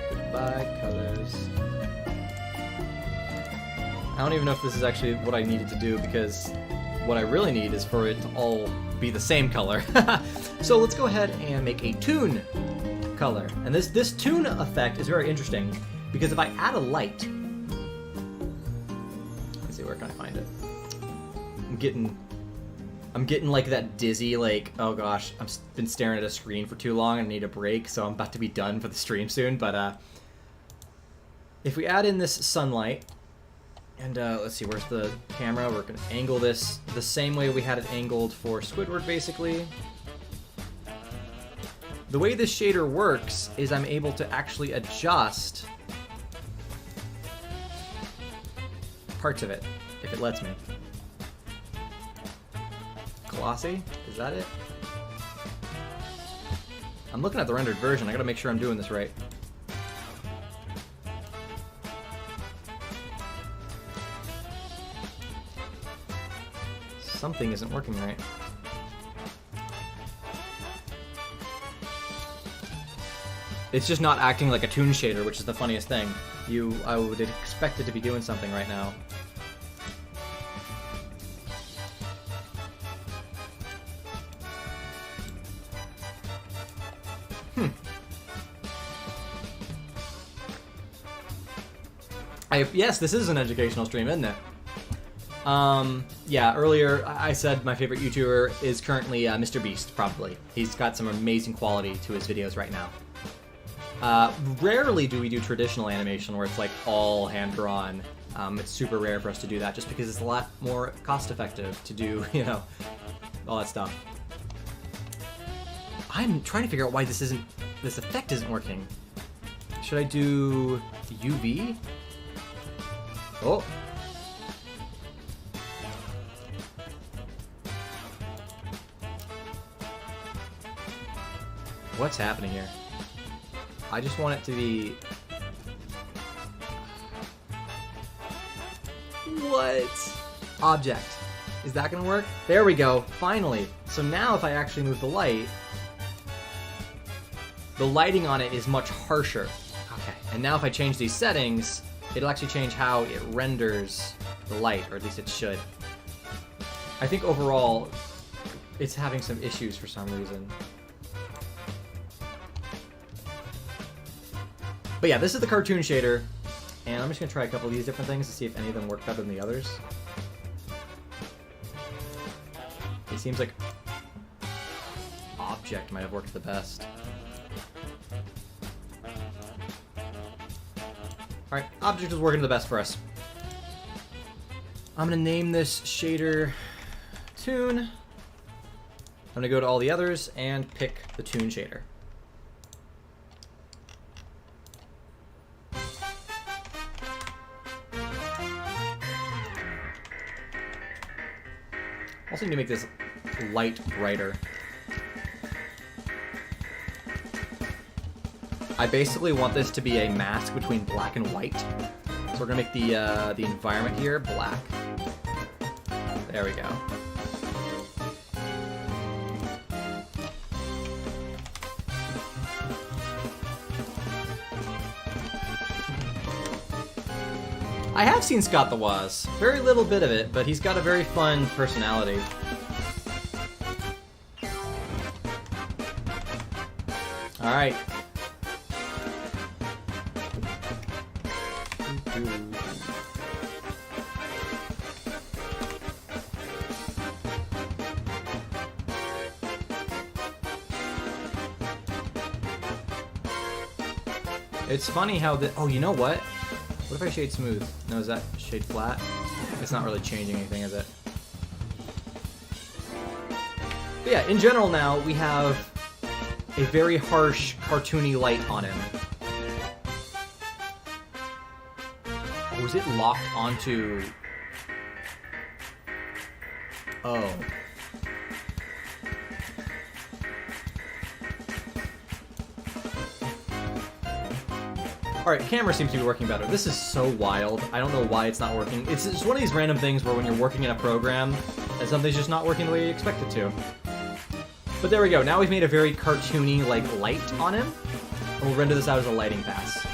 Goodbye, colors. I don't even know if this is actually what I needed to do, because what I really need is for it to all be the same color. So let's go ahead and make a toon color. And this toon effect is very interesting, because if I add a light... Let's see, where can I find it? I'm getting like that dizzy, like, oh gosh, I've been staring at a screen for too long and I need a break, so I'm about to be done for the stream soon. But if we add in this sunlight, and let's see, where's the camera? We're gonna angle this the same way we had it angled for Squidward, basically. The way this shader works is I'm able to actually adjust parts of it, if it lets me. Glossy? Is that it? I'm looking at the rendered version. I gotta make sure I'm doing this right. Something isn't working right. It's just not acting like a toon shader, which is the funniest thing. I would expect it to be doing something right now. Yes, this is an educational stream, isn't it? Yeah, earlier I said my favorite YouTuber is currently Mr. Beast, probably. He's got some amazing quality to his videos right now. Rarely do we do traditional animation where it's like all hand-drawn. It's super rare for us to do that just because it's a lot more cost-effective to do, you know, all that stuff. I'm trying to figure out why this effect isn't working. Should I do UV? Oh. What's happening here? I just want it to be... What? Object. Is that gonna work? There we go, finally. So now if I actually move the light, the lighting on it is much harsher. Okay, and now if I change these settings, it'll actually change how it renders the light, or at least it should. I think overall, it's having some issues for some reason. But yeah, this is the cartoon shader, and I'm just gonna try a couple of these different things to see if any of them work better than the others. It seems like Object might have worked the best. Alright, Object is working the best for us. I'm gonna name this shader Toon. I'm gonna go to all the others and pick the Toon shader. Also need to make this light brighter. I basically want this to be a mask between black and white. So we're gonna make the environment here black. There we go. I have seen Scott the Woz. Very little bit of it, but he's got a very fun personality. Alright. It's funny how the... Oh, you know what? What if I shade smooth? No, is that shade flat? It's not really changing anything, is it? But yeah, in general now, we have a very harsh, cartoony light on him. Oh, is it locked onto... Oh. Alright, camera seems to be working better. This is so wild. I don't know why it's not working. It's just one of these random things where when you're working in a program, and something's just not working the way you expect it to. But there we go. Now we've made a very cartoony, like, light on him. And we'll render this out as a lighting pass.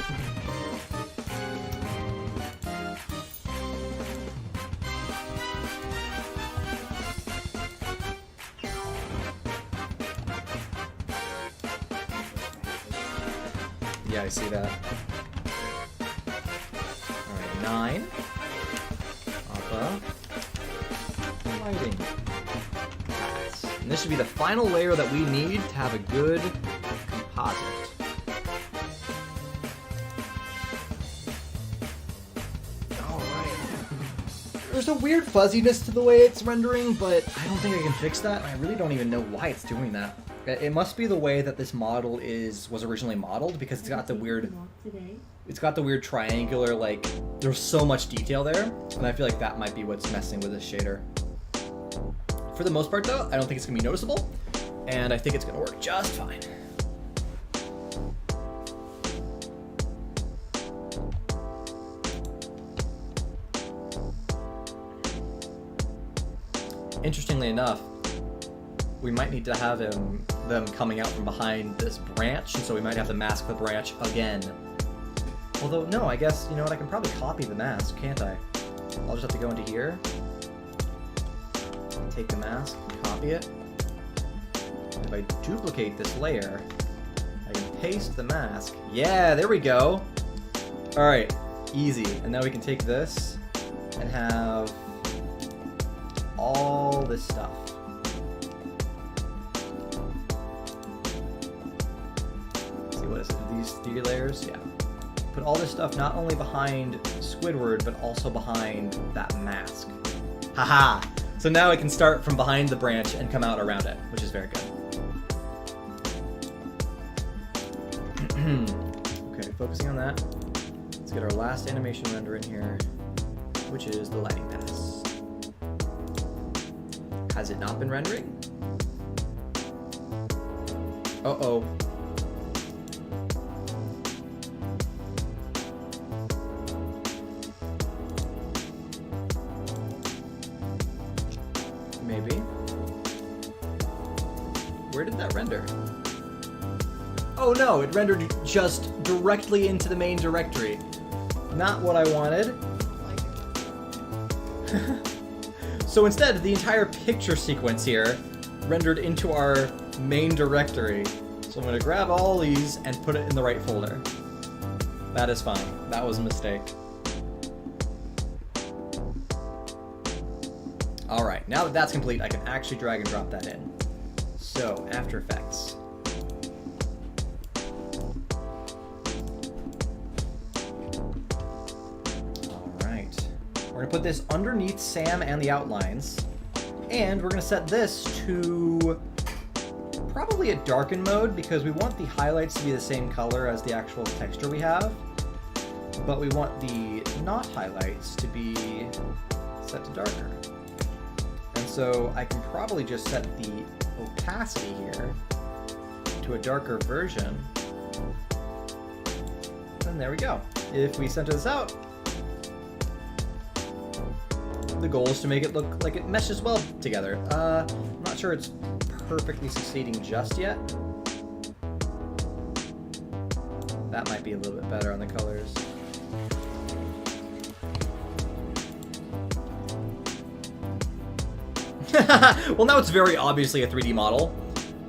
Yeah, I see that. Alright, 9. Alpha. Lighting. Pass. And this should be the final layer that we need to have a good composite. Alright. There's a weird fuzziness to the way it's rendering, but I don't think I can fix that. I really don't even know why it's doing that. It must be the way that this model was originally modeled, because it's got the weird triangular, like, there's so much detail there, and I feel like that might be what's messing with this shader. For the most part though, I don't think it's gonna be noticeable, and I think it's gonna work just fine. Interestingly enough, we might need to have them coming out from behind this branch, and so we might have to mask the branch again. Although, no, I guess, you know what, I can probably copy the mask, can't I? I'll just have to go into here, take the mask, copy it. And if I duplicate this layer, I can paste the mask. Yeah, there we go! Alright, easy. And now we can take this and have all this stuff. What is it? These 3 layers? Yeah. Put all this stuff not only behind Squidward, but also behind that mask. Haha! So now I can start from behind the branch and come out around it, which is very good. Okay, focusing on that. Let's get our last animation render in here, which is the lighting pass. Has it not been rendering? Uh-oh. Maybe. Where did that render? Oh no, it rendered just directly into the main directory. Not what I wanted. So instead, the entire picture sequence here rendered into our main directory. So I'm going to grab all these and put it in the right folder. That is fine. That was a mistake. Alright, now that that's complete, I can actually drag and drop that in. So, After Effects. Alright. We're going to put this underneath Sam and the outlines. And we're going to set this to probably a darken mode because we want the highlights to be the same color as the actual texture we have. But we want the not highlights to be set to darker. And so I can probably just set the opacity here to a darker version. And there we go. If we center this out, the goal is to make it look like it meshes well together. I'm not sure it's perfectly succeeding just yet. That might be a little bit better on the colors. Well, now it's very obviously a 3D model.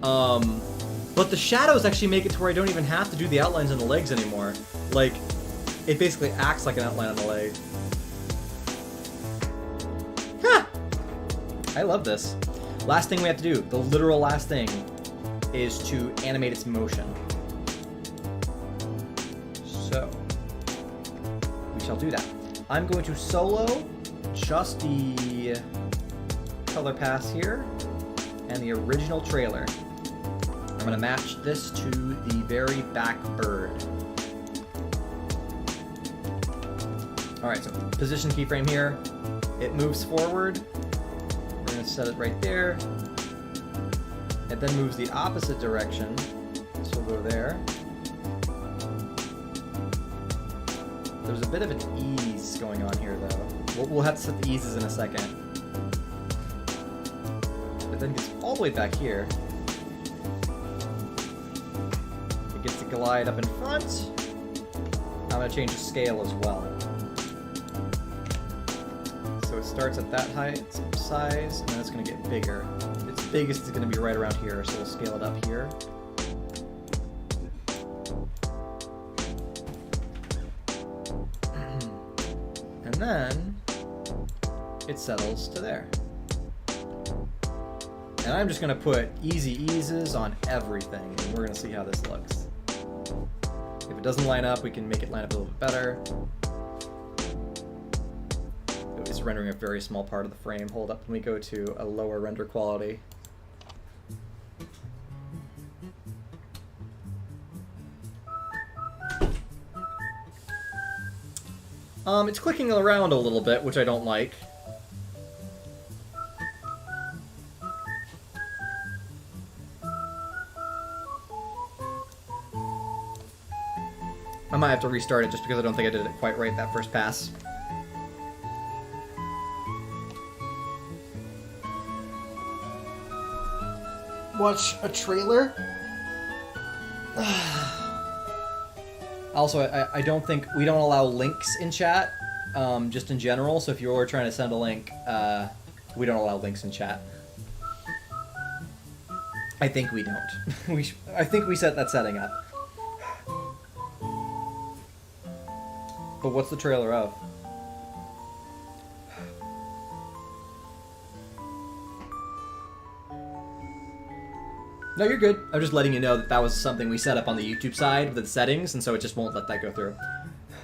But the shadows actually make it to where I don't even have to do the outlines on the legs anymore. Like, it basically acts like an outline on the leg. Ha! I love this. Last thing we have to do, the literal last thing, is to animate its motion. So, we shall do that. I'm going to solo just the color pass here and the original trailer. I'm going to match this to the very back bird. Alright, so position keyframe here. It moves forward. We're going to set it right there. It then moves the opposite direction. So we'll go there. There's a bit of an ease going on here, though. We'll have to set the eases in a second. But then it gets all the way back here. It gets to glide up in front. I'm going to change the scale as well. So it starts at that height, size, and then it's going to get bigger. Its biggest is going to be right around here, so we'll scale it up here. And then it settles to there. And I'm just going to put easy eases on everything, and we're going to see how this looks. If it doesn't line up, we can make it line up a little bit better. It's rendering a very small part of the frame. Hold up, when we go to a lower render quality. It's clicking around a little bit, which I don't like. I might have to restart it just because I don't think I did it quite right that first pass. Watch a trailer? Also, I don't think we don't allow links in chat, just in general. So if you were trying to send a link, we don't allow links in chat. I think we don't. I think we set that setting up. But what's the trailer of? No, you're good. I'm just letting you know that that was something we set up on the YouTube side with the settings, and so it just won't let that go through.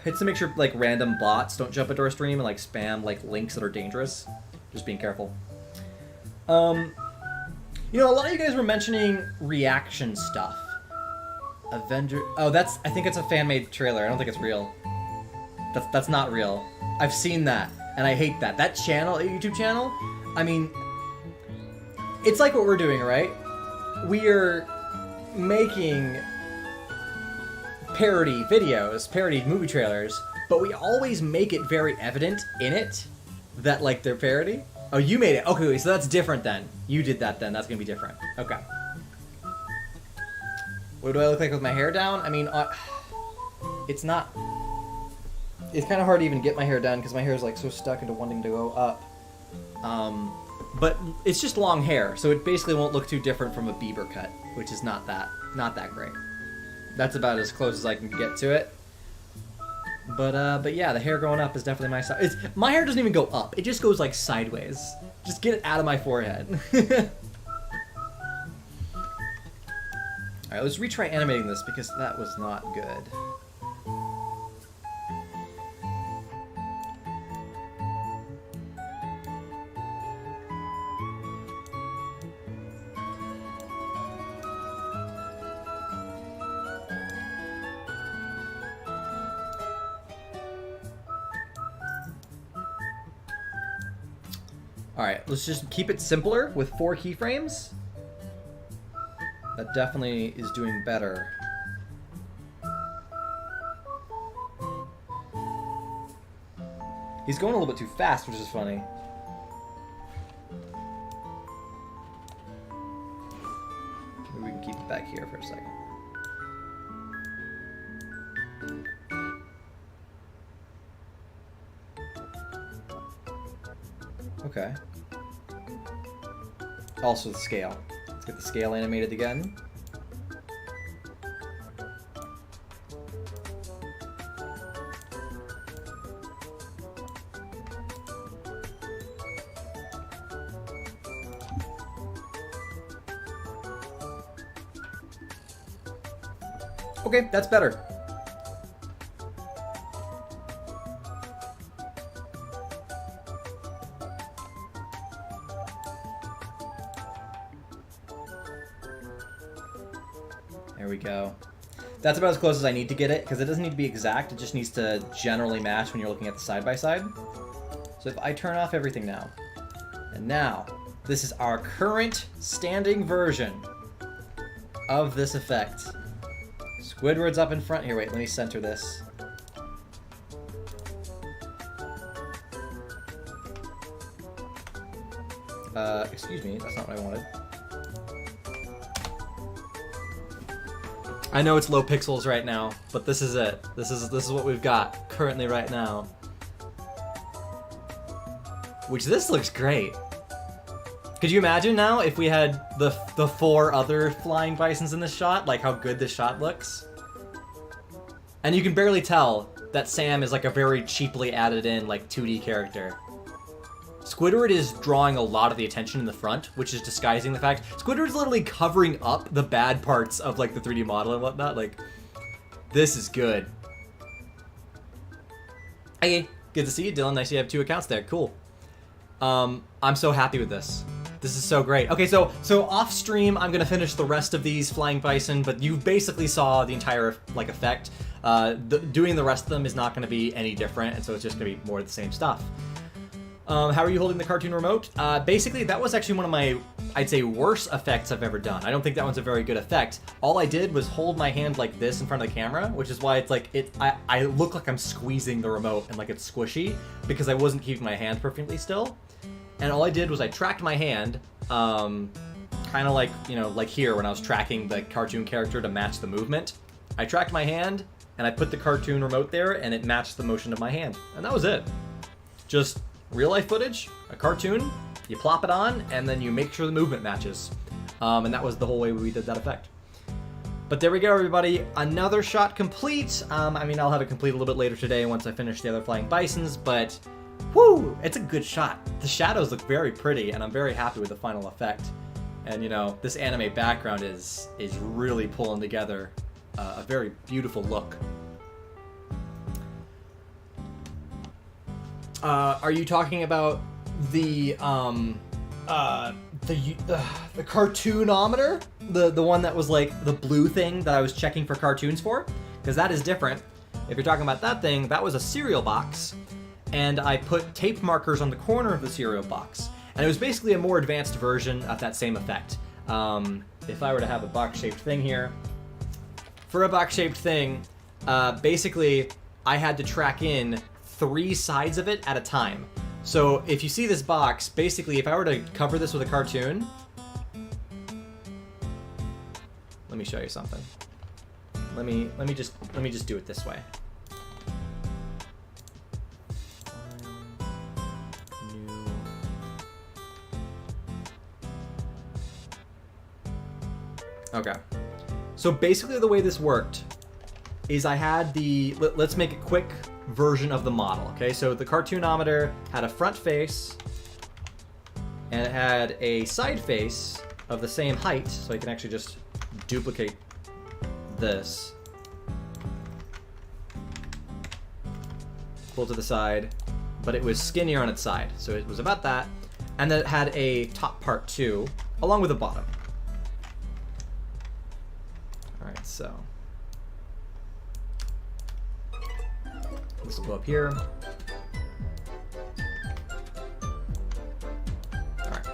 It's to make sure, like, random bots don't jump into our stream and, like, spam, like, links that are dangerous. Just being careful. You know, a lot of you guys were mentioning reaction stuff. Avenger... Oh, I think it's a fan-made trailer. I don't think it's real. That's not real. I've seen that, and I hate that. That channel, YouTube channel, I mean... It's like what we're doing, right? We are making parody videos, parody movie trailers, but we always make it very evident in it that, like, they're parody. Oh, you made it. Okay, so that's different then. You did that then. That's gonna be different. Okay. What do I look like with my hair down? I mean, it's kind of hard to even get my hair down because my hair is, like, so stuck into wanting to go up. But it's just long hair, so it basically won't look too different from a Bieber cut, which is not that great. That's about as close as I can get to it. But yeah, the hair going up is definitely my style. My hair doesn't even go up; it just goes like sideways. Just get it out of my forehead. All right, let's retry animating this because that was not good. Alright, let's just keep it simpler with 4 keyframes. That definitely is doing better. He's going a little bit too fast, which is funny. Maybe we can keep it back here for a second. Okay. Also the scale. Let's get the scale animated again. Okay, that's better. There we go. That's about as close as I need to get it, because it doesn't need to be exact, it just needs to generally match when you're looking at the side-by-side. So if I turn off everything now, and now, this is our current standing version of this effect. Squidward's up in front here. Wait, let me center this. Excuse me, that's not what I wanted. I know it's low pixels right now, but this is it. This is what we've got currently right now. Which this looks great. Could you imagine now if we had the 4 other flying bisons in this shot, like how good this shot looks? And you can barely tell that Sam is like a very cheaply added in like 2D character. Squidward is drawing a lot of the attention in the front, which is disguising the fact Squidward's literally covering up the bad parts of like the 3D model and whatnot. Like, this is good. Hey, good to see you, Dylan. Nice you have 2 accounts there. Cool. I'm so happy with this. This is so great. Okay, so off stream, I'm gonna finish the rest of these flying bison, but you basically saw the entire like effect. Doing the rest of them is not gonna be any different, and so it's just gonna be more of the same stuff. How are you holding the cartoon remote? Basically, that was actually one of my, I'd say, worst effects I've ever done. I don't think that one's a very good effect. All I did was hold my hand like this in front of the camera, which is why it's like, I look like I'm squeezing the remote and like it's squishy, because I wasn't keeping my hand perfectly still. And all I did was I tracked my hand, kind of like, you know, like here when I was tracking the cartoon character to match the movement. I tracked my hand, and I put the cartoon remote there, and it matched the motion of my hand. And that was it. Just real life footage, a cartoon, you plop it on, and then you make sure the movement matches. And that was the whole way we did that effect. But there we go, everybody. Another shot complete. I mean, I'll have it complete a little bit later today once I finish the other flying bisons, but whoo, it's a good shot. The shadows look very pretty, and I'm very happy with the final effect. And you know, this anime background is really pulling together a very beautiful look. Are you talking about the cartoonometer? The one that was like the blue thing that I was checking for cartoons for? Because that is different. If you're talking about that thing, that was a cereal box, and I put tape markers on the corner of the cereal box. And it was basically a more advanced version of that same effect. If I were to have a box-shaped thing here, for a box-shaped thing, basically I had to track in 3 sides of it at a time. So if you see this box, basically if I were to cover this with a cartoon, let me show you something. Let me just do it this way. New Okay. So basically the way this worked is I had the... Let's make a quick version of the model, okay? So the cartoonometer had a front face, and it had a side face of the same height, so I can actually just duplicate this. Pull to the side, but it was skinnier on its side, so it was about that. And then it had a top part too, along with a bottom. Alright, so this will go up here. Alright.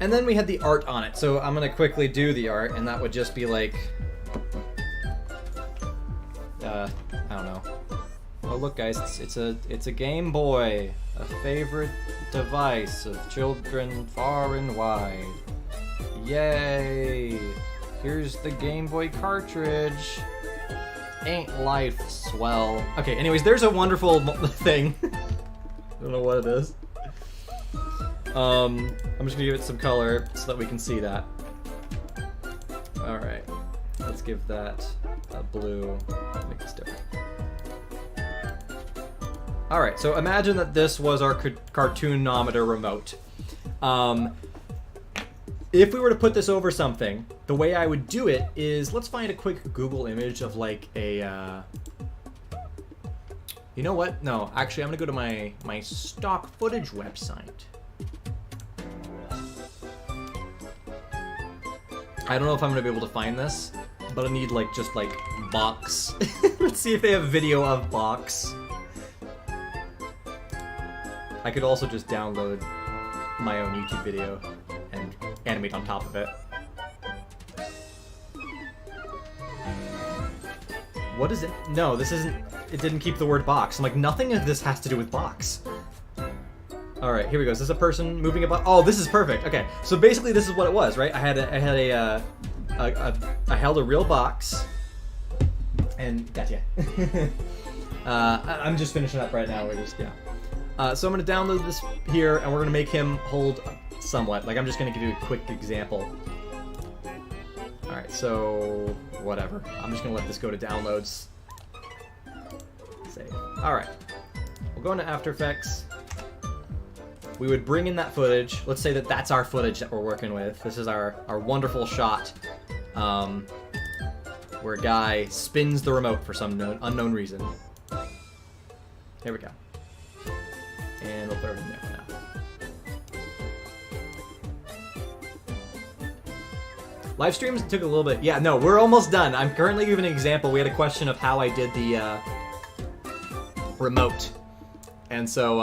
And then we had the art on it, so I'm gonna quickly do the art, and that would just be like, I don't know. Oh look guys, it's a Game Boy, a favorite device of children far and wide. Yay! Here's the Game Boy cartridge. Ain't life swell? Okay, anyways, there's a wonderful thing. I don't know what it is. I'm just gonna give it some color so that we can see that. Alright, let's give that a blue, make this different. Alright, so imagine that this was our cartoonometer remote. If we were to put this over something, the way I would do it is, let's find a quick Google image of like a, you know what? No, actually I'm gonna go to my stock footage website. I don't know if I'm gonna be able to find this, but I need like, just like, Box. Let's see if they have video of Box. I could also just download my own YouTube video and animate on top of it. What is it? No, this isn't... It didn't keep the word box. I'm like, nothing of this has to do with box. Alright, here we go. Is this a person moving about? Oh, this is perfect. Okay, so basically this is what it was, right? I held a real box. And, gotcha. I'm just finishing up right now. We're just, yeah. So I'm going to download this here, and we're going to make him hold somewhat. Like, I'm just going to give you a quick example. Alright, so whatever. I'm just going to let this go to downloads. Save. Alright. We'll go into After Effects. We would bring in that footage. Let's say that that's our footage that we're working with. This is our wonderful shot where a guy spins the remote for some unknown reason. Here we go. And we'll throw it in there for now. Live streams took a little bit. Yeah, no, we're almost done. I'm currently giving an example. We had a question of how I did the remote. And so,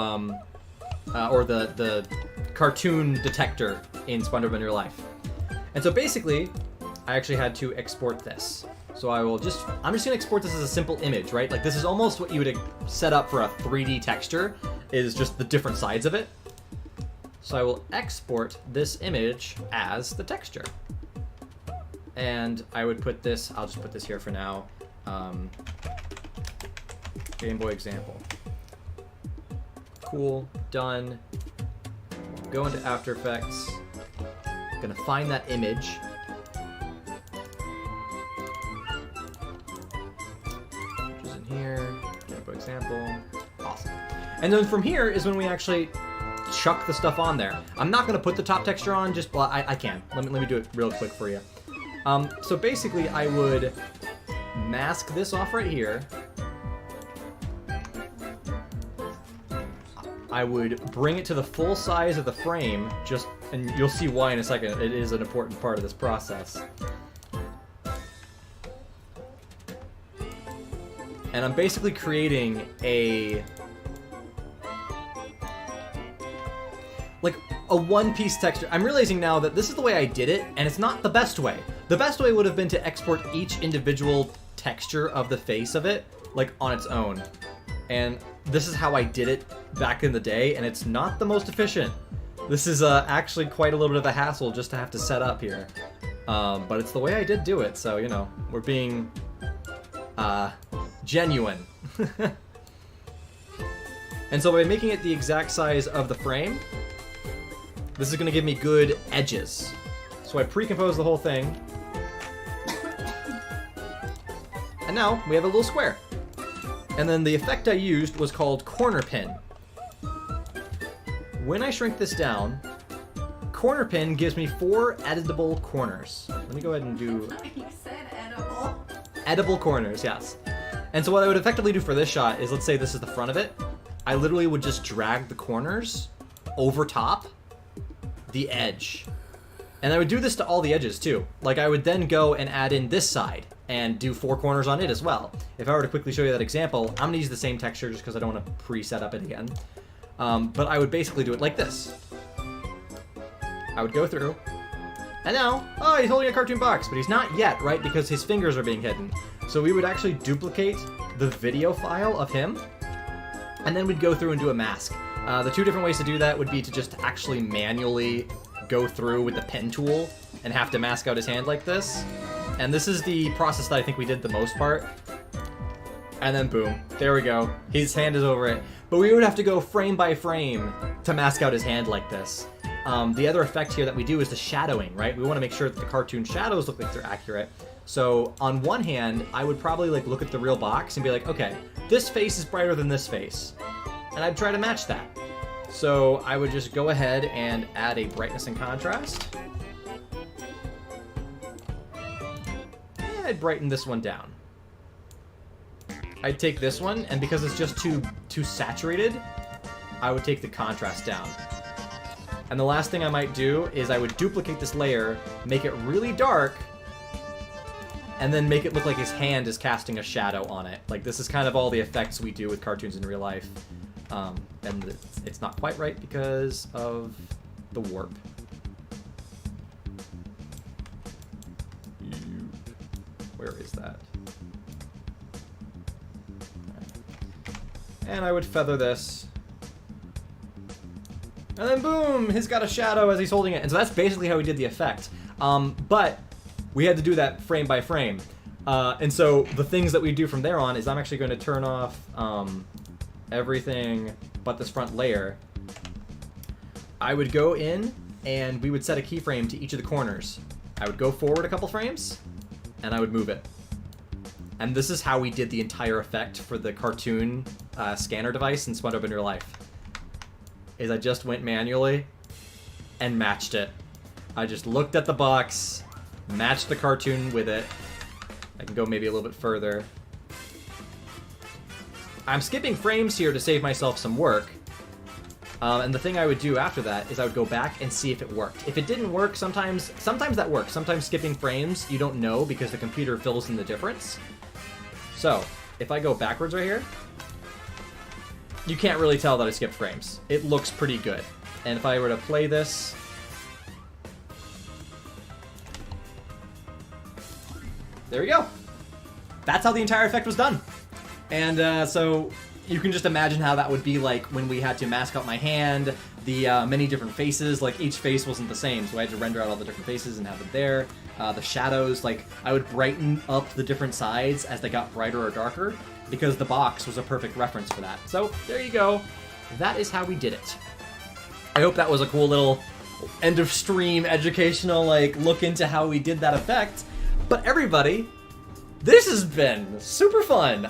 or the cartoon detector in SpongeBob in Real Life. And so basically, I actually had to export this. So I'm just gonna export this as a simple image, right? Like this is almost what you would set up for a 3D texture, is just the different sides of it. So I will export this image as the texture. And I would put this, I'll just put this here for now, Game Boy example. Cool, done. Go into After Effects. Gonna find that image. Which is in here, Game Boy example, awesome. And then from here is when we actually chuck the stuff on there. I'm not gonna put the top texture on, just, well, I can. Let me do it real quick for you. So basically I would mask this off right here. I would bring it to the full size of the frame, and you'll see why in a second. It is an important part of this process. And I'm basically creating a one-piece texture. I'm realizing now that this is the way I did it, and it's not the best way. The best way would have been to export each individual texture of the face of it, like, on its own. And this is how I did it back in the day, and it's not the most efficient. This is actually quite a little bit of a hassle just to have to set up here. But it's the way I did do it, so, you know, we're being genuine. And so by making it the exact size of the frame, this is going to give me good edges. So I pre-compose the whole thing. And now we have a little square. And then the effect I used was called corner pin. When I shrink this down, corner pin gives me 4 editable corners. Let me go ahead and do... You said edible. Edible corners, yes. And so what I would effectively do for this shot is, let's say this is the front of it. I literally would just drag the corners over top the edge. And I would do this to all the edges too. Like I would then go and add in this side and do 4 corners on it as well. If I were to quickly show you that example, I'm gonna use the same texture just because I don't want to pre-set up it again. But I would basically do it like this. I would go through, and now, oh, he's holding a cartoon box, but he's not yet, right? Because his fingers are being hidden. So we would actually duplicate the video file of him, and then we'd go through and do a mask. The 2 different ways to do that would be to just actually manually go through with the pen tool and have to mask out his hand like this. And this is the process that I think we did the most part. And then boom, there we go. His hand is over it. But we would have to go frame by frame to mask out his hand like this. The other effect here that we do is the shadowing, right? We want to make sure that the cartoon shadows look like they're accurate. So on one hand, I would probably like look at the real box and be like, okay, this face is brighter than this face. And I'd try to match that. So I would just go ahead and add a brightness and contrast. And I'd brighten this one down. I'd take this one, and because it's just too saturated, I would take the contrast down. And the last thing I might do is I would duplicate this layer, make it really dark, and then make it look like his hand is casting a shadow on it. Like, this is kind of all the effects we do with cartoons in real life. And it's not quite right because of the warp. Where is that? And I would feather this. And then boom, he's got a shadow as he's holding it. And so that's basically how we did the effect. But we had to do that frame by frame. And so the things that we do from there on is I'm actually going to turn off everything but this front layer. I would go in and we would set a keyframe to each of the corners. I would go forward a couple frames and I would move it. And this is how we did the entire effect for the cartoon scanner device in SpongeBob in Real Life. Is I just went manually and matched it. I just looked at the box, matched the cartoon with it. I can go maybe a little bit further. I'm skipping frames here to save myself some work. And the thing I would do after that is I would go back and see if it worked. If it didn't work, sometimes that works. Sometimes skipping frames, you don't know because the computer fills in the difference. So, if I go backwards right here, you can't really tell that I skipped frames. It looks pretty good. And if I were to play this, there we go. That's how the entire effect was done. And so you can just imagine how that would be like when we had to mask out my hand, the many different faces. Like each face wasn't the same, so I had to render out all the different faces and have it there. The shadows, like I would brighten up the different sides as they got brighter or darker because the box was a perfect reference for that. So there you go. That is how we did it. I hope that was a cool little end of stream educational like look into how we did that effect. But everybody, this has been super fun.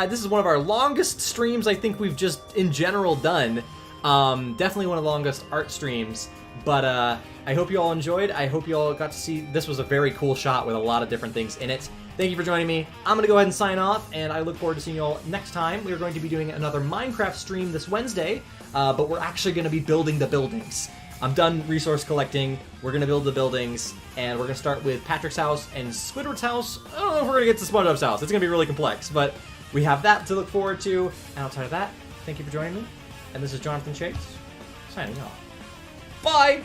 This is one of our longest streams I think we've just in general done. Definitely one of the longest art streams. But I hope you all enjoyed. I hope you all got to see. This was a very cool shot with a lot of different things in it. Thank you for joining me. I'm going to go ahead and sign off, and I look forward to seeing you all next time. We're going to be doing another Minecraft stream this Wednesday, but we're actually going to be building the buildings. I'm done resource collecting. We're going to build the buildings, and we're going to start with Patrick's house and Squidward's house. I don't know if we're going to get to SpongeBob's house. It's going to be really complex, but we have that to look forward to. And outside of that, thank you for joining me. And this is Jonathan Shakes, signing off. Bye!